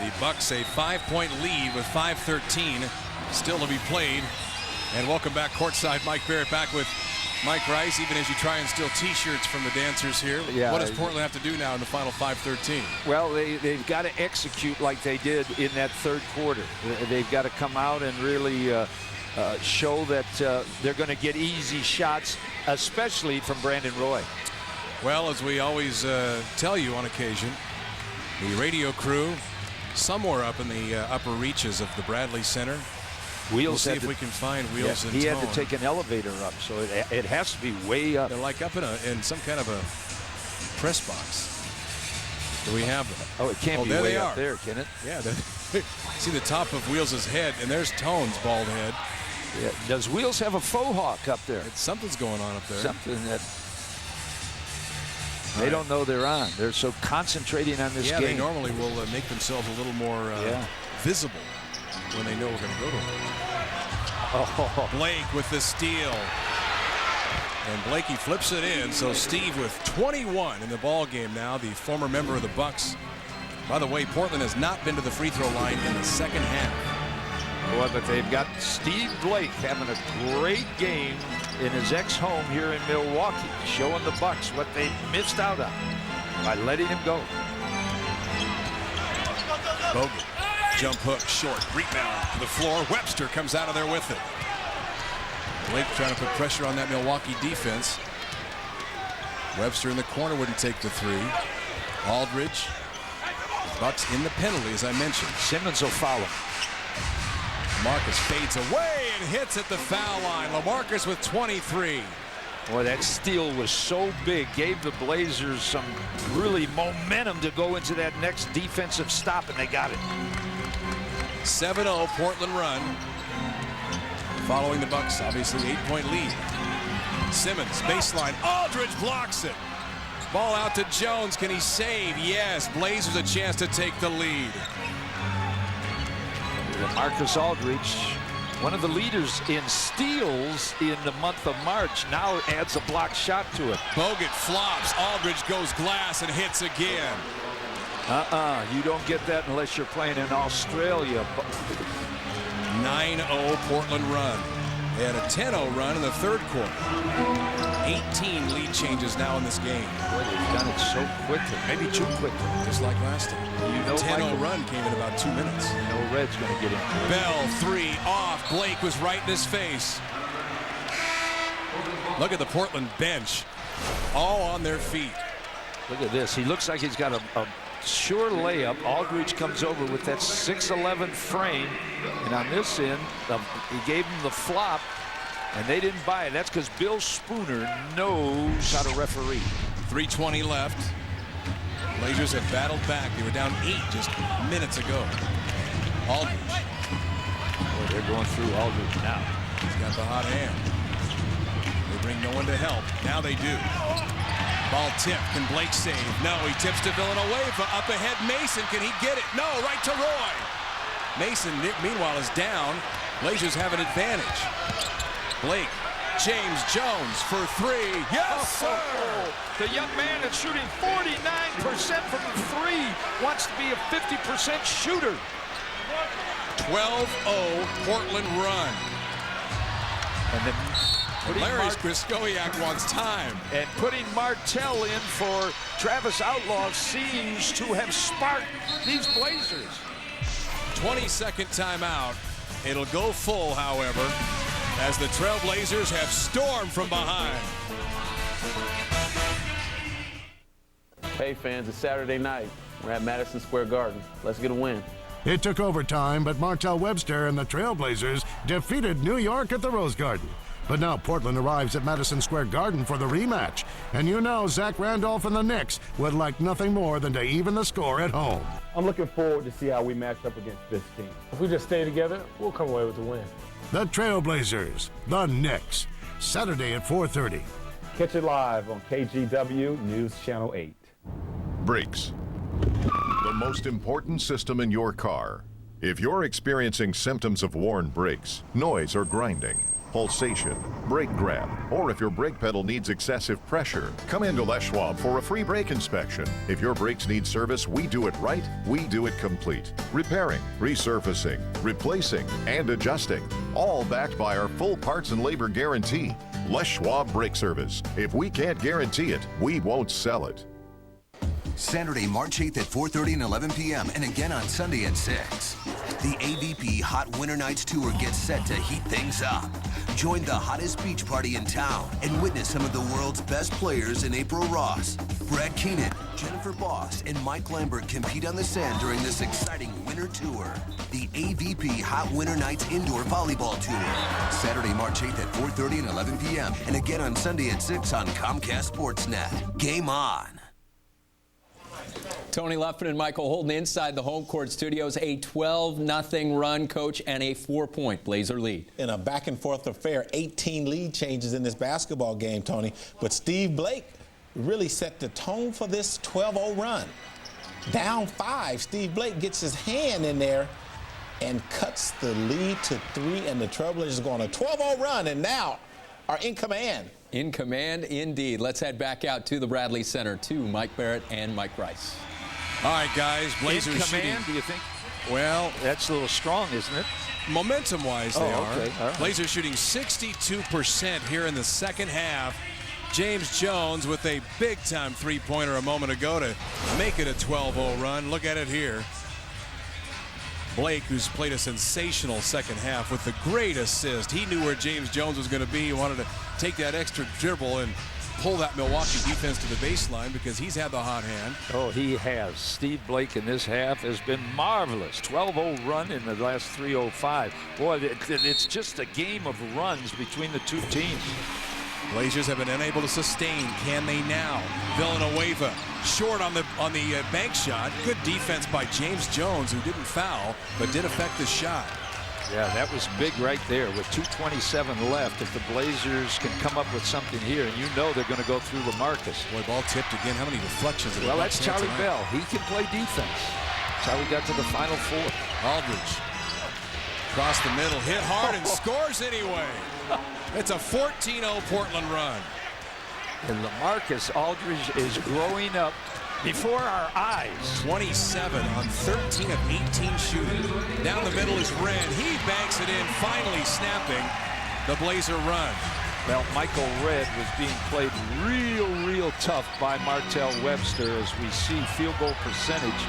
the Bucks a 5-point lead with 5:13 still to be played. And welcome back courtside, Mike Barrett, back with Mike Rice, even as you try and steal T-shirts from the dancers here. Yeah, what does Portland have to do now in the final 5:13? Well, they've got to execute like they did in that third quarter. They've got to come out and really show that they're going to get easy shots, especially from Brandon Roy. Well, as we always tell you on occasion, the radio crew somewhere up in the upper reaches of the Bradley Center. We'll see if we can find Wheels and He Tone. had to take an elevator up, so it has to be way up. They're like up in some kind of a press box. Do we have them? Oh, it can't be there way they up are. there, can it? Yeah. See the top of Wheels' head, and there's Tone's bald head. Yeah. Does Wheels have a faux hawk up there? Something's going on up there. Something that they don't know they're on. They're so concentrating on this game. Yeah, they normally will make themselves a little more visible when they know we're going to go to them. Oh. Blake with the steal. And Blakey flips it in, so Steve with 21 in the ball game now, the former member of the Bucks. By the way, Portland has not been to the free throw line in the second half. Boy, but they've got Steve Blake having a great game in his ex-home here in Milwaukee, showing the Bucks what they missed out on by letting him go. Bogut, jump hook, short, rebound to the floor. Webster comes out of there with it. Blake trying to put pressure on that Milwaukee defense. Webster in the corner wouldn't take the three. Aldridge. Bucks in the penalty, as I mentioned. Simmons will foul him. Marcus fades away and hits at the foul line. LaMarcus with 23. Boy, that steal was so big. Gave the Blazers some really momentum to go into that next defensive stop, and they got it. 7-0 Portland run. Following the Bucks, obviously 8-point lead. Simmons, baseline. Aldridge blocks it. Ball out to Jones. Can he save? Yes. Blazers a chance to take the lead. LaMarcus Aldridge, one of the leaders in steals in the month of March, now adds a block shot to it. Bogut flops. Aldridge goes glass and hits again. You don't get that unless you're playing in Australia. 9-0 Portland run. They had a 10-0 run in the third quarter. 18 lead changes now in this game. Boy, they've done it so quickly, maybe too quickly. Just like last time. You know, 10-0 run came in about 2 minutes. You know Red's going to get in. Bell, three, off. Blake was right in his face. Look at the Portland bench. All on their feet. Look at this. He looks like he's got a sure layup. Aldridge comes over with that 6'11" frame, and on this end, he gave him the flop, and they didn't buy it. That's because Bill Spooner knows how to referee. 3:20 left. Blazers have battled back. They were down 8 just minutes ago. Aldridge. Boy, they're going through Aldridge now. He's got the hot hand. They bring no one to help. Now they do. Ball tip. Can Blake save? No, he tips to Villanueva. Up ahead, Mason. Can he get it? No, right to Roy. Mason, meanwhile, is down. Blazers have an advantage. Blake. James Jones for three. Yes, sir! The young man is shooting 49% from the three. Wants to be a 50% shooter. 12-0 Portland run. And then Larry Griskowiak wants time. And putting Martell in for Travis Outlaw seems to have sparked these Blazers. 22nd timeout. It'll go full, however, as the Trailblazers have stormed from behind. Hey fans, it's Saturday night. We're at Madison Square Garden. Let's get a win. It took overtime, but Martell Webster and the Trailblazers defeated New York at the Rose Garden. But now Portland arrives at Madison Square Garden for the rematch. And you know Zach Randolph and the Knicks would like nothing more than to even the score at home. I'm looking forward to see how we match up against this team. If we just stay together, we'll come away with the win. The Trailblazers, the Knicks, Saturday at 4:30. Catch it live on KGW News Channel 8. Brakes. The most important system in your car. If you're experiencing symptoms of worn brakes, noise or grinding, pulsation, brake grab, or if your brake pedal needs excessive pressure, come into Les Schwab for a free brake inspection. If your brakes need service, we do it right, we do it complete. Repairing, resurfacing, replacing, and adjusting. All backed by our full parts and labor guarantee. Les Schwab Brake Service. If we can't guarantee it, we won't sell it. Saturday, March 8th at 4:30 and 11 p.m. and again on Sunday at 6. The AVP Hot Winter Nights Tour gets set to heat things up. Join the hottest beach party in town and witness some of the world's best players in April Ross, Brad Keenan, Jennifer Boss, and Mike Lambert compete on the sand during this exciting winter tour. The AVP Hot Winter Nights Indoor Volleyball Tour. Saturday, March 8th at 4:30 and 11 p.m. and again on Sunday at 6 on Comcast Sportsnet. Game on. Tony Luffman and Michael Holden inside the home court studios. A 12-0 run, Coach, and a 4-point Blazer lead. In a back-and-forth affair, 18 lead changes in this basketball game, Tony. But Steve Blake really set the tone for this 12-0 run. Down 5, Steve Blake gets his hand in there and cuts the lead to 3, and the Trailblazers go on a 12-0 run and now are in command. In command, indeed. Let's head back out to the Bradley Center to Mike Barrett and Mike Rice. All right, guys. Blazers in command, shooting. do you think? Well, that's a little strong, isn't it? Momentum-wise, they are. Okay. All right. Blazers shooting 62% here in the second half. James Jones with a big-time three-pointer a moment ago to make it a 12-0 run. Look at it here. Blake, who's played a sensational second half with the great assist. He knew where James Jones was going to be. He wanted to take that extra dribble and pull that Milwaukee defense to the baseline because he's had the hot hand. Oh, he has. Steve Blake in this half has been marvelous. 12-0 run in the last 3:05. Boy, it's just a game of runs between the two teams. Blazers have been unable to sustain. Can they now? Villanueva short on the bank shot. Good defense by James Jones, who didn't foul but did affect the shot. Yeah, that was big right there with 2:27 left. If the Blazers can come up with something here, and you know they're going to go through LaMarcus. Boy, ball tipped again. How many deflections? Well, that's Charlie Bell. He can play defense. That's how we got to the Final Four. Aldridge across the middle, hit hard and scores anyway. It's a 14-0 Portland run. And LaMarcus Aldridge is growing up before our eyes. 27 on 13 of 18 shooting. Down the middle is Red. He banks it in, finally snapping the Blazer run. Well, Michael Red was being played real tough by Martell Webster. As we see, field goal percentage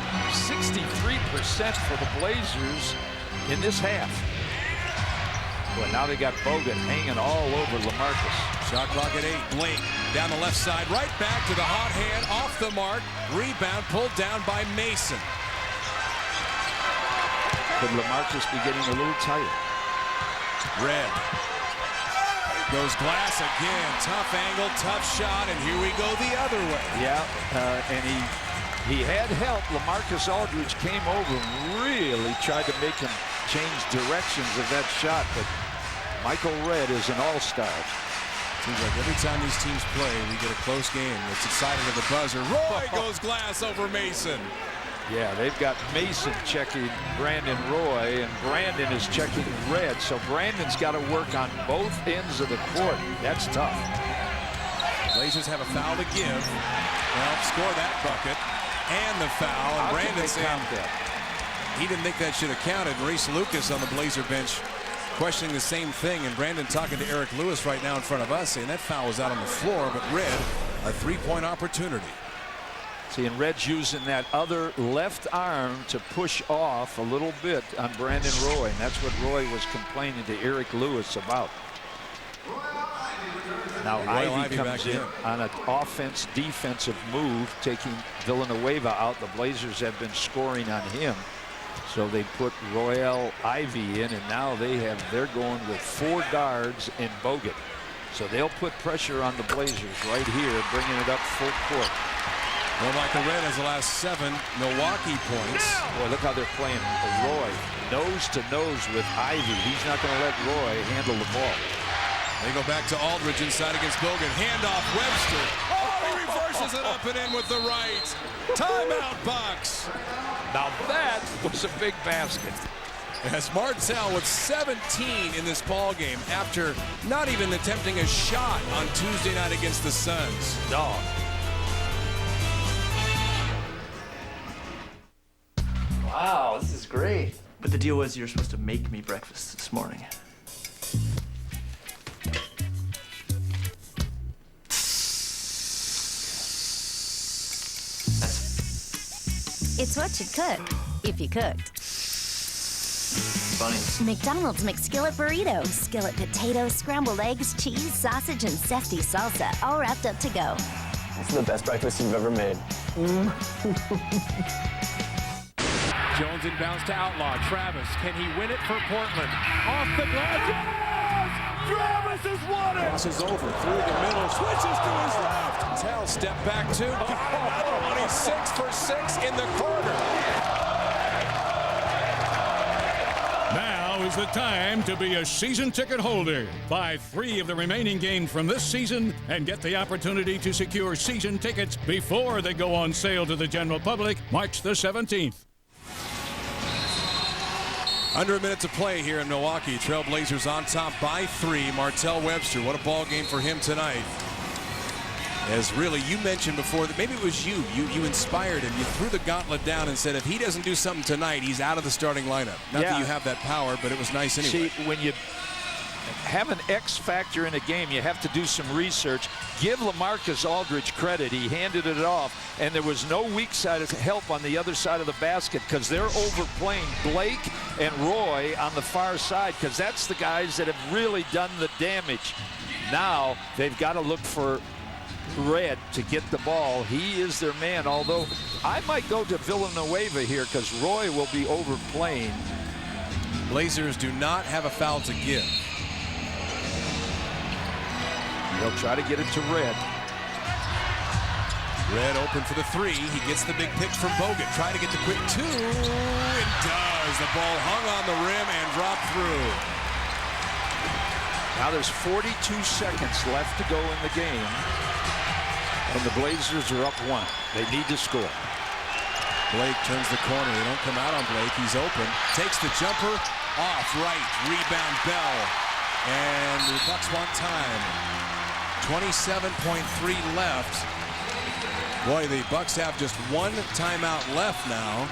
63% for the Blazers in this half. Well, now they got Bogut hanging all over LaMarcus. Shot clock at 8. Blake down the left side, right back to the hot hand, off the mark. Rebound pulled down by Mason. Could LaMarcus be getting a little tired? Red goes glass again. Tough angle, tough shot, and here we go the other way. Yeah, and he had help. LaMarcus Aldridge came over and really tried to make him change directions of that shot, but Michael Red is an all-star. Seems like every time these teams play, we get a close game. It's exciting at the buzzer. Roy goes glass over Mason. Yeah, they've got Mason checking Brandon Roy, and Brandon is checking Red. So Brandon's got to work on both ends of the court. That's tough. Blazers have a foul to give. Well, score that bucket and the foul. And Brandon saying he didn't think that should have counted. Maurice Lucas on the Blazer bench questioning the same thing, and Brandon talking to Eric Lewis right now in front of us saying that foul was out on the floor, but Red, a three-point opportunity. See, and Red's using that other left arm to push off a little bit on Brandon Roy, and that's what Roy was complaining to Eric Lewis about. Now Ivy comes in on an offense-defensive move, taking Villanueva out. The Blazers have been scoring on him. So they put Royale Ivy in, and now they're going with 4 guards and Bogut. So they'll put pressure on the Blazers right here, bringing it up full court. Well, Michael Red has the last 7 Milwaukee points. Boy, look how they're playing Roy nose to nose with Ivy. He's not going to let Roy handle the ball. They go back to Aldridge inside against Bogut. Handoff Webster. Oh, he reverses it up and in with the right. Timeout, Bucks. Now that was a big basket. As Martell with 17 in this ball game after not even attempting a shot on Tuesday night against the Suns. No. Wow, this is great. But the deal was you were supposed to make me breakfast this morning. It's what you'd cook, if you cooked. Funny. McDonald's McSkillet Burrito. Skillet potatoes, scrambled eggs, cheese, sausage, and zesty salsa, all wrapped up to go. It's the best breakfast you've ever made. Jones inbounds to Outlaw. Travis, can he win it for Portland? Off the glass. Yes! Travis has won it! Crosses over through the middle, switches to his left. Tell step back 2. Got another one. He's 6 for 6 in the corner. Now is the time to be a season ticket holder. Buy 3 of the remaining games from this season and get the opportunity to secure season tickets before they go on sale to the general public March the 17th. Under a minute to play here in Milwaukee. Trailblazers on top by 3. Martell Webster, what a ball game for him tonight. As really, you mentioned before that maybe it was you inspired him. You threw the gauntlet down and said if he doesn't do something tonight, he's out of the starting lineup. Not that you have that power, but it was nice anyway. See, when you have an X factor in a game, you have to do some research. Give LaMarcus Aldridge credit. He handed it off, and there was no weak side of help on the other side of the basket because they're overplaying Blake and Roy on the far side because that's the guys that have really done the damage. Now they've got to look for Red to get the ball. He is their man, although I might go to Villanueva here because Roy will be overplaying. Blazers do not have a foul to give. They'll try to get it to Red. Red open for the three. He gets the big pitch from Bogut. Try to get the quick two. It does. The ball hung on the rim and dropped through. Now there's 42 seconds left to go in the game. And the Blazers are up 1. They need to score. Blake turns the corner. They don't come out on Blake. He's open. Takes the jumper. Off right. Rebound Bell. And the Bucks want time. 27.3 left. Boy, the Bucks have just one timeout left now.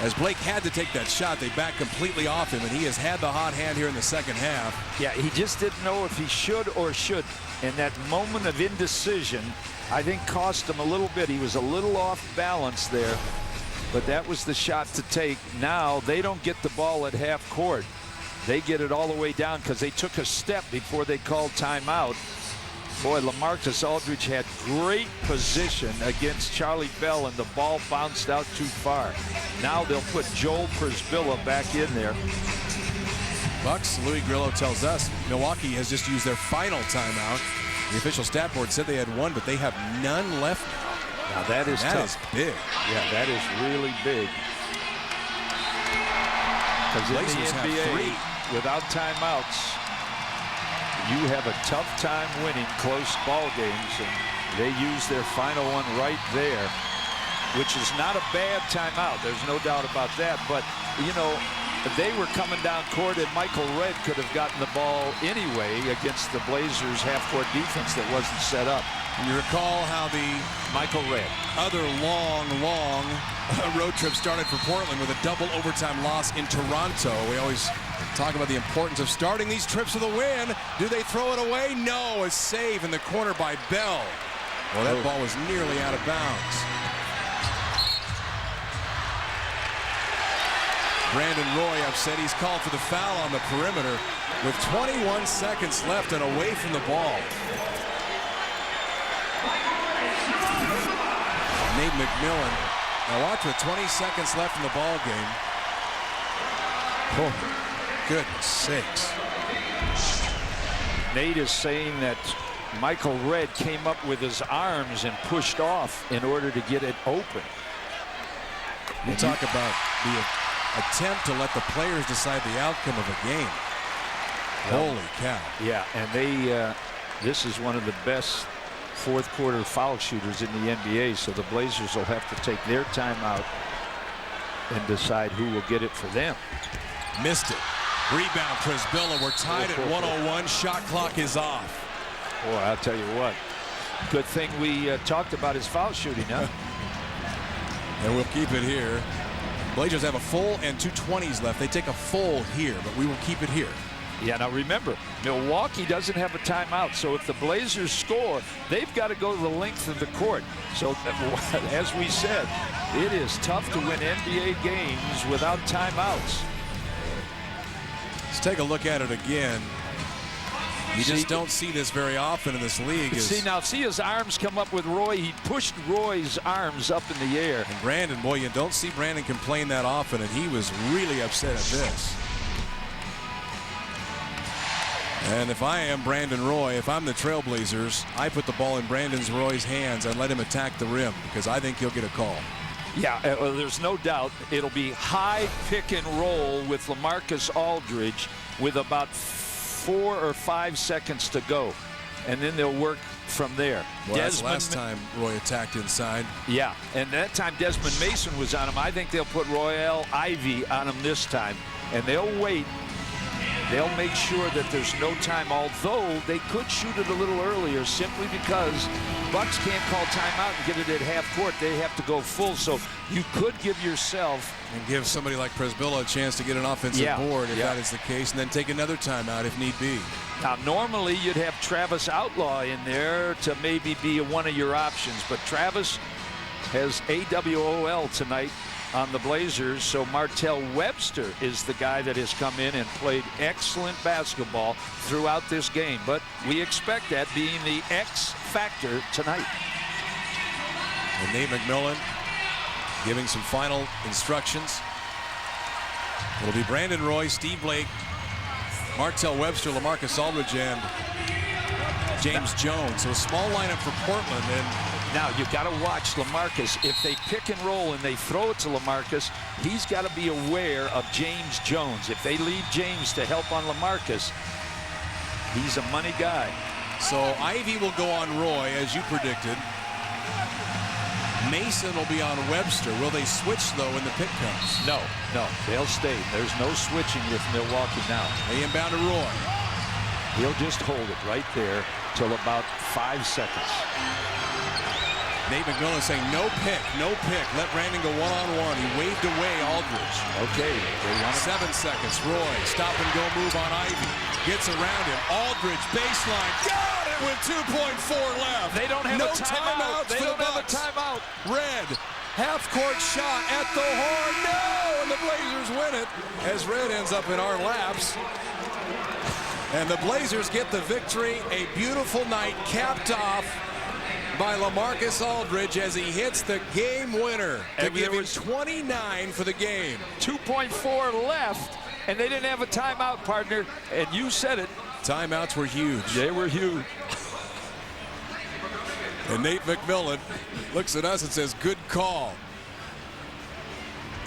As Blake had to take that shot, they back completely off him, and he has had the hot hand here in the second half. Yeah, he just didn't know if he should or shouldn't. And that moment of indecision, I think, cost him a little bit. He was a little off balance there, but that was the shot to take. Now they don't get the ball at half court. They get it all the way down because they took a step before they called timeout. Boy, LaMarcus Aldridge had great position against Charlie Bell, and the ball bounced out too far. Now they'll put Joel Przybilla back in there. Bucks, Louis Grillo tells us, Milwaukee has just used their final timeout. The official stat board said they had one, but they have none left now. Now that is tough. That is big. Yeah, that is really big. Because in the NBA, without timeouts, you have a tough time winning close ball games, and they use their final one right there, which is not a bad timeout. There's no doubt about that. But, you know, they were coming down court, and Michael Red could have gotten the ball anyway against the Blazers' half-court defense that wasn't set up. You recall how the Michael Red other long road trip started for Portland with a double overtime loss in Toronto. We always talk about the importance of starting these trips with a win. Do they throw it away? No, a save in the corner by Bell. Well, that ball was nearly out of bounds. Brandon Roy upset. He's called for the foul on the perimeter with 21 seconds left and away from the ball. Nate McMillan. Now watch with 20 seconds left in the ball game. Oh, goodness sakes. Nate is saying that Michael Red came up with his arms and pushed off in order to get it open. You talk about the attempt to let the players decide the outcome of a game. Holy cow. Yeah, and they this is one of the best fourth quarter foul shooters in the NBA, so the Blazers will have to take their timeout and decide who will get it for them. Missed it. Rebound, Przybilla. We're tied at 101. Shot clock is off. Boy, I'll tell you what. Good thing we talked about his foul shooting, huh? And we'll keep it here. Blazers have a full and 2 20s left. They take a full here, but we will keep it here. Yeah, now remember, Milwaukee doesn't have a timeout, so if the Blazers score, they've got to go the length of the court. So, as we said, it is tough to win NBA games without timeouts. Let's take a look at it again. You just don't see this very often in this league. See his arms come up with Roy. He pushed Roy's arms up in the air. And Brandon, boy, you don't see Brandon complain that often, and he was really upset at this. And if I am Brandon Roy, if I'm the Trailblazers, I put the ball in Brandon Roy's hands and let him attack the rim because I think he'll get a call. Yeah, there's no doubt it'll be high pick and roll with LaMarcus Aldridge with about 4 or 5 seconds to go. And then they'll work from there. Well, that's last time Roy attacked inside. Yeah, and that time Desmond Mason was on him. I think they'll put Royale Ivy on him this time. And they'll wait They'll make sure that there's no time, although they could shoot it a little earlier simply because Bucks can't call timeout and get it at half court. They have to go full, so you could give yourself and give somebody like Presbilla a chance to get an offensive board if that is the case, and then take another timeout if need be. Now, normally you'd have Travis Outlaw in there to maybe be one of your options, but Travis has AWOL tonight on the Blazers, so Martell Webster is the guy that has come in and played excellent basketball throughout this game. But we expect that being the X factor tonight. And Nate McMillan giving some final instructions. It'll be Brandon Roy, Steve Blake, Martell Webster, LaMarcus Aldridge, and James Jones. So a small lineup for Portland. And now you've got to watch LaMarcus. If they pick and roll and they throw it to LaMarcus, he's got to be aware of James Jones. If they leave James to help on LaMarcus, he's a money guy. So Ivy will go on Roy, as you predicted. Mason will be on Webster. Will they switch, though, when the pick comes? No, they'll stay. There's no switching with Milwaukee now. They inbound to Roy. He'll just hold it right there till about 5 seconds. Nate McMillan saying no pick, no pick. Let Brandon go one-on-one. He waved away Aldridge. Okay. 7 seconds. Roy, stop and go move on Ivy. Gets around him. Aldridge, baseline. Got it with 2.4 left. They don't have no a timeout. They don't have a timeout. Red, half-court shot at the horn. No! And the Blazers win it as Red ends up in our laps. And the Blazers get the victory. A beautiful night capped off by LaMarcus Aldridge as he hits the game winner to give him 29 for the game. 2.4 left, and they didn't have a timeout, partner, and you said it. Timeouts were huge. They were huge. And Nate McMillan looks at us and says, good call.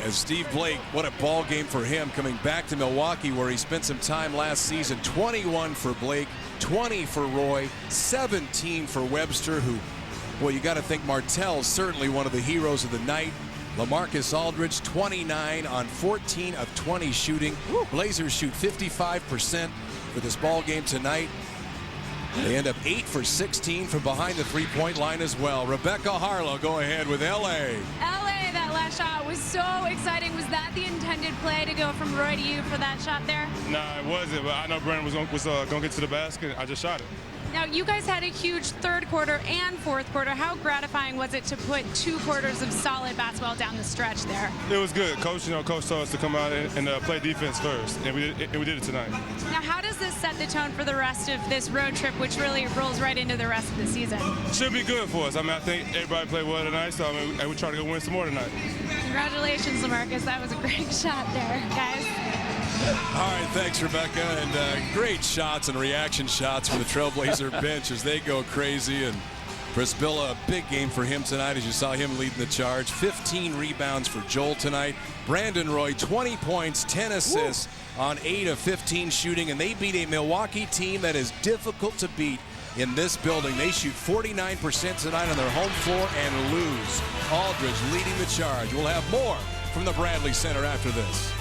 As Steve Blake, what a ball game for him, coming back to Milwaukee where he spent some time last season. 21 for Blake, 20 for Roy, 17 for Webster, who, well, you got to think Martell's certainly one of the heroes of the night. LaMarcus Aldridge, 29 on 14 of 20 shooting. Blazers shoot 55% for this ball game tonight. They end up 8 for 16 from behind the three-point line as well. Rebecca Harlow, go ahead with L.A. L.A., that last shot was so exciting. Was that the intended play to go from Roy to you for that shot there? Nah, it wasn't, but I know Brandon was going to get to the basket. I just shot it. Now, you guys had a huge third quarter and fourth quarter. How gratifying was it to put 2 quarters of solid basketball down the stretch there? It was good. Coach told us to come out and play defense first, and we did it tonight. Now, how does this set the tone for the rest of this road trip, which really rolls right into the rest of the season? Should be good for us. I mean, I think everybody played well tonight, so we try to go win some more tonight. Congratulations, LaMarcus. That was a great shot there, guys. All right, thanks, Rebecca. And great shots and reaction shots for the Trailblazer bench as they go crazy. And Presbilla, a big game for him tonight as you saw him leading the charge. 15 rebounds for Joel tonight. Brandon Roy, 20 points, 10 assists on 8 of 15 shooting. And they beat a Milwaukee team that is difficult to beat in this building. They shoot 49% tonight on their home floor and lose. Aldridge leading the charge. We'll have more from the Bradley Center after this.